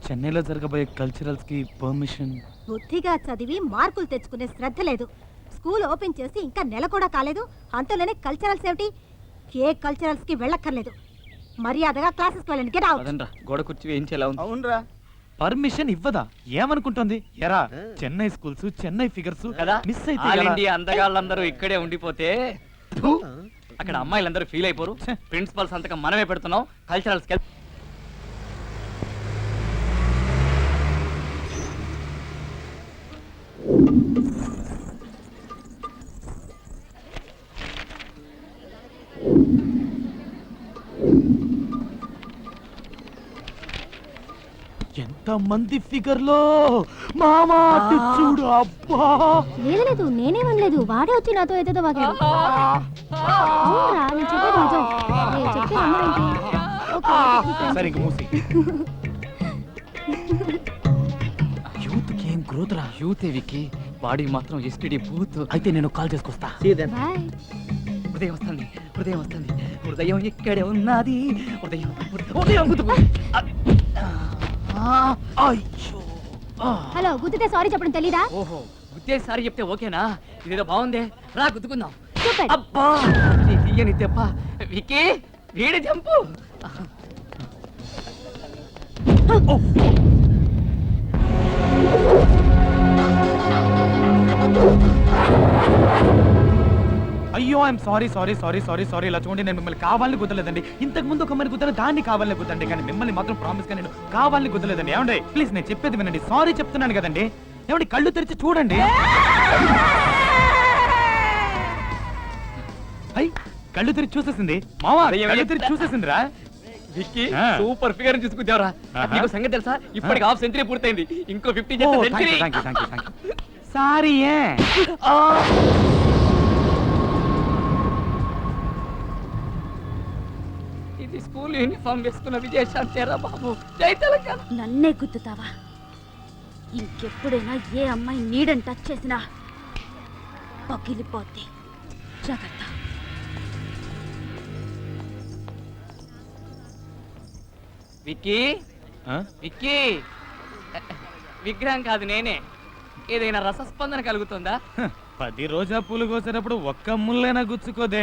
S5: చెన్నైలో జరగబోయే కల్చరల్స్ కి పర్మిషన్.
S3: బుద్ధిగా చదివి మార్కులు తెచ్చుకునే శ్రద్ధ లేదు. స్కూల్ ఓపెన్ చేసి ఇంకా నెల కూడా కాలేదు, అంతలోనే కల్చరల్స్ ఏమిటి? ఏ కల్చరల్స్ కి వెళ్ళక్కర్లేదు. మర్యాదగా క్లాసెస్కి వెళ్ళండి. Get out.
S1: అదనరా, గోడ కుర్చీ వేయించేలా ఉంది.
S2: అవునరా,
S5: పర్మిషన్ ఇవ్వదా? ఏమనుకుంటుంది? ఎరా, చెన్నై స్కూల్స్, చెన్నై ఫిగర్స్
S1: కదా
S5: మిస్ అయితే
S1: ఆల్
S5: ఎలా?
S1: ఇండియా అందగాళ్ళందరూ ఇక్కడే ఉండిపోతే ధూ, అక్కడ అమ్మాయిలందరూ ఫీల్ అయిపోరు. ప్రిన్సిపల్ సంతకం మనమే పెడుతున్నాం. కల్చరల్స్
S5: ఎంత మంది ఫిగర్ లో మామా అటు చూడు అబ్బా
S3: లేదు నేనేమనలేదు వాడే వచ్చి నాతో ఏదో వాగాడు అవునరా నేను చెప్పేది నిజం నేను చెప్పే అమ్మేంటి
S5: సరే ఇంక మూసి యూత్ కి ఏం గ్రోత్ రా
S1: యూత్ వికి బాడీ మాత్రం ఎస్టీడీ బూత్.
S5: అయితే నేను కాల్ చేసుకొస్తా
S3: బాయ్
S1: హృదయం వస్తుంది హృదయం ఇక్కడే ఉన్నది హృదయం
S5: అయ్యో
S3: హలో గుద్దితే సారీ చెప్పడం తెలీదా
S1: ఓహో గుద్దేసారి చెప్తే ఓకేనా? ఇదేదో బాగుందే, రా గుద్దుకుందాం.
S3: సూపర్
S1: అబ్బా నీ తీయని దెబ్బ వికీ, వీడి జంపు.
S5: అయ్యో ఐఎమ్ సారీ ఇలా చూడండి, నేను మిమ్మల్ని కావాలని గుద్దలేదండి. ఇంతకు ముందు ఒక అమ్మాయిని గుద్దాను, దాన్ని కావాలని గుద్దండి, కానీ మిమ్మల్ని మాత్రం ప్రామిస్ గా నేను కావాలని గుద్దలేదండి. ఏమండి ప్లీజ్ నేను చెప్పేది వినండి, సారీ చెప్తున్నాను కదండి. ఏమండి కళ్ళు తెరిచి చూడండి. అయ్యి కళ్ళు తెరిచి చూసేసింది మావా, కళ్ళు తెరిచి చూసేసిందిరా.
S1: విక్కీ సూపర్ ఫిగర్ చూసుకుంటావరా. నీకు సంగతి తెలుసా, ఇప్పటికి హాఫ్ సెంచరీ పూర్తయింది, ఇంకో 50 చేస్తే సెంచరీ.
S5: సారీ
S1: ఇది స్కూల్ యూనిఫామ్ వేసుకున్న విజయశాంతేరా బాబు. జై తెలంగాణ.
S4: నన్నే గుద్దుతావా? ఇంకెప్పుడైనా ఏ అమ్మాయి నీడని టచ్ చేసినా పగిలిపోద్ది. జాగ్రత్త.
S1: విక్కీ విక్కీ, విగ్రహం కాదు నేనే. ఏదైనా రసస్పందన కలుగుతుందా?
S5: 10 రోజా పూలు కోసేటప్పుడు ఒక్క ముళ్ళైనా గుచ్చుకోదే.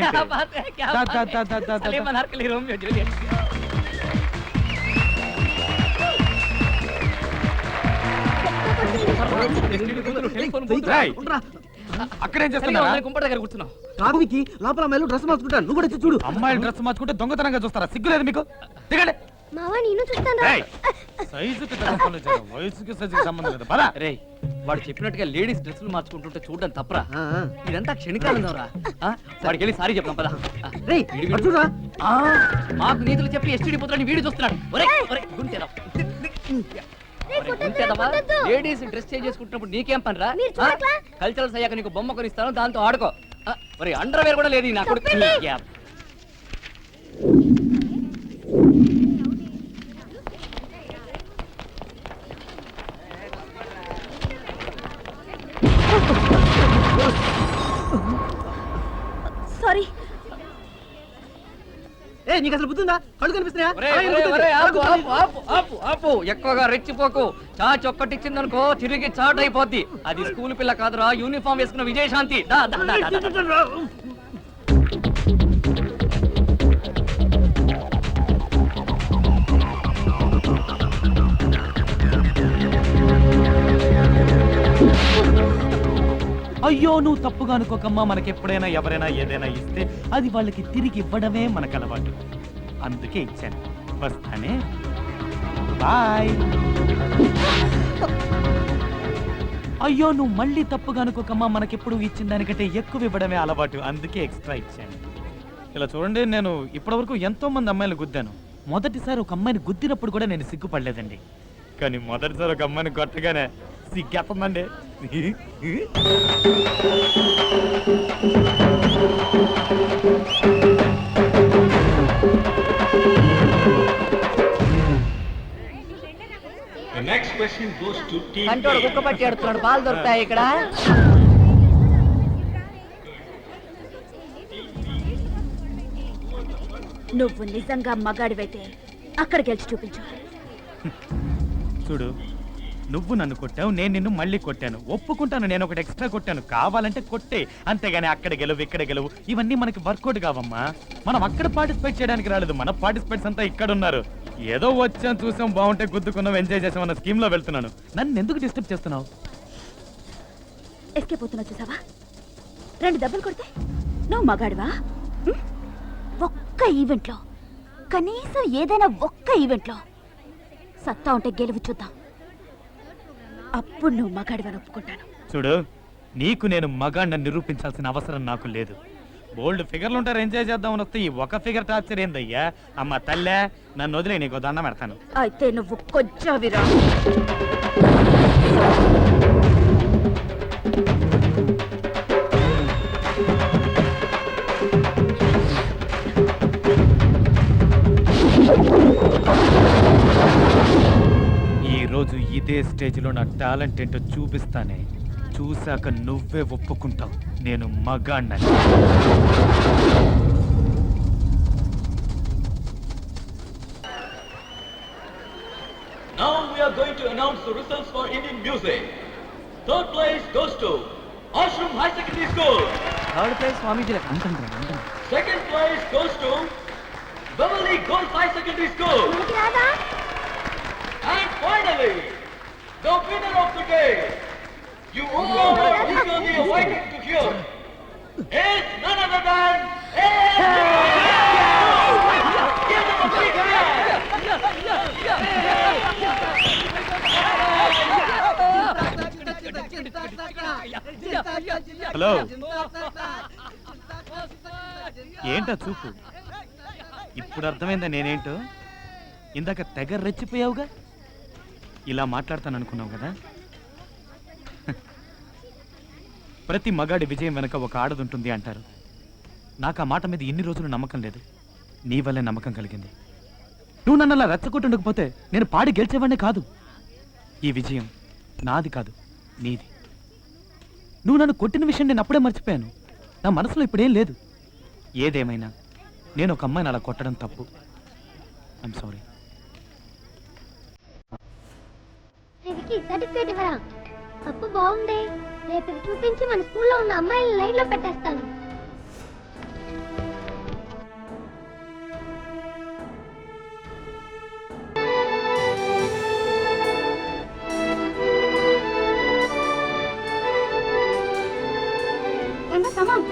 S5: అక్కడేం చేస్తున్నా?
S1: కుంపటి దగ్గర కూర్చున్నావు.
S7: కాదుకి లోపల అమ్మాయిలు డ్రెస్ మార్చుకుంటాను, నువ్వు కూడా వచ్చి చూడు.
S5: అమ్మాయిలు డ్రెస్ మార్చుకుంటే దొంగతనంగా చూస్తారా? సిగ్గులేదు మీకు? దిగండి.
S3: మావా నేను చూస్తాను
S5: సైజుకి వయసుకి సైజుకి సంబంధం లేదు. పద.
S1: రేయ్ వాడు చెప్పినట్టుగా లేడీస్ డ్రెస్సులు మార్చుకుంటుంటే చూడడం తప్పరా? ఇదంతా క్షణికాలం రా. వాడికి వెళ్ళి సారీ చెప్తాం పద. మాకు నీతులు చెప్పి ఎస్టీడీ పుత్రాన్ని వీడు చూస్తున్నాడు. లేడీస్ డ్రెస్ చేంజ్ చేసుకుంటున్నప్పుడు నీకేం పని రా? కల్చరల్స్ అయ్యాక నీకు బొమ్మ కొనిస్తాను, దాంతో ఆడుకో. మరి అండర్వేర్ కూడా లేదు నాకు.
S4: సారీ.
S7: నీకు అసలు బుద్ధిందా? కళ్ళు కనిపిస్తున్నాయా?
S1: ఎక్కువగా రెచ్చిపోకు. చాచి ఒక్కటిచ్చిందనుకో తిరిగి చాట్ అయిపోద్ది. అది స్కూల్ పిల్ల కాదురా, యూనిఫామ్ వేసుకున్న విజయశాంతి.
S5: అయ్యో నువ్వు తప్పుగా అనుకోకమ్మా, మనకెప్పుడైనా ఎవరైనా ఏదైనా ఇస్తే అది వాళ్ళకి తిరిగి ఇవ్వడమే మనకు అలవాటు, అందుకే ఇచ్చాను. వస్తానే, బాయ్. అయ్యో నువ్వు మళ్ళీ తప్పుగా అనుకోకమ్మా, మనకెప్పుడు ఇచ్చిన దానికంటే ఎక్కువ ఇవ్వడమే అలవాటు, అందుకే ఎక్స్ట్రా ఇచ్చాను. ఇలా చూడండి, నేను ఇప్పటివరకు ఎంతో మంది అమ్మాయిలు గుద్దాను. మొదటిసారి ఒక అమ్మాయిని గుద్దినప్పుడు కూడా నేను సిగ్గుపడలేదండి, కానీ మొదటిసారి ఒక అమ్మాయిని కొట్టగానే సిగ్గేస్తుందండి.
S1: కంటోడు కుక్క పట్టి ఆడుతున్నాడు, పాలు దొరుకుతాయి ఇక్కడ?
S4: నువ్వు నిజంగా మగాడివైతే అక్కడ గెలిచి చూపించు.
S5: చూడు, నువ్వు నన్ను కొట్టావు, నేను నిన్ను మళ్ళీ కొట్టాను, ఒప్పుకుంటాను. నేను ఒకటి ఎక్స్ట్రా కొట్టాను, కావాలంటే కొట్టే, అంతేగాని అక్కడ గెలువు ఇక్కడ గెలువు ఇవన్నీ మనకి వర్కౌట్ కావమ్మా. మనం అక్కడ పార్టిసిపేట్ చేయడానికి రాలేదు, మన పార్టిసిపేట్స్ అంతా ఇక్కడ ఉన్నారు. ఏదో వచ్చాం, చూసాం, బాగుంటే గుద్దుకున్నాం, ఎంజాయ్ చేసాం అన్న స్కీమ్ లో వెళ్తున్నాను. నన్ను ఎందుకు డిస్టర్బ్ చేస్తున్నావు?
S4: ఎస్కేప్ అవుతున్నా చూసావా? 2 దెబ్బలు కొడితే నువ్వు మగాడివా? ఒక్క ఈవెంట్లో, కనీసం ఏదైనా ఒక్క ఈవెంట్లో సత్తా ఉంటే గెలువు చూద్దాం, అప్పుడు నువ్వు మగాడివని ఒప్పుకుంటాను.
S5: చూడు, నీకు నేను మగాడిని నిరూపించాల్సిన అవసరం నాకు లేదు. బోల్డ్ ఫిగర్లు ఉంటారు ఎంజాయ్ చేద్దామని వస్తే ఈ ఒక ఫిగర్ టార్చర్ ఏందయ్యా? అమ్మ తల్లే, నన్ను వదిలే, నీకు దండం పెడతాను.
S4: అయితే నువ్వు కొచ్చావిరా.
S5: ఈ రోజు ఇదే స్టేజ్ లో నా టాలెంట్ ఏంటో చూపిస్తానే. చూశాక నువ్వే ఒప్పుకుంటావు నేను మగాణ్ణని.
S11: Now we are going to announce the results for Indian music. Third place goes to Ashram High Secondary School.
S1: Third prize Swamiji.
S11: Second place goes to Beverly Girls High Secondary School. And finally, the winner of the day, you all are eagerly waiting to hear, is none other than Give them a big hand.
S5: Hello, ఏంటా చూపు? ఇప్పుడు అర్థమైందా నేనేంటో? ఇందాక తెగ రెచ్చిపోయావుగా. ఇలా మాట్లాడతాను అనుకున్నావు కదా. ప్రతి మగాడి విజయం వెనక ఒక ఆడదుంటుంది అంటారు. నాకు ఆ మాట మీద ఇన్ని రోజులు నమ్మకం లేదు. నీ వల్లే నమ్మకం కలిగింది. నువ్వు నన్ను అలా రెచ్చగొట్టకపోతే నేను పాడి గెలిచేవాడిని కాదు. ఈ విజయం నాది కాదు, నీది. నువ్వు నన్ను కొట్టిన విషయం నేను అప్పుడే మర్చిపోయాను. నా మనసులో ఇప్పుడేం లేదు. ఏదేమైనా నేను ఒక అమ్మాయిని అలా కొట్టడం తప్పు. I'm sorry.
S3: సర్టిఫికేట్ ఇవ్వరా? అప్పు బాగుంది. రేపు ఇది చూపించి మన స్కూల్లో ఉన్న అమ్మాయిని లైన్ లో పెట్టేస్తాను. ఎంత సమం?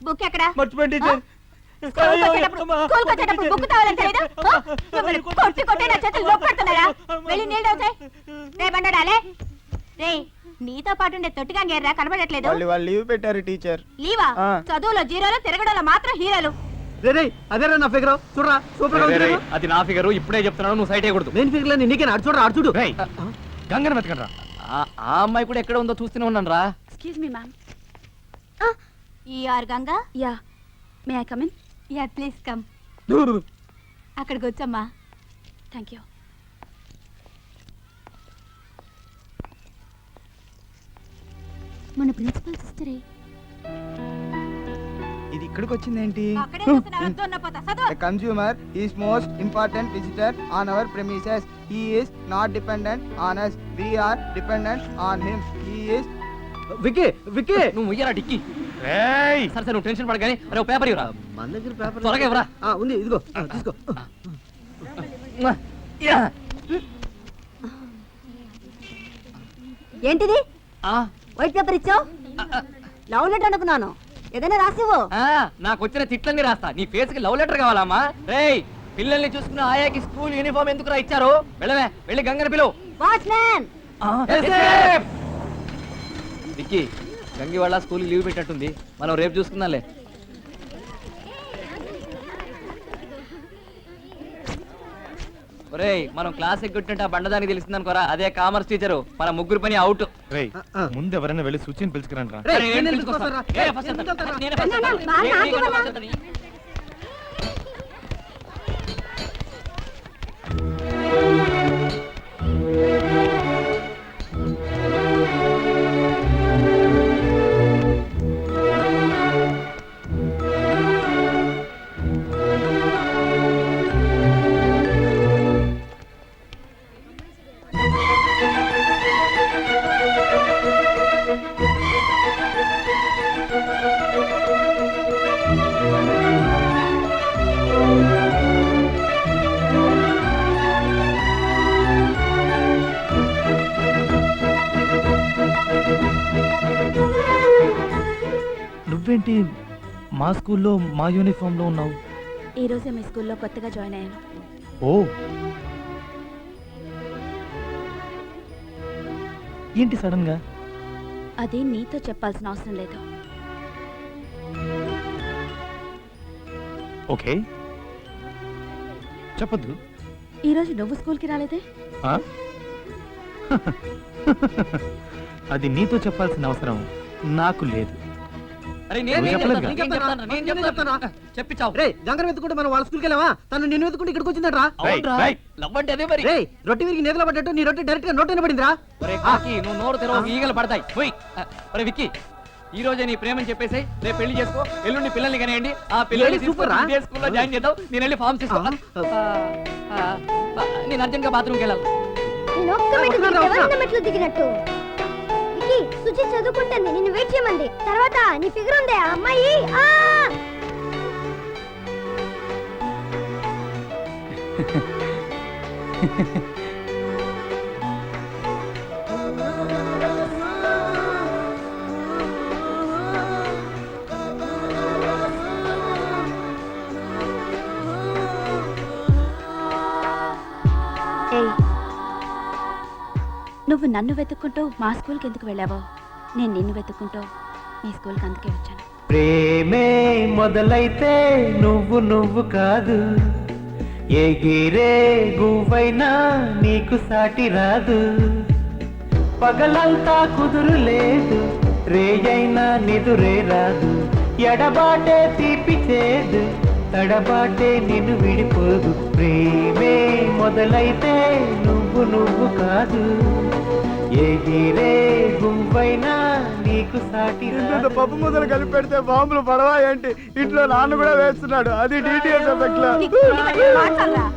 S3: బుక్ ఎక్కడ?
S9: మర్చిపోయింది టీచర్.
S4: స్కూల్కి వచ్చేటప్పుడు బుక్ తావాలని తెలీదా? మిమ్మల్ని కొట్టి కొట్టి నా చేతులు నొప్పెడుతున్నారా? వెళ్ళి నీళ్ళు అవుతాయి. రే బండడాలే, రే నీతో పాటు ఉండే తొట్టిగా గేర్రా కనబడట్లేదు.
S7: వాళ్ళు లీవ్ పెట్టారు టీచర్.
S4: లీవా? చదువులో జీరోలు, తిరగడంలో మాత్రం హీరోలు.
S7: అదేరా నా ఫిగర్. చూడరా, సూపర్ గా ఉంది.
S1: అది నా ఫిగరు. ఇప్పుడే చెప్తున్నాను, నువ్వు సైట్ అయ్యకూడదు.
S7: నేను ఫిగర్ లేదు, నీకే ఆడు చూడరా, ఆడు చూడు.
S5: గంగన వెతకండి.
S1: ఆ అమ్మాయి కూడా ఎక్కడ ఉందో చూస్తూనే ఉన్నాను రా.
S4: Excuse me ma'am. Ganga? Yeah. May I come in? Yeah please come. అక్కడికి వచ్చమ్మా. Thank you.
S3: మన ప్రిన్సిపల్ సిస్టరే.
S7: ఇది ఇక్కడికి వచ్చింది ఏంటి?
S4: అక్కడే చూస్తున్నారు, వద్దు అన్న పోతా. చదువు.
S7: The consumer is most important visitor on our premises. He is not dependent on us. We are dependent on him. He is Vicky.
S1: నువ్వు ముయ్యరా డిక్కి. సరే సరే, నువ్వు టెన్షన్ పడగానే. అరే పేపర్ ఇవ్వరా.
S7: మన దగ్గర పేపర్
S1: త్వరగా ఇవ్వరా.
S7: ఉంది, ఇదిగో తీసుకో.
S4: ఏంటిది? వైట్ పేపర్ ఇచ్చావు? లవ్ లెటర్ అనుకున్నాను. ఏదైనా రాసివ్వు.
S1: నాకు వచ్చిన తిట్లన్నీ రాస్తా. నీ ఫేస్ కి లవ్ లెటర్ కావాలమ్మా? రేయ్, పిల్లల్ని చూసుకున్న ఆయాకి స్కూల్ యూనిఫామ్ ఎందుకు రా ఇచ్చారు? వెళ్ళవే, వెళ్ళి గంగని పిలువు.
S4: వాచ్మ్యాన్.
S1: విక్కీ, గంగి వాళ్ళ స్కూల్ లీవ్ పెట్టినట్టుంది. మనం రేపు చూసుకుందాంలే. ఒరేయ్ మనం క్లాస్ ఎక్కింటుంటే ఆ బండదానికి తెలిసింది అనుకోరా, అదే కామర్స్ టీచరు. మన ముగ్గురు పని అవుట్.
S5: రేయ్ ముందు ఎవరైనా వెళ్ళి సూచిని పిలుచుకురండి రా. నువ్వేంటి మా స్కూల్లో మా యూనిఫామ్ లో ఉన్నావు?
S4: ఈ రోజే మీ స్కూల్లో కొత్తగా జాయిన్ అయ్యాను.
S5: ఓ ఏంటి సడన్ గా?
S4: అది నీతో చెప్పాల్సిన అవసరం లేదు.
S5: ఓకే చెప్పద్దు.
S4: ఈ రోజు నువ్వు స్కూల్కి రాలేదే?
S5: ఆ? అది నీతో చెప్పాల్సిన అవసరం నాకు లేదు.
S1: అరే చెప్పించావు.
S2: జంగరం వెతుకుంటే మనం వాళ్ళ స్కూల్కి వెళ్ళావా? తను నిన్ను వెతుకుంటే ఇక్కడికి వచ్చిందట్రా.
S1: లవ్ అంటే అదే మరి.
S2: రొట్టె విరిగి నేతలో పడ్డట్టు నీ రొట్టె డైరెక్ట్ గా నోట్ పడిందిరా.
S1: నువ్వు నోరు తెరవ, ఈగలు పడతాయి. పోయి ఒరే విక్కీ, ఈ రోజే నీ ప్రేమని చెప్పేసి రేపు పెళ్లి చేసుకో, ఎల్లుండి పిల్లల్ని కనేయండి. ఆ పిల్లల్ని ఇదే స్కూల్లో జాయిన్ చేద్దాం. నేను వెళ్ళి ఫార్మ్స్ తీసుకో. నేను అర్జెంట్ గా బాత్రూమ్కి వెళ్ళాలి.
S3: మెట్లు దిగినట్టు సుచి చదువుకుంటుంది, నిన్ను వెయిట్ చేయమంది. తర్వాత నీ ఫిగర్ ఉందే ఆ అమ్మాయి.
S4: నువ్వు నన్ను వెతుక్కుంటూ మా స్కూల్కి ఎందుకు వెళ్ళావో, నేను నిన్ను వెతుక్కుంటూ మీ స్కూల్కి అందుకే వచ్చాను.
S9: ప్రేమే మొదలైతే నువ్వు కాదు, ఎగిరే గువ్వైనా నీకు సాటి రాదు. పగలంతా కుదురు లేదు, రేయైనా నిదురే రాదు. ఎడబాటే తీపి చేదు, తడబాటే నిన్ను విడిపోదు. ప్రేమే మొదలైతే నువ్వు కాదు, ఎగిరే గువ్వైనా నీకు సాటి రాదు.
S7: పప్పు ముద్దలు కలిపి పెడితే బాంబులు పడవా ఏంటి? ఇంట్లో నాన్న కూడా వేస్తున్నాడు, అది డిటిఎస్ ఎఫెక్ట్ లో.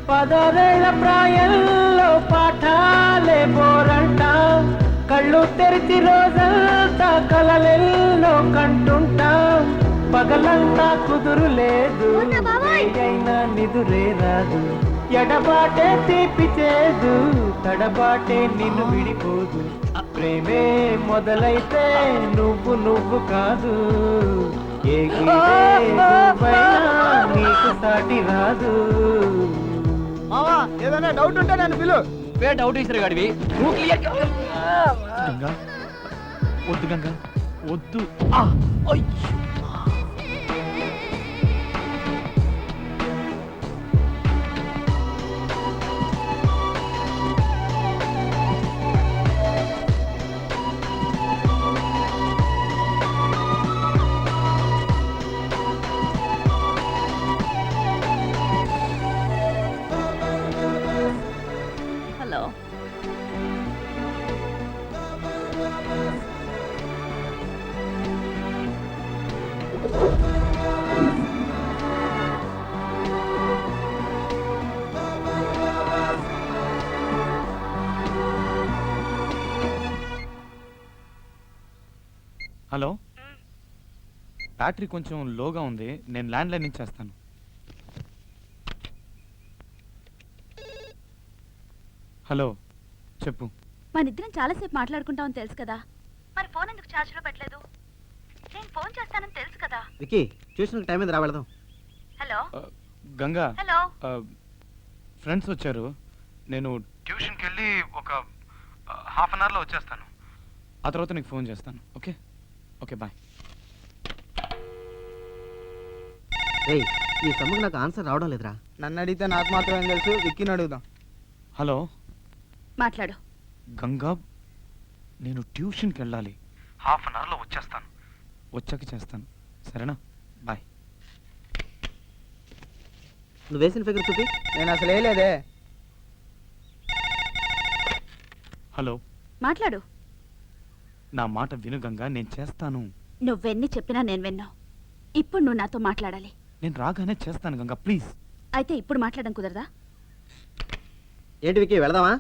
S9: 16 ప్రాయంలో పాఠాలే బోరంట, కళ్ళు తెరిచి రోజంతా కలలెల్లో కంటుంటా. పగలంతా కుదురు లేదు, అయినా నిదురే రాదు. ఎడబాటే తీపి చేదు, తడబాటే నిన్ను విడిపోదు. ప్రేమే మొదలైతే నువ్వు కాదు, నీకు సాటి రాదు.
S7: మావా ఏదైనా డౌట్ ఉంటే నన్ను పిలు.
S1: నువ్వే డౌట్ ఇస్తారు గాడివి. నువ్వు క్లియర్
S5: గంగా వద్దు, గంగా వద్దు.
S4: హలో,
S5: హలో, బ్యాటరీ కొంచెం లోగా ఉంది, నేను ల్యాండ్ లైన్ నుంచి చేస్తాను. హలో చెప్పు.
S4: మనిద్దరం చాలాసేపు మాట్లాడుకుంటామని తెలుసు కదా, మరి ఫోన్ ఎందుకు ఛార్జ్లో పెట్టలేదు? నేను ఫోన్ చేస్తానని తెలుసు కదా.
S2: వికీ ట్యూషన్ టైం మీద రావడదాం.
S4: హలో
S5: గంగా,
S4: హలో,
S5: ఫ్రెండ్స్ వచ్చారు, నేను ట్యూషన్కి వెళ్ళి ఒక హాఫ్ అన్ అవర్లో వచ్చేస్తాను. ఆ తర్వాత నీకు ఫోన్ చేస్తాను. Okay okay bye.
S2: ఈ సమ్ముకు నాకు ఆన్సర్ రావడం లేదురా.
S7: నన్ను అడిగితే నాకు మాత్రం ఏం తెలుసు, విక్కీని అడుగుదాం.
S5: హలో
S4: మాట్లాడు.
S5: గంగా, నేను ట్యూషన్కి వెళ్ళాలి. హాఫ్ అన్ అవర్లో వచ్చేస్తాను. వచ్చాక చేస్తాను, సరేనా? బాయ్.
S2: నువ్వు వేసిన ఫిగర్ చూపి.
S7: నేను అసలు వేయలేదే.
S5: హలో,
S4: మాట్లాడు.
S5: నా మాట విను గంగా, నేను చేస్తాను.
S4: నువ్వెన్ని చెప్పినా నేను విన్నావు. ఇప్పుడు నువ్వు నాతో మాట్లాడాలి.
S5: నేను రాగానే చేస్తాను గంగా, ప్లీజ్.
S4: అయితే ఇప్పుడు మాట్లాడడం కుదరదా?
S2: ఏంటి వికీ, వెళదామా?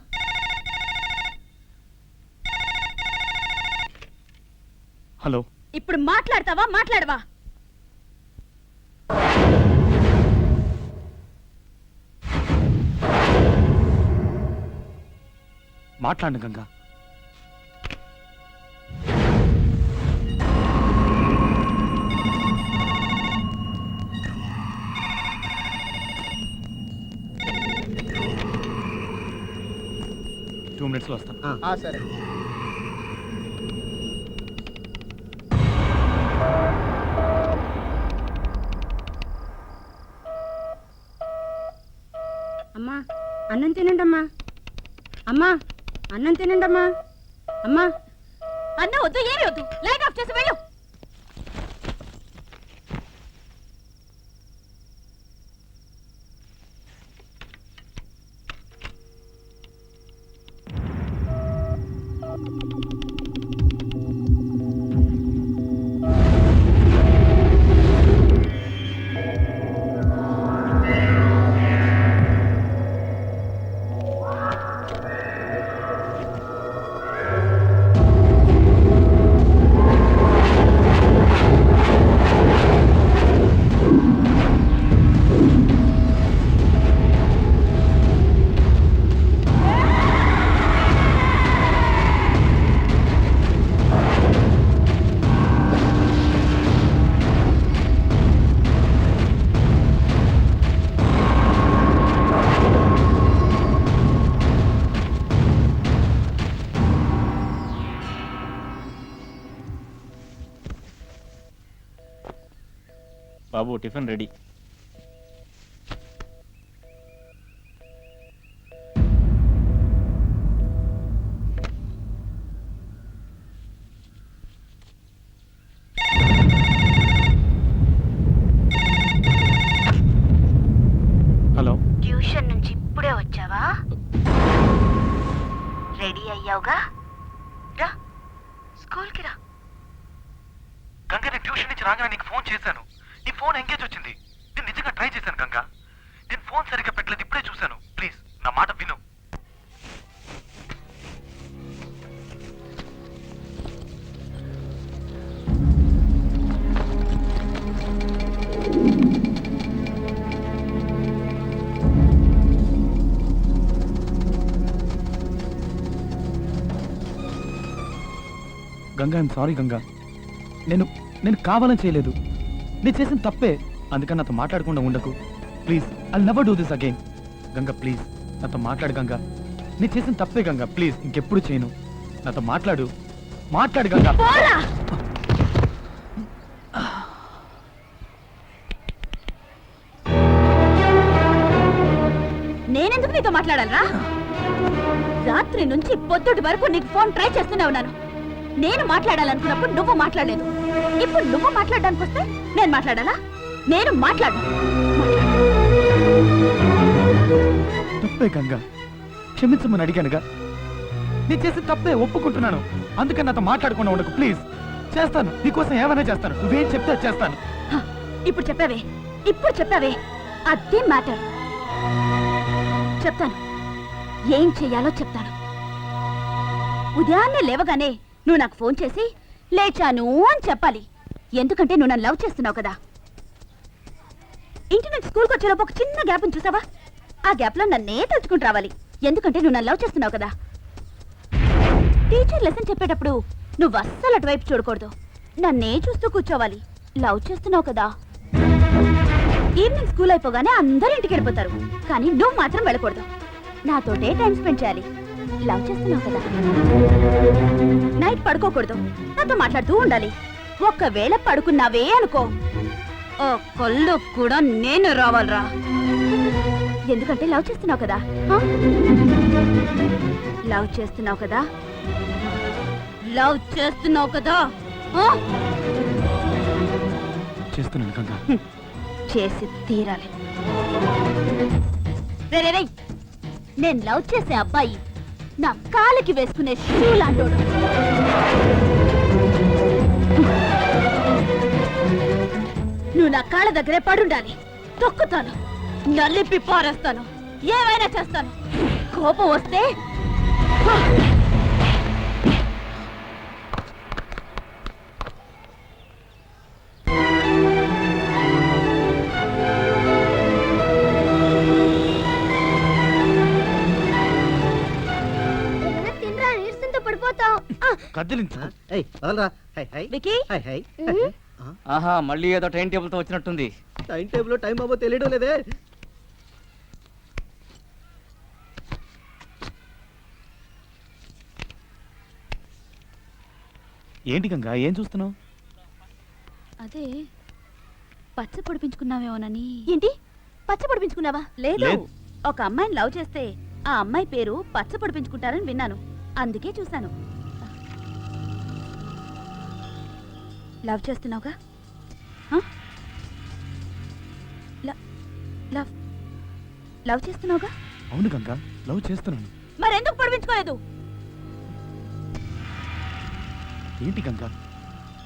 S5: హలో,
S4: ఇప్పుడు మాట్లాడతావా మాట్లాడవా?
S5: మాట్లాడు గంగా. టూ మినిట్స్లో వస్తాను.
S7: సరే.
S10: అమ్మా అన్నం తినండమ్మా. అమ్మా అన్నం తినండమ్మా. అమ్మా
S4: అన్న వద్దు, ఏమి వద్దు. లైట్ ఆఫ్ చేసి వెళ్ళు.
S9: బాబు టిఫిన్ రెడీ.
S5: హలో,
S4: ట్యూషన్ నుంచి ఇప్పుడే వచ్చావా? రెడీ అయ్యావుగా? రా, స్కూల్కి రా.
S5: గంగా, నేను ట్యూషన్ నుంచి రాగానే నీకు ఫోన్ చేశాను. నీ ఫోన్ ఎంగేజ్ వచ్చింది. నేను నిజంగా ట్రై చేశాను గంగా. నేను ఫోన్ సరిగ్గా పెట్టలేదు, ఇప్పుడే చూశాను. ప్లీజ్ నా మాట విను. Ganga, I'm sorry Ganga. నేను కావాలని చేయలేదు. నేను చేసిన తప్పే. అందుకని నాతో మాట్లాడకుండా ఉండకు please. I'll never do this again. Ganga please నాతో మాట్లాడు గంగా. నేను చేసిన తప్పే గంగా, ప్లీజ్ ఇంకెప్పుడు చేయను. నాతో మాట్లాడు గంగా.
S4: నేనెందుకు నీతో మాట్లాడాలరా? రాత్రి నుంచి పొద్దుటి వరకు నీకు ఫోన్ ట్రై చేస్తూనే ఉన్నాను. నేను మాట్లాడాలనుకున్నప్పుడు నువ్వు మాట్లాడలేదు. ఇప్పుడు నువ్వు మాట్లాడడానికి వస్తే నేను మాట్లాడాలా? నేను మాట్లాడు.
S5: తప్పే గంగా, క్షమించమని అడిగానుగా. నేను చేసిన తప్పే, ఒప్పుకుంటున్నాను. అందుకని నాతో మాట్లాడకుండా ఉండకు ప్లీజ్. చేస్తాను, నీకోసం ఏమైనా చేస్తాను. నువ్వేం చెప్తే చేస్తాను.
S4: ఇప్పుడు చెప్పావే అదే మ్యాటర్. చెప్తాను, ఏం చెయ్యాలో చెప్తాను. ఉదయాన్నే లేవగానే నువ్వు నాకు ఫోన్ చేసి లేచాను అని చెప్పాలి. ఎందుకంటే నువ్వు నన్ను లవ్ చేస్తున్నావు కదా. ఇంటి నుంచి స్కూల్కి వచ్చేలోపు ఒక చిన్న గ్యాప్ చూసావా? ఆ గ్యాప్ లో నన్నే తలుచుకుంటూ రావాలి. ఎందుకంటే నువ్వు నన్ను లవ్ చేస్తున్నావు కదా. టీచర్ లెసన్ చెప్పేటప్పుడు నువ్వు అస్సలు అటువైపు చూడకూడదు, నన్నే చూస్తూ కూర్చోవాలి. లవ్ చేస్తున్నావు కదా. ఈవినింగ్ స్కూల్ అయిపోగానే అందరూ ఇంటికి వెళ్ళిపోతారు, కానీ నువ్వు మాత్రం వెళ్ళకూడదు. నాతోటే టైం స్పెండ్ చేయాలి. లవ్ చేస్తున్నావు కదా. నైట్ పడుకోకూడదు, నాతో మాట్లాడుతూ ఉండాలి. ఒక్కవేళ పడుకున్నావే అనుకో, ఓ కళ్ళు కూడా నేను రావాలరా. ఎందుకంటే లవ్ చేస్తున్నావు కదా లవ్ చేస్తున్నావు కదా లవ్ చేస్తున్నావు కదా
S5: చేస్తున్నాను గంగా.
S4: చేసి తీరాలి. రే నేను లవ్ చేసే అబ్బాయి నా కాలికి వేసుకునే షూ లాంటోడు. నువ్వు నా కాళ్ళ దగ్గరే పడుండాలి. తొక్కుతాను, నల్లిప్పి పారేస్తాను, ఏమైనా చేస్తాను. కోపం వస్తే
S3: తినరా, నీరసంతో పడిపోతావు.
S5: కదిలించు.
S4: వికీ
S1: ఆహా, మళ్ళీ ఏదో టైం టేబుల్ తో వచ్చినట్టుంది.
S2: టైం టేబుల్ టైం అవ్వో తెలియడం లేదే.
S5: ఏంటి గంగా, ఏం చూస్తున్నావు?
S4: అదే పచ్చ పొడిపించుకున్నావేమోనని. ఏంటి పచ్చ పొడిపించుకున్నావా? లేదు, ఒక అమ్మాయిని లవ్ చేస్తే ఆ అమ్మాయి పేరు పచ్చ పొడిపించుకుంటారని విన్నాను, అందుకే చూశాను. లవ్ చేస్తున్నావుగా? లవ్ చేస్తున్నావుగా?
S5: అవును గంగా, లవ్ చేస్తున్నాను.
S4: మరెందుకు పొడిపించుకోలేదు?
S5: ఏంటి గంగా,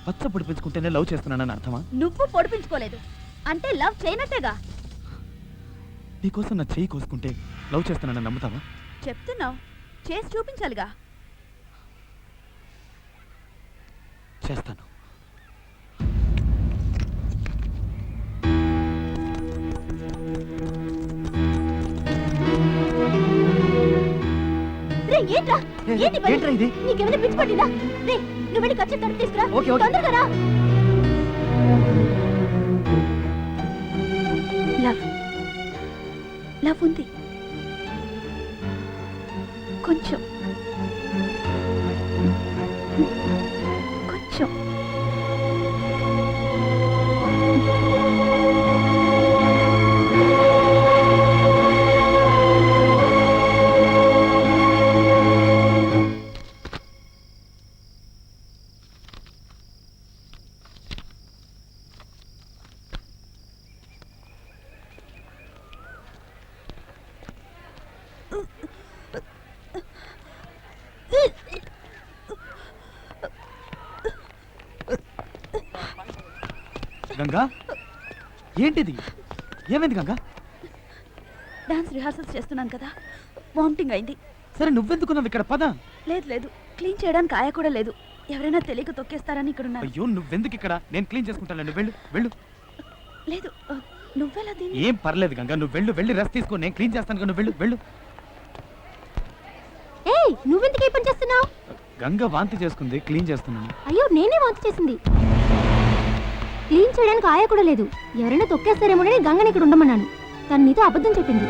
S5: పచ్చ పొడిపించుకుంటేనే లవ్ చేస్తున్నానని అర్థమా?
S4: నువ్వు పొడిపించుకోలేదు అంటే లవ్ చేయనట్టేగా.
S5: నీకోసం నా చెయ్యి కోసుకుంటే లవ్ చేస్తున్నానని నమ్ముతావా?
S4: చెప్తున్నావు, చేసి చూపించాలిగా.
S5: చేస్తాను.
S4: ఏంట్రా
S5: ఏంట్రా ఇది?
S4: నీకేమైనా పిచ్చి పట్టిందా? రే, నువ్వు వెళ్ళి ఖర్చు తను తీసుకురా.
S5: Okay, okay.
S4: తొందరగా రా. లవ్ ఉంది కొంచెం కొంచెం.
S5: గంగా, ఏంటిది? ఏమైంది గంగా?
S4: డాన్స్ రిహార్సల్స్ చేస్తున్నాను కదా, వామిటింగ్ అయింది.
S5: సరే, నువ్వెందుకున్నావు ఇక్కడ? పద.
S4: లేదు, క్లీన్ చేయడానికి ఆయ కూడా లేదు. ఎవరైనా తెలియక తొక్కేస్తారని ఇక్కడ ఉన్నారు.
S5: అయ్యో, నువ్వెందుకు ఇక్కడ? నేను క్లీన్ చేసుకుంటాను. నువ్వు వెళ్ళు, వెళ్ళు.
S4: లేదు, నువ్వెలా దీన్ని?
S5: ఏం పర్లేదు గంగా, నువ్వు వెళ్ళు, వెళ్ళి రెస్ట్ తీసుకో. నేను క్లీన్ చేస్తాను. నువ్వు వెళ్ళు, వెళ్ళు.
S3: ఏయ్, నువ్వెందుకు ఈ పని చేస్తున్నావు?
S5: గంగా వాంతి చేసుకుంది, క్లీన్ చేస్తున్నాను.
S3: అయ్యో, నేనే వాంతి చేసింది. క్లీన్ చేయడానికి ఆయ కూడా లేదు. ఎవరైనా తొక్కేస్తారేమోనని గంగని ఇక్కడ ఉండమన్నాను. తను నీతో అబద్ధం చెప్పింది.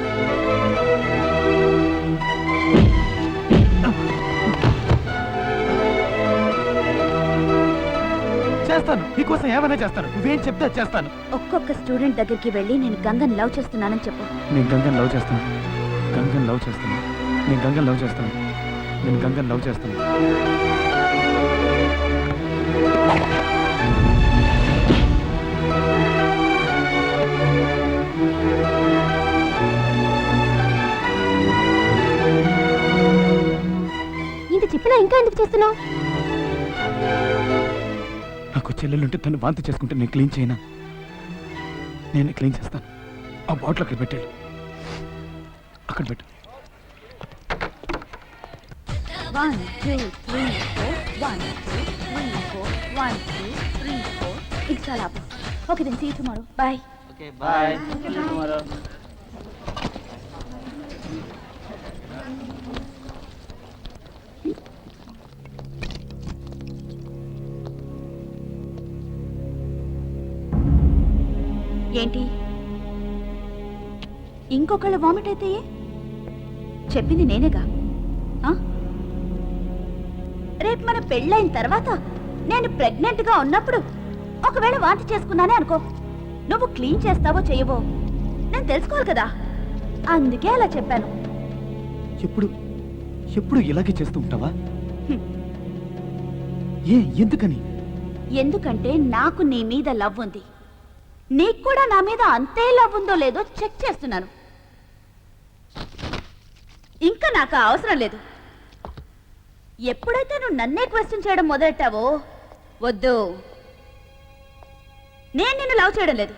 S5: చేస్తాను, నీకోసం ఏమైనా చేస్తాను. నువ్వేం చెప్తే చేస్తాను.
S4: ఒక్కొక్క స్టూడెంట్ దగ్గరికి వెళ్ళి నేను గంగని లవ్ చేస్తున్నానని చెప్పు.
S5: నేను గంగని లవ్ చేస్తాను. గంగని లవ్ చేస్తాను. నేను గంగని లవ్ చేస్తాను. నేను గంగని లవ్ చేస్తాను.
S3: ఇంత చెప్పినా ఇంకా ఎందుకు చేస్తున్నావు?
S5: నాకు చెల్లెలుంటే తను వాంతి చేసుకుంటే నేను క్లీన్ చేయనా? నేను క్లీన్ చేస్తాను. ఆ బాటిల్ అక్కడ పెట్టాడు, అక్కడ పెట్టు.
S4: 1 2 3 4 1 2 3 4 1 2 3 4. ఇది చాలా. Okay, then see you tomorrow. Bye.
S1: Okay, bye. Tomorrow.
S4: ఏంటి ఇంకొకళ్ళ వామిట్ అయితే చెప్పింది నేనేగా. రేపు మన పెళ్ళైన తర్వాత నేను ప్రెగ్నెంట్ గా ఉన్నప్పుడు ఒకవేళ వాంతి చేసుకున్నానే అనుకో, నువ్వు క్లీన్ చేస్తావో చేయవో నేను తెలుసుకోవాలి కదా. అందుకే అలా చెప్పాను.
S5: ఎప్పుడు ఎప్పుడు ఇలాగే చేస్తూ ఉంటావా? ఎందుకని?
S4: ఎందుకంటే నాకు నీ మీద లవ్ ఉంది. నీకు కూడా నా మీద అంతే లవ్ ఉందో లేదో చెక్ చేస్తున్నాను. ఇంకా నాకు అవసరం లేదు. ఎప్పుడైతే నువ్వు నన్నే క్వశ్చన్ చేయడం మొదలెట్టావో, వద్దు, నేను నిన్ను లవ్ చేయడం లేదు.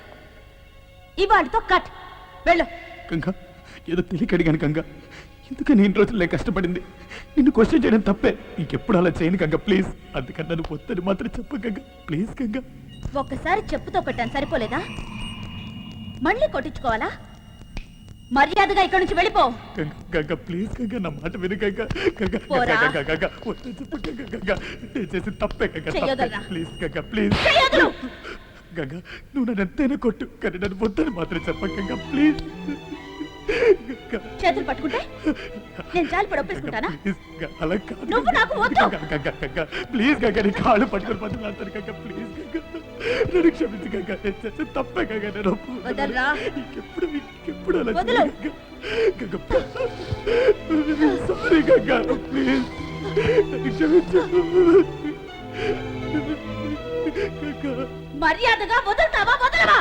S4: ఇవాళతో కట్. వెళ్ళు.
S5: గంగా, ఏదో తెలియక అడిగాను గంగా. ఎందుకని ఇన్ని రోజులే కష్టపడింది? నిన్ను క్వశ్చన్ చేయడం తప్పే. ఇంకెప్పుడు అలా చేయను గంగా, ప్లీజ్. అందుకని నన్ను వద్దని మాత్రం చెప్పు గంగా, ప్లీజ్ గంగా.
S4: ఒక్కసారి చెప్పుతో కొట్టాను, సరిపోలేదా? మళ్ళీ కొట్టించుకోవాలా? మర్యాదగా ఇక్కడి నుంచి వెళ్ళిపో.
S5: గంగా ప్లీజ్ గంగా, నా మాట విను గంగా. గంగా
S4: పోరా.
S5: గంగా గంగా వద్దని చెప్పు గంగా. గంగా నేను చేసి తప్పే గంగా,
S4: చెయ్యొదరా.
S5: Please Ganga, please.
S4: చెయ్యొదరు.
S5: గంగా నువ్వు నన్ను ఎంతైనా కొట్టు, కానీ నన్ను వద్దని మాత్రం చెప్ప గంగా, ప్లీజ్.
S4: చేతులు పట్టుకుంటే నేను జాలిపడి ఒప్పేసుకుంటానా?
S5: అలా కాదు
S4: నువ్వు నాకు వద్దు.
S5: గంగా గంగా ప్లీజ్ గంగా, నీ కాళ్ళు పట్టుకుని బదులాడతాను గంగా, ప్లీజ్ గంగా. నన్ను క్షమించు గంగా, నేను చేసి తప్పే గంగా. నేను
S4: వదలరా.
S5: ఇంకెప్పుడు అలా
S4: వదలు.
S5: గంగా. సారీ గంగా, ప్లీజ్ నన్ను క్షమించు గంగా.
S4: మర్యాదగా వదులుతావా వదలవా?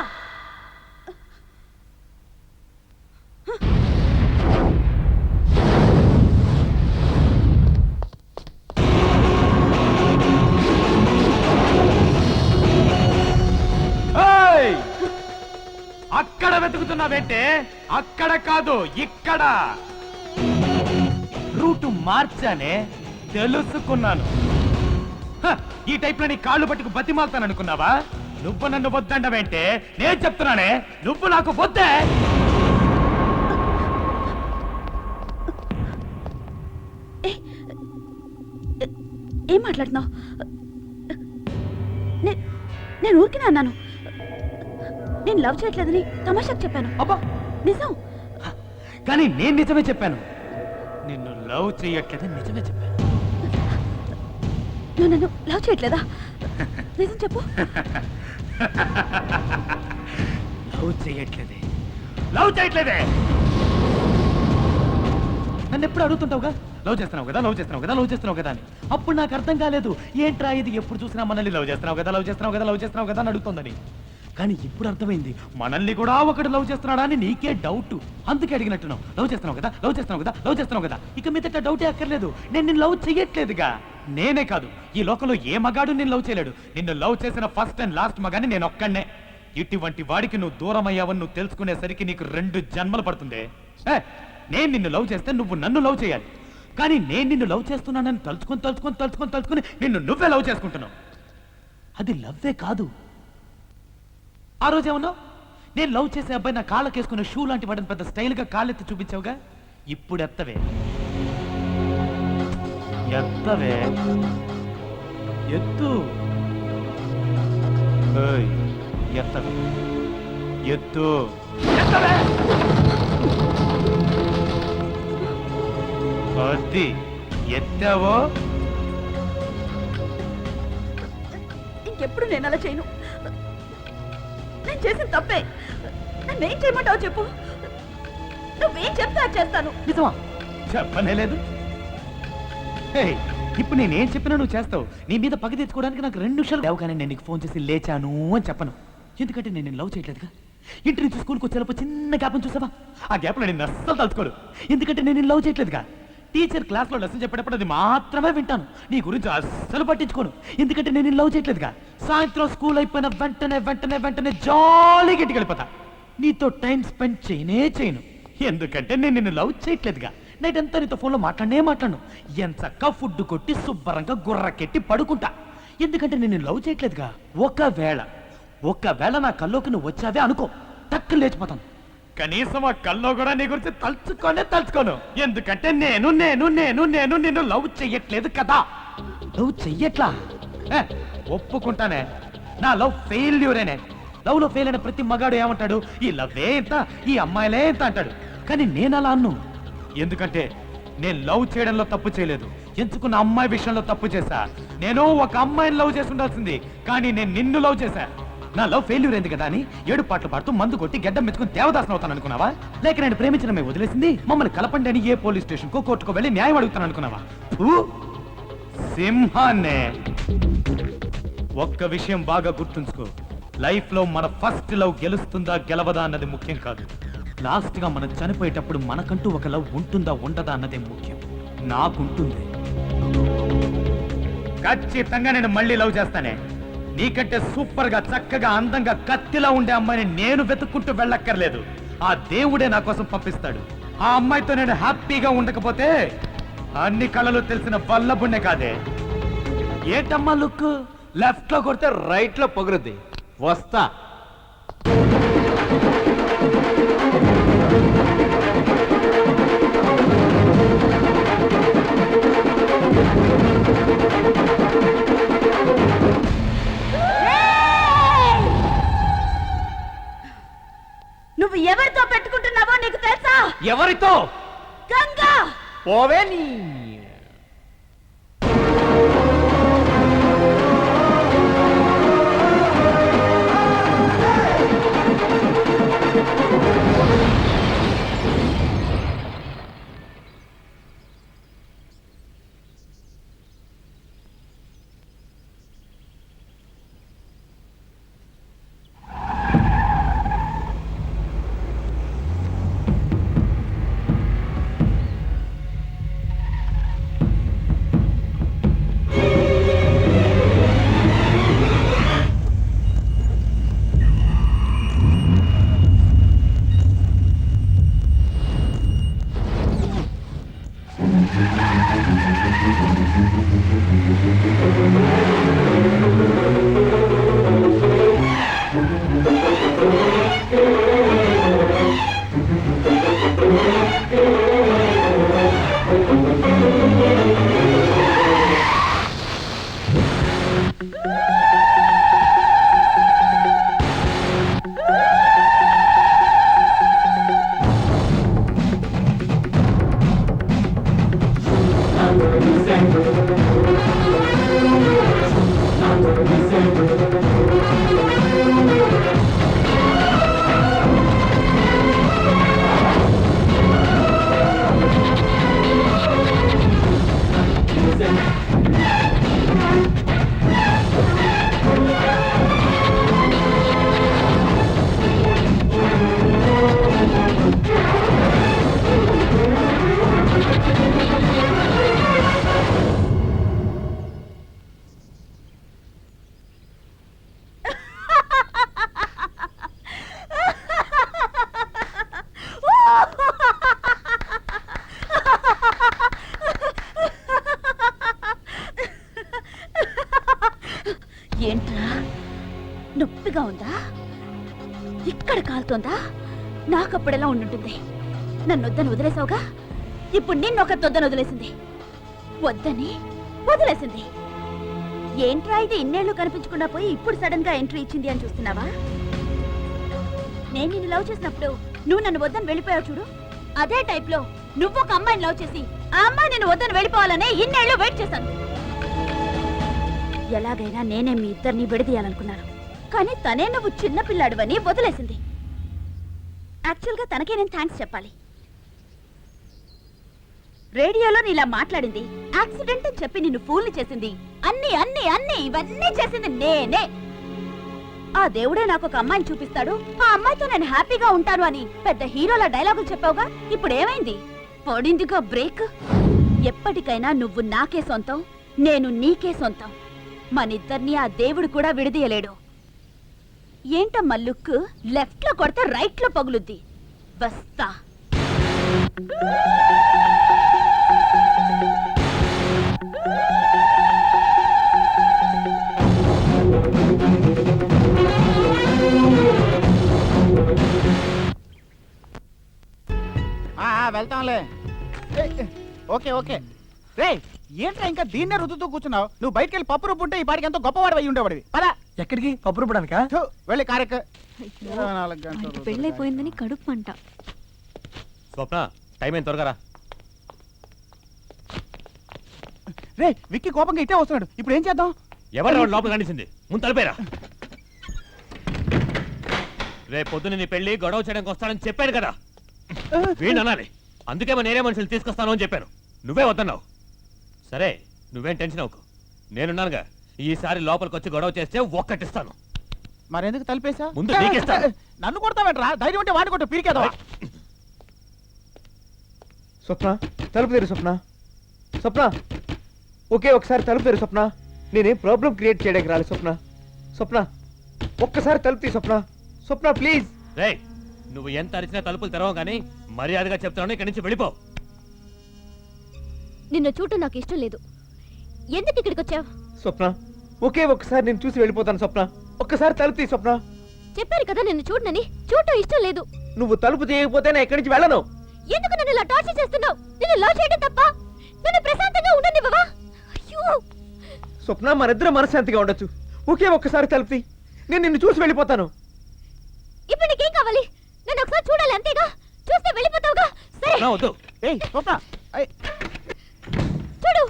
S5: అక్కడ వెతుకుతున్నావేంటే? అక్కడ కాదు, ఇక్కడ. రూటు మార్చానే, తెలుసుకున్నాను. ఈ టైప్ లో నీ కాళ్ళు పట్టుకు బతిమాలుతాను అనుకున్నావా? నువ్వు నన్ను వద్దండవేంటే? నేను చెప్తున్నానే, నువ్వు నాకు వద్దే.
S4: ఏం మాట్లాడుతున్నావు? నేను ఊరికినే అన్నాను. నేను లవ్ చేయట్లేదని తమాషాకు చెప్పాను.
S5: అబ్బా
S4: నిజం.
S5: కానీ నేను నిజమే చెప్పాను. నిన్ను లవ్ చేయట్లేదని నిజమే చెప్పాను.
S4: నువ్వు నన్ను లవ్ చేయట్లేదా? నిజం చెప్పు.
S5: లవ్ చేయట్లేదే, లవ్ చేయట్లేదే. నన్ను ఎప్పుడు అడుగుతుంటావుగా, లవ్ చేస్తున్నావు కదా, లవ్ చేస్తున్నావు కదా, లవ్ చేస్తున్నావు కదా అని. అప్పుడు నాకు అర్థం కాలేదు, ఏంట్రా ఇది ఎప్పుడు చూసినా మనల్ని లవ్ చేస్తున్నావు కదా, లవ్ చేస్తున్నావు కదా, లవ్ చేస్తున్నావు కదా అని అడుగుతుందని. కానీ ఇప్పుడు అర్థమైంది, మనల్ని కూడా ఒకటి లవ్ చేస్తున్నాడా అని నీకే డౌట్. అందుకే అడిగినట్టున్నావు. లవ్ చేస్తున్నావు కదా, లవ్ చేస్తున్నావు కదా, లవ్ చేస్తున్నావు కదా. ఇక మీదట డౌటే అక్కర్లేదు, నేను నిన్ను లవ్ చెయ్యట్లేదుగా. నేనే కాదు, ఈ లోకంలో ఏ మగాడు నిన్ను లవ్ చేయలేడు. నిన్ను లవ్ చేసిన ఫస్ట్ అండ్ లాస్ట్ మగాని నేను ఒక్కడే. ఇటువంటి వాడికి నువ్వు దూరం అయ్యావని నువ్వు తెలుసుకునేసరికి నీకు 2 జన్మలు పడుతుంది. నేను నిన్ను లవ్ చేస్తే నువ్వు నన్ను లవ్ చేయాలి. కానీ నేను నిన్ను లవ్ చేస్తున్నానని తలుచుకొని నిన్ను నువ్వే లవ్ చేసుకుంటున్నావు. అది లవ్వే కాదు. ఆ రోజు ఏమన్నావు? నేను లవ్ చేసే అబ్బాయి నా కాళ్ళకేసుకున్న షూ లాంటి వాడిని పెద్ద స్టైల్గా కాళ్ళెత్తి చూపించావుగా. ఇప్పుడు ఎత్తవే ఎత్తు. ఎత్తవే ఎత్తు. అది ఎత్తావో?
S4: ఇంకెప్పుడు నేను అలా చేయను. నేను చేసిన తప్పే. నన్నేం చేయమంటావు చెప్పు. నువ్వేం చెప్తా చేస్తాను.
S5: నిజమా? చెప్పనే లేదు. ఇప్పుడు నేనేం చెప్పినా నువ్వు చేస్తావు. నీ మీద పగ తెచ్చుకోవడానికి నాకు 2 నిమిషాలు లేవగానే నేను నీకు ఫోన్ చేసి లేచాను అని చెప్పను. ఎందుకంటే నేను లవ్ చేయట్లేదుగా. ఇంటి నుంచి స్కూల్కి వచ్చేటప్పుడు చిన్న గ్యాప్ని చూసావా? ఆ గ్యాప్లో నేను అస్సలు తలుచుకోను. ఎందుకంటే నేను లవ్ చేయట్లేదుగా. టీచర్ క్లాస్లో లెసన్ చెప్పేటప్పుడు అది మాత్రమే వింటాను. నీ గురించి అస్సలు పట్టించుకోను. ఎందుకంటే నేను లవ్ చేయట్లేదుగా. సాయంత్రం స్కూల్ అయిపోయిన వెంటనే జాలీగా ఇంటికి వెళ్ళిపోతా. నీతో టైం స్పెండ్ చేయను. ఎందుకంటే నేను నిన్ను లవ్ చేయట్లేదుగా. నైట్ అంతా నీతో ఫోన్లో మాట్లాడను. ఎంచక్క ఫుడ్ కొట్టి శుభ్రంగా గుర్రకెట్టి పడుకుంటా. ఎందుకంటే నేను లవ్ చేయట్లేదుగా. ఒకవేళ నా కల్లోకి నువ్వు వచ్చావే అనుకో, టక్కున లేచిపోతాను. కనీసం ఆ కల్లో కూడా నీ గురించి తలుచుకోను. ఎందుకంటే నేను నిన్ను లవ్ చెయ్యట్లేదు కదా. లవ్ చెయ్యట్లా? ఒప్పుకుంటానే, నా లవ్ ఫెయిల్యూరేనే. లవ్ లో ఫెయిల్ అయిన ప్రతి మగాడు ఏమంటాడు? ఈ లవ్వే ఇంత, ఈ అమ్మాయిలే ఇంత అంటాడు. కానీ నేను అలా అన్ను. ఎందుకంటే నేను లవ్ చేయడంలో తప్పు చేయలేదు, ఎంచుకున్న అమ్మాయి విషయంలో తప్పు చేశా. నేను ఒక అమ్మాయిని లవ్ చేసి ఉండాల్సింది, కానీ నేను నిన్ను లవ్ చేశా. నా లవ్ ఫెయిల్యూర్ అయింది కదా అని 7 పాటలు పాడుతూ మందు కొట్టి గడ్డం మెచ్చుకుని దేవదాసన అవుతాను అనుకున్నావా? లేక నేను ప్రేమించడమే వదిలేసింది మమ్మల్ని కలపండి అని ఏ పోలీస్ స్టేషన్ కో కోర్టుకో వెళ్ళి న్యాయం అడుగుతాను అనుకున్నావా? సింహాన్నే. ఒక్క విషయం బాగా గుర్తుంచుకో, లైఫ్ లో మన ఫస్ట్ లవ్ గెలుస్తుందా గెలవదా అన్నది ముఖ్యం కాదు. లాస్ట్ గా మనం చనిపోయేటప్పుడు మనకంటూ ఒక లవ్ ఉంటుందా ఉండదా అన్నదే ముఖ్యం. నాకుంటుంది. ఖచ్చితంగా నేను మళ్ళీ లవ్ చేస్తానే. నీకంటే సూపర్ గా చక్కగా అందంగా కత్తిలా ఉండే అమ్మాయిని నేను వెతుక్కుంటూ వెళ్ళక్కర్లేదు. ఆ దేవుడే నా కోసం పంపిస్తాడు. ఆ అమ్మాయితో నేను హ్యాపీగా ఉండకపోతే అన్ని కళలు తెలిసిన వల్లబుణ్ణే కాదే. ఏంటమ్మా లుక్? లెఫ్ట్ లో కొడితే రైట్ లో పొగురుద్ది. వస్తా.
S4: నువ్వు ఎవరితో పెట్టుకుంటున్నావో నీకు తెలుసా?
S5: ఎవరితో?
S4: గంగా.
S5: పోవే నీ.
S4: ఏంట్రా నొప్పిగా ఉందా? ఇక్కడ కాలుతోందా? నాకప్పుడెలా ఉండుంటుంది? నన్ను వద్దని వదిలేసావుగా, ఇప్పుడు నిన్నొక తొద్దని వదిలేసింది. వద్దని వదిలేసింది. ఏంట్రా ఇది ఇన్నేళ్లు కనిపించకుండా పోయి ఇప్పుడు సడన్ గా ఎంట్రీ ఇచ్చింది అని చూస్తున్నావా? నేను నిన్ను లవ్ చేసినప్పుడు నువ్వు నన్ను వద్దని వెళ్ళిపోయావు చూడు, అదే టైప్ లో నువ్వు ఒక అమ్మాయిని లవ్ చేసి ఆ అమ్మాయి నిన్ను వద్దని వెళ్ళిపోవాలనే ఇన్నేళ్లు వెయిట్ చేశాను. ఎలాగైనా నేనే మీ ఇద్దరిని విడదీయాలనుకున్నాను, కానీ తనే నువ్వు చిన్నపిల్లాడువని వదిలేసింది. యాక్చువల్గా తనకే నేను థ్యాంక్స్ చెప్పాలి. రేడియోలో నీలా మాట్లాడింది, యాక్సిడెంట్ అని చెప్పి నిన్ను ఫూల్ని చేసింది, అన్ని అన్ని అన్ని ఇవన్నీ చేసింది నేనే. ఆ దేవుడే నాకు ఒక అమ్మాయిని చూపిస్తాడు, ఆ అమ్మాయితో నేను హ్యాపీగా ఉంటాను అని పెద్ద హీరోల డైలాగులు చెప్పావుగా, ఇప్పుడు ఏమైంది? పడిందిగా బ్రేక్. ఎప్పటికైనా నువ్వు నాకే సొంతం, నేను నీకే సొంతం. మనిద్దరిని ఆ దేవుడు కూడా విడదీయలేడు. ఏంటమ్మా లుక్? లెఫ్ట్ లో కొడితే రైట్ లో పగులుద్ది. వస్తా.
S7: వెళ్తాంలే. Okay okay. రే ఏంట్రా ఇంకా దీన్నే రుద్దుతూ కూర్చున్నావు? నువ్వు బయటికి వెళ్ళి పప్పు రుబ్బుంటే ఈ పాటికి ఎంతో గొప్పవాడు అయి ఉండేవాడివి. పదా.
S10: ఎక్కడికి? పప్పు రుబ్బడానికా?
S7: వెళ్ళి కారెక్క.
S3: పెళ్ళైపోయిందని కడుపు మంట.
S9: స్వప్న, టైం ఏం త్వరగా రా.
S7: రే విక్కీ కోపంగా ఇట్టే వస్తున్నాడు, ఇప్పుడు ఏం చేద్దాం?
S9: ఎవరు లోపల కనిసింది? ముందు తలిపేరా. రేపు పొద్దున నీ పెళ్లి గొడవ చేయడానికి వస్తానని చెప్పాను కదా వీణ్ అనాలి. అందుకే మా నేనే మనుషులు తీసుకొస్తాను అని చెప్పాను. నువ్వే వద్దన్నావు. సరే నువ్వేం టెన్షన్ అవ్వకు, నేనున్నానుగా. ఈసారి లోపలికి వచ్చి గొడవ చేస్తే ఒక్కటిస్తాను.
S7: మరెందుకు తలిపేశా?
S9: ముందు నీకిస్తాను.
S7: నన్ను కొడతావేంట్రా? ధైర్యం ఉంటే వాడిని కొట్టు, పీరికేదా?
S12: స్వప్న, తలుపు తెరు స్వప్న. స్వప్న, ఒకే ఒకసారి తలుపు తెరు స్వప్న. నేనేం ప్రాబ్లం క్రియేట్ చేయడానికి రాలేదు స్వప్న. స్వప్న, ఒక్కసారి తలుపు తీ స్వప్న. స్వప్న ప్లీజ్.
S9: రే, నువ్వు ఎంత అరిచినా తలుపులు తెరవ కానీ మర్యాదగా చెప్తున్నాను, ఇక్కడి నుంచి వెళ్ళిపో.
S3: నిన్ను చూడటం నాకు ఇష్టం లేదు. ఎందుకు ఇక్కడికి వచ్చావు?
S12: స్వప్న, ఒకే ఒక్కసారి నేను చూసి వెళ్ళిపోతాను స్వప్న. ఒక్కసారి తలుపు తీ స్వప్న.
S3: చెప్పారు కదా నిన్ను చూడనని. చూడటం ఇష్టం లేదు.
S12: నువ్వు తలుపు తీయకపోతే నేను ఇక్కడి నుంచి వెళ్ళను.
S3: ఎందుకు నన్ను ఇలా టార్చర్ చేస్తున్నావు? నిన్ను లవ్ చేయడం తప్ప నన్ను ప్రశాంతంగా ఉండనివ్వవా? అయ్యో
S12: స్వప్న, మనిద్దరం మనశ్శాంతిగా ఉండొచ్చు. ఒకే ఒక్కసారి తలుపు తీ. నేను నిన్ను చూసి వెళ్ళిపోతాను.
S3: ఇప్పుడు నీకేం కావాలి? నన్ను ఒకసారి చూడాలి అంతేగా. చూస్తే వెళ్ళిపోతావుగా. సరే
S9: నా వద్దు.
S7: ఏయ్ స్వప్న,
S3: చూడు.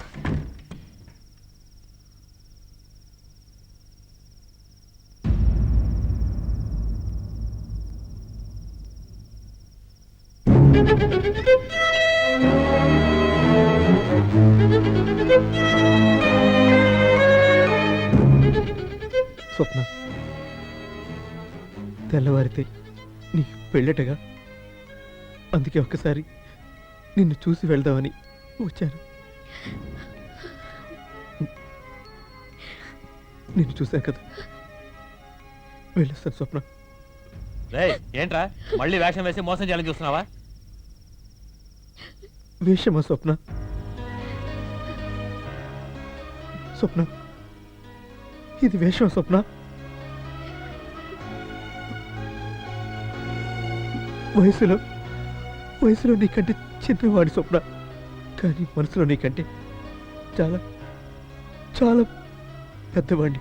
S12: స్వప్న, తెల్లవారితే నీ పెళ్ళటగా, అందుకే ఒక్కసారి నిన్ను చూసి వెళ్దామని వచ్చాను. నిన్ను చూశాను కదా, వెళ్ళొస్తాను స్వప్న.
S9: రేయ్, ఏంట్రా మళ్ళీ వేషం వేసి మోసం చేయాలని చూస్తున్నావా?
S12: వేషమా స్వప్న? స్వప్న, ఇది వేషం స్వప్న. వయసులో నీకంటే చిన్నవాడి స్వప్న, కానీ మనసులో నీకంటే చాలా చాలా పెద్దవాడిని.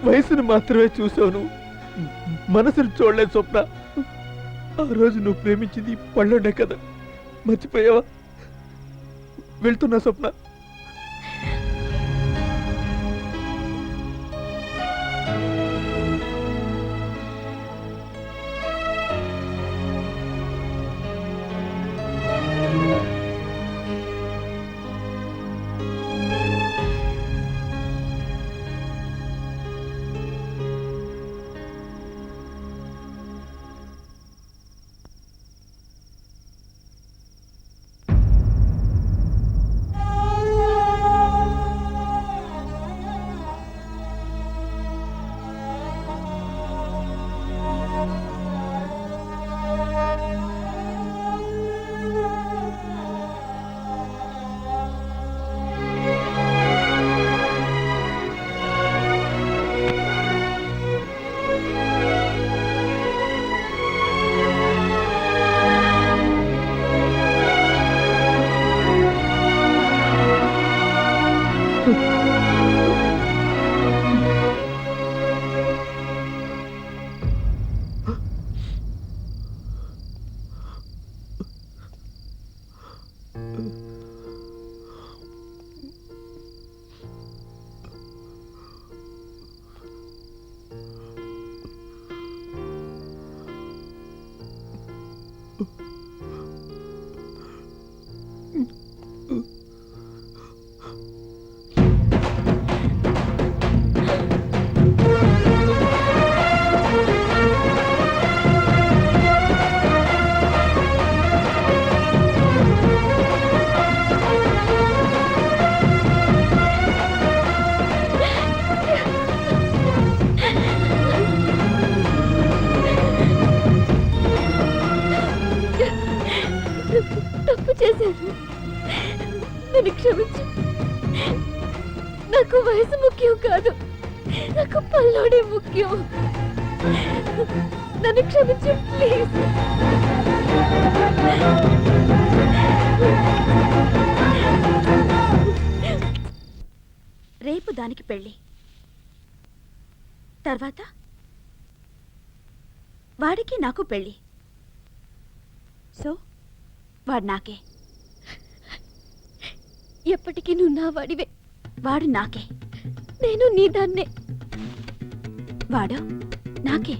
S12: వయసును మాత్రమే చూసావు నువ్వు, మనసును చూడలేదు స్వప్న. ఆ రోజు నువ్వు ప్రేమించింది పళ్ళుండే కదా, మర్చిపోయావా? వెళ్తున్నా స్వప్న.
S3: తప్పు చేశాను, నన్ను క్షమించు. నాకు వయసు ముఖ్యం కాదు, నాకు పల్లోడే ముఖ్యం. నన్ను క్షమించు ప్లీజ్.
S4: రేపు దానికి పెళ్ళి, తర్వాత వాడికి నాకు పెళ్ళి. సో వాడు నాకే.
S3: ఎప్పటికీ నువ్వు నా వాడివే.
S4: వాడు నాకే.
S3: నేను నీ దాన్నే.
S4: వాడు నాకే.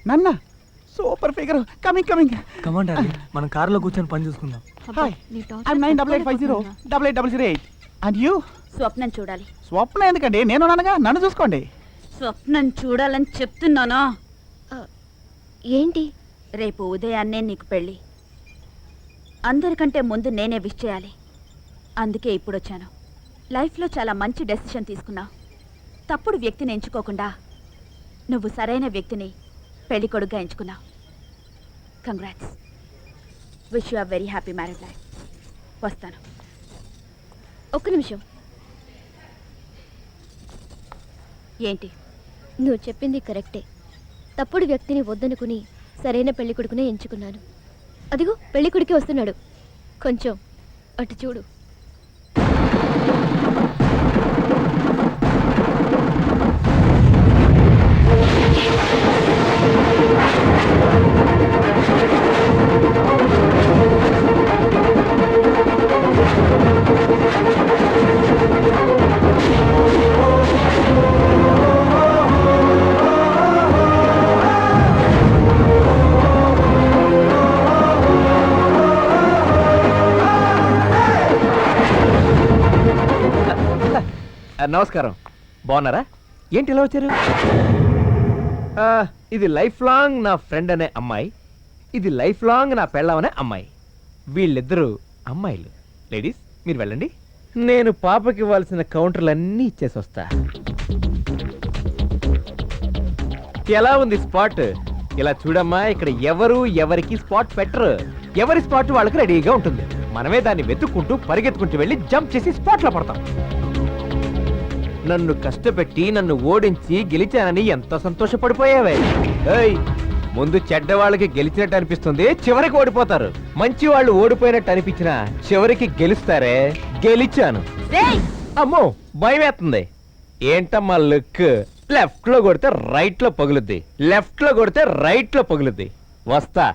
S7: నాన్న super figure coming coming
S12: command మనం కారులో కూర్చొని పని చూసుకుందాం.
S7: హాయ్ ఐఎమ్ 9850880008 అండ్ యూ
S4: స్వప్నం చూడాలి.
S7: స్వప్న ఎందుకండి నేను నాన్నగా నన్ను చూసుకోండి.
S4: స్వప్నం చూడాలని చెప్తున్నానా?
S3: ఏంటి?
S4: రేపు ఉదయాన్నే నీకు పెళ్ళి. అందరికంటే ముందు నేనే విష్ చేయాలి. అందుకే ఇప్పుడు వచ్చాను. లైఫ్లో చాలా మంచి డెసిషన్ తీసుకున్నావు. తప్పుడు వ్యక్తిని ఎంచుకోకుండా నువ్వు సరైన వ్యక్తిని పెళ్లి కొడుకుగా ఎంచుకున్నావు. Congrats. Wish you are very happy marriage life. వస్తాను.
S3: ఒక్క నిమిషం.
S4: ఏంటి?
S3: నువ్వు చెప్పింది కరెక్టే. తప్పుడు వ్యక్తిని వద్దనుకుని సరైన పెళ్లి కొడుకునే ఎంచుకున్నాను. అదిగో పెళ్లి కొడుకే వస్తున్నాడు. కొంచెం అటు చూడు.
S12: నమస్కారం, బాగున్నారా? ఏంటి ఇలా వచ్చారు? ఇది లైఫ్ లాంగ్ నా ఫ్రెండ్ అనే అమ్మాయి, ఇది లైఫ్ లాంగ్ నా పెళ్ళం అనే అమ్మాయి. వీళ్ళిద్దరూ అమ్మాయిలు. లేడీస్ మీరు వెళ్ళండి, నేను పాపకి ఇవ్వాల్సిన కౌంటర్లన్నీ ఇచ్చేసి వస్తా. ఎలా ఉంది స్పాట్? ఇలా చూడమ్మా, ఇక్కడ ఎవరు ఎవరికి స్పాట్ పెట్టరు. ఎవరి స్పాట్ వాళ్ళకి రెడీగా ఉంటుంది. మనమే దాన్ని వెతుక్కుంటూ పరిగెత్తుకుంటూ వెళ్ళి జంప్ చేసి స్పాట్లో పడతాం. నన్ను కష్టపెట్టి నన్ను ఓడించి గెలిచానని ఎంత సంతోషపడిపోయావే. ఏయ్, ముందు చెడ్డవాళ్ళకి గెలిచినట్టు అనిపిస్తుంది, చివరికి ఓడిపోతారు. మంచి వాళ్ళు ఓడిపోయినట్టు అనిపించినా చివరికి గెలుస్తారే. గెలిచాను. అమ్మో భయం వేస్తుంది. ఏంటమ్మా లుక్? లెఫ్ట్ లో కొడితే రైట్ లో పగులుద్ది, లెఫ్ట్ లో కొడితే రైట్ లో పగులుద్ది. వస్తా.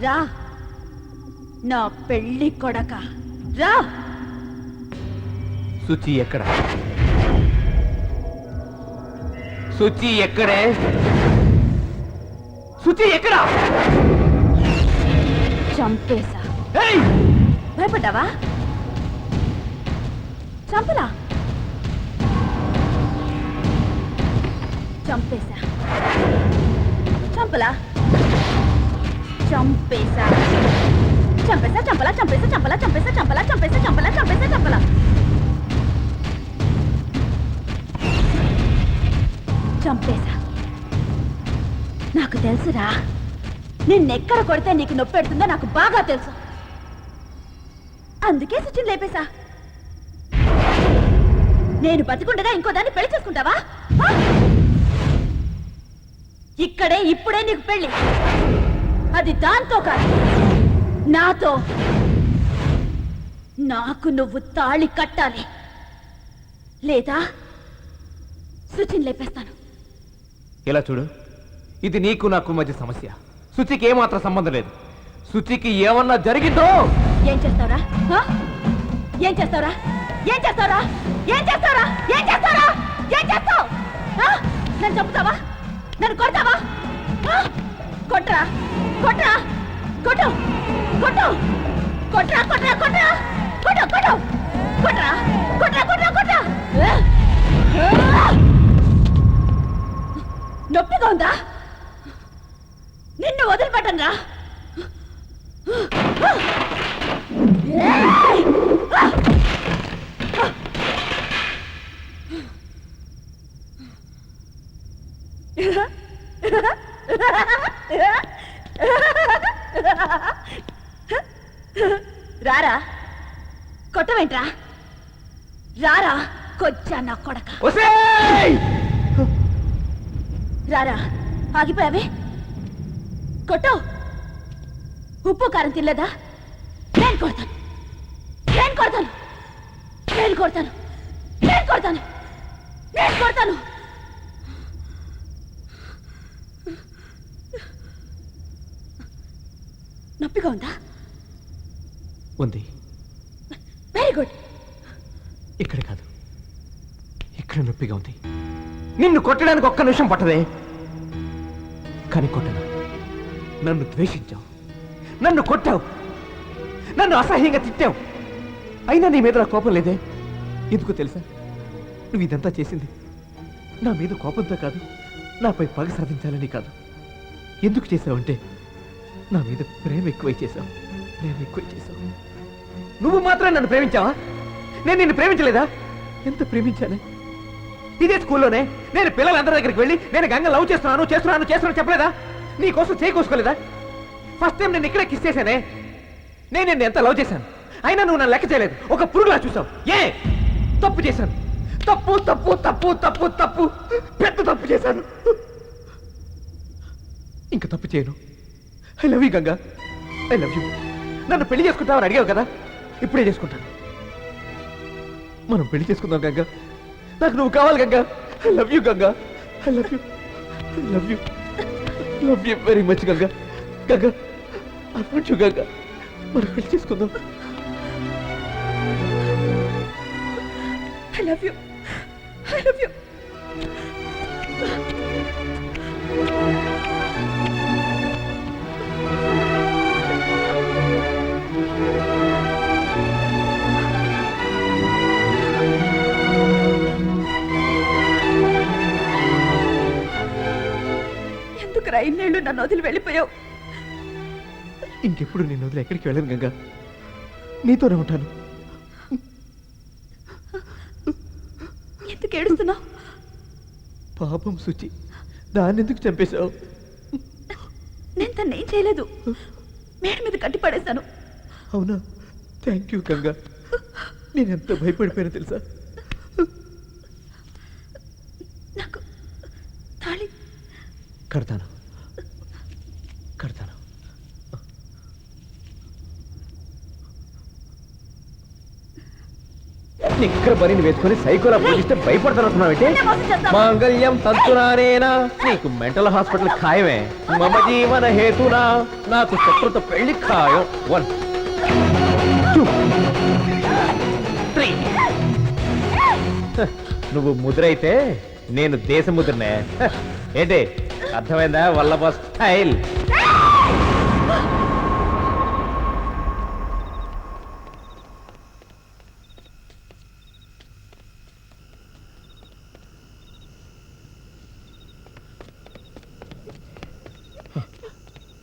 S4: రా నా పెళ్లి కొడక రా.
S12: సుచి ఎక్కడ? సుచి ఎక్కడే? సుచి ఎక్కడ?
S4: చంపేశా. భయపడ్డావా? చంపలా. చంపేశా. చంపలా. చంపేశా. చంపేశా. చంపలా. చంపేశా. చంపలా. చంపేశా. చంపలా. చంపేశా. చంపలా. చంపేశా. చంపలా. చంపేశా. నాకు తెలుసురా, నిన్నెక్కడ కొడితే నీకు నొప్పి పెడుతుందో నాకు బాగా తెలుసు. అందుకే సుచిని లేపేశా. నేను బతికుండగా ఇంకో దాన్ని పెళ్లి చేసుకుంటావా? ఇక్కడే ఇప్పుడే నీకు పెళ్లి. అది దాంతో కాదు, నాతో. నాకు నువ్వు తాళి కట్టాలి, లేదా సుచిని లేపేస్తాను.
S12: ఇలా చూడు, ఇది నీకు నాకు మధ్య సమస్య. శుచికి ఏమాత్రం సంబంధం లేదు. శుచికి ఏమన్నా జరిగిందో
S4: ఏం చేస్తావురా? ఏం చేస్తావురా? ఏం చేస్తావురా? ఏం చేస్తావురా? ఏం చేస్తావురా? ఏం చేస్తావు? నన్ను చంపుతావా? నన్ను కొడతావా? కొట్రా కొట్రా కొట్టు కొట్టు కొట్రా కొట్రా కొట్రా కొట్టు కొట్టు కొట్రా కొట్రా కొట్రా కొట్రా. నొప్పిగా ఉందా? నిన్ను వదిలిపెట్టను రా. రారా, కొట్టవేంట్రా? రారా కొచ్చా నా కొడక. రారా, ఆగిపోయావే. కొట్టు. ఉప్పు కారం తినలేదా? నేను కొడతాను, నేను కొడతాను, నేను కొడతాను, నేను కొడతాను, నేను కొడతాను. నొప్పిగా ఉందా?
S12: ఉంది.
S4: Very good.
S12: ఇక్కడ కాదు, ఇక్కడ నొప్పిగా ఉంది. నిన్ను కొట్టడానికి ఒక్క నిమిషం పట్టదే, కానీ కొట్టను. నన్ను ద్వేషించావు, నన్ను కొట్టావు, నన్ను అసహ్యంగా తిట్టావు. అయినా నీ మీద నా కోపం లేదే. ఎందుకో తెలుసా? నువ్వు ఇదంతా చేసింది నా మీద కోపంతో కాదు, నాపై పగ సాధించాలని కాదు. ఎందుకు చేసావంటే నా మీద ప్రేమ ఎక్కువై చేశావు, ప్రేమ ఎక్కువై చేశావు. నువ్వు మాత్రం నన్ను ప్రేమించావా? నేను నిన్ను ప్రేమించలేదా? ఎంత ప్రేమించానే. ఇదే స్కూల్లోనే నేను పిల్లలందరి దగ్గరికి వెళ్ళి నేను గంగ లవ్ చేస్తున్నాను చేస్తున్నాను చేస్తున్నాను చెప్పలేదా? నీ కోసం చేయి కోసుకోలేదా? ఫస్ట్ టైం నేను ఇక్కడే కిస్ చేశానే. నేను నిన్ను ఎంత లవ్ చేశాను, అయినా నువ్వు నన్ను లెక్క చేయలేదు. ఒక పురుగులా చూసావు. ఏ తప్పు చేశాను? తప్పు తప్పు తప్పు తప్పు తప్పు, పెద్ద తప్పు చేశాను. ఇంకా తప్పు చేయను. I love you Ganga, I love you. నన్ను పెళ్లి చేసుకుంటావని అడిగావు కదా, ఇప్పుడే చేసుకుంటాను. మనం పెళ్లి చేసుకుందాం గంగా. నాకు నువ్వు కావాలి Ganga. I love you Ganga, I love you, I love you, love you very much Ganga. Ganga I want you Ganga. మనం పెళ్లి చేసుకుందాం.
S4: I love you, I love you. ఎందుకు ఇన్నేళ్ళు నన్ను వదిలి వెళ్ళిపోయావు?
S12: ఇంకెప్పుడు నేను వదిలి ఎక్కడికి వెళ్ళను గంగా, నీతోనే ఉంటాను.
S4: ఎందుకు ఏడుస్తున్నావు?
S12: పాపం శుచి, దాన్ని ఎందుకు చంపేశావు?
S4: నేను తను ఏం చేయలేదు, మేడ మీద కట్టి పడేశాను.
S12: అవునా? Thank you Ganga. నేను ఎంత భయపడిపోయానో తెలుసా?
S4: నాకు తాళి
S12: కడతాను, కడతాను. ఇక్కడ పనిని వేసుకొని సైకోలా పోలిస్తే భయపడతానంటున్నావంటే? మాంగళ్యం తంతునానేనా, నీకు మెంటల్ హాస్పిటల్ ఖాయమే. మమ జీవన హేతునా, నాకు శత్రుత పెళ్లి ఖాయం. 1 2 3. నువ్వు ముద్రైతే నేను దేశ ముద్రనే. ఏంటి అర్థమైందా? వల్లభ స్టైల్.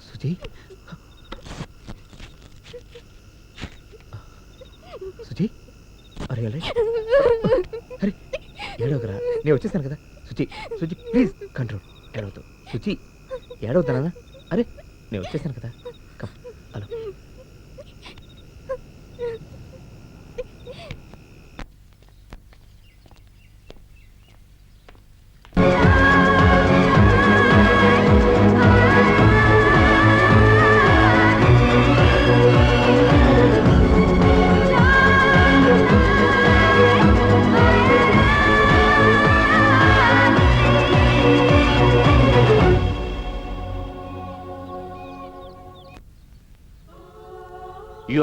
S12: సుజీ, సుజీ, అరే అరే ఏడవకరా, నేను వచ్చేసాను కదా. Suji, Suji please control. ఏడవద్దు సుజీ, ఏడవద్దా? అరే నేను వచ్చేసాను కదా. Come hello.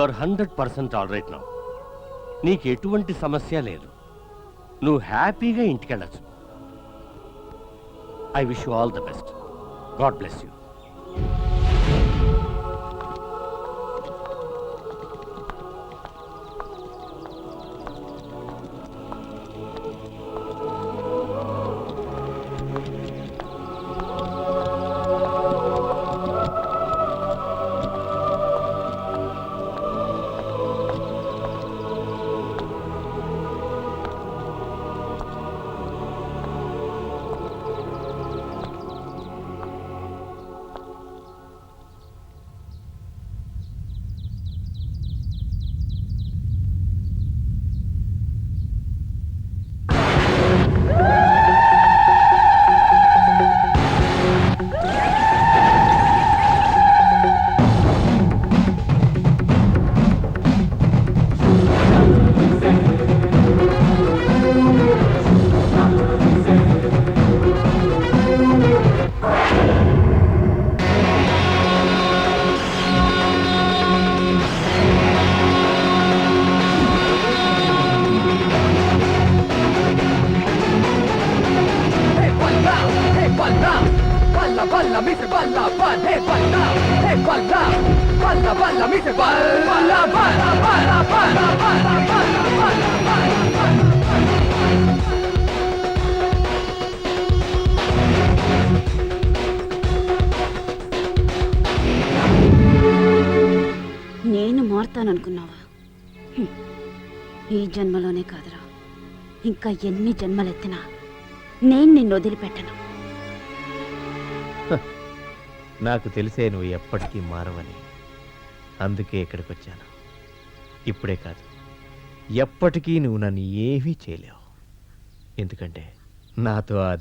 S2: Are 100% all right now. నీకు ఎటువంటి సమస్య లేదు. నువ్వు హ్యాపీగా ఇంటికి వెళ్ళచ్చు. I wish you all the best. God bless you.
S4: నేను మారుతాననుకున్నావా? ఈ జన్మలోనే కాదురా, ఇంకా ఎన్ని జన్మలెత్తినా నేను నిన్ను వదిలిపెట్టను.
S12: నాకు తెలిసే నువ్వు ఎప్పటికీ మారవని. అందుకే ఇక్కడికి వచ్చాను. ఇప్పుడే కాదు, ఎప్పటికీ నువ్వు నన్ను ఏమీ చేయలేవు. ఎందుకంటే నాతో ఆ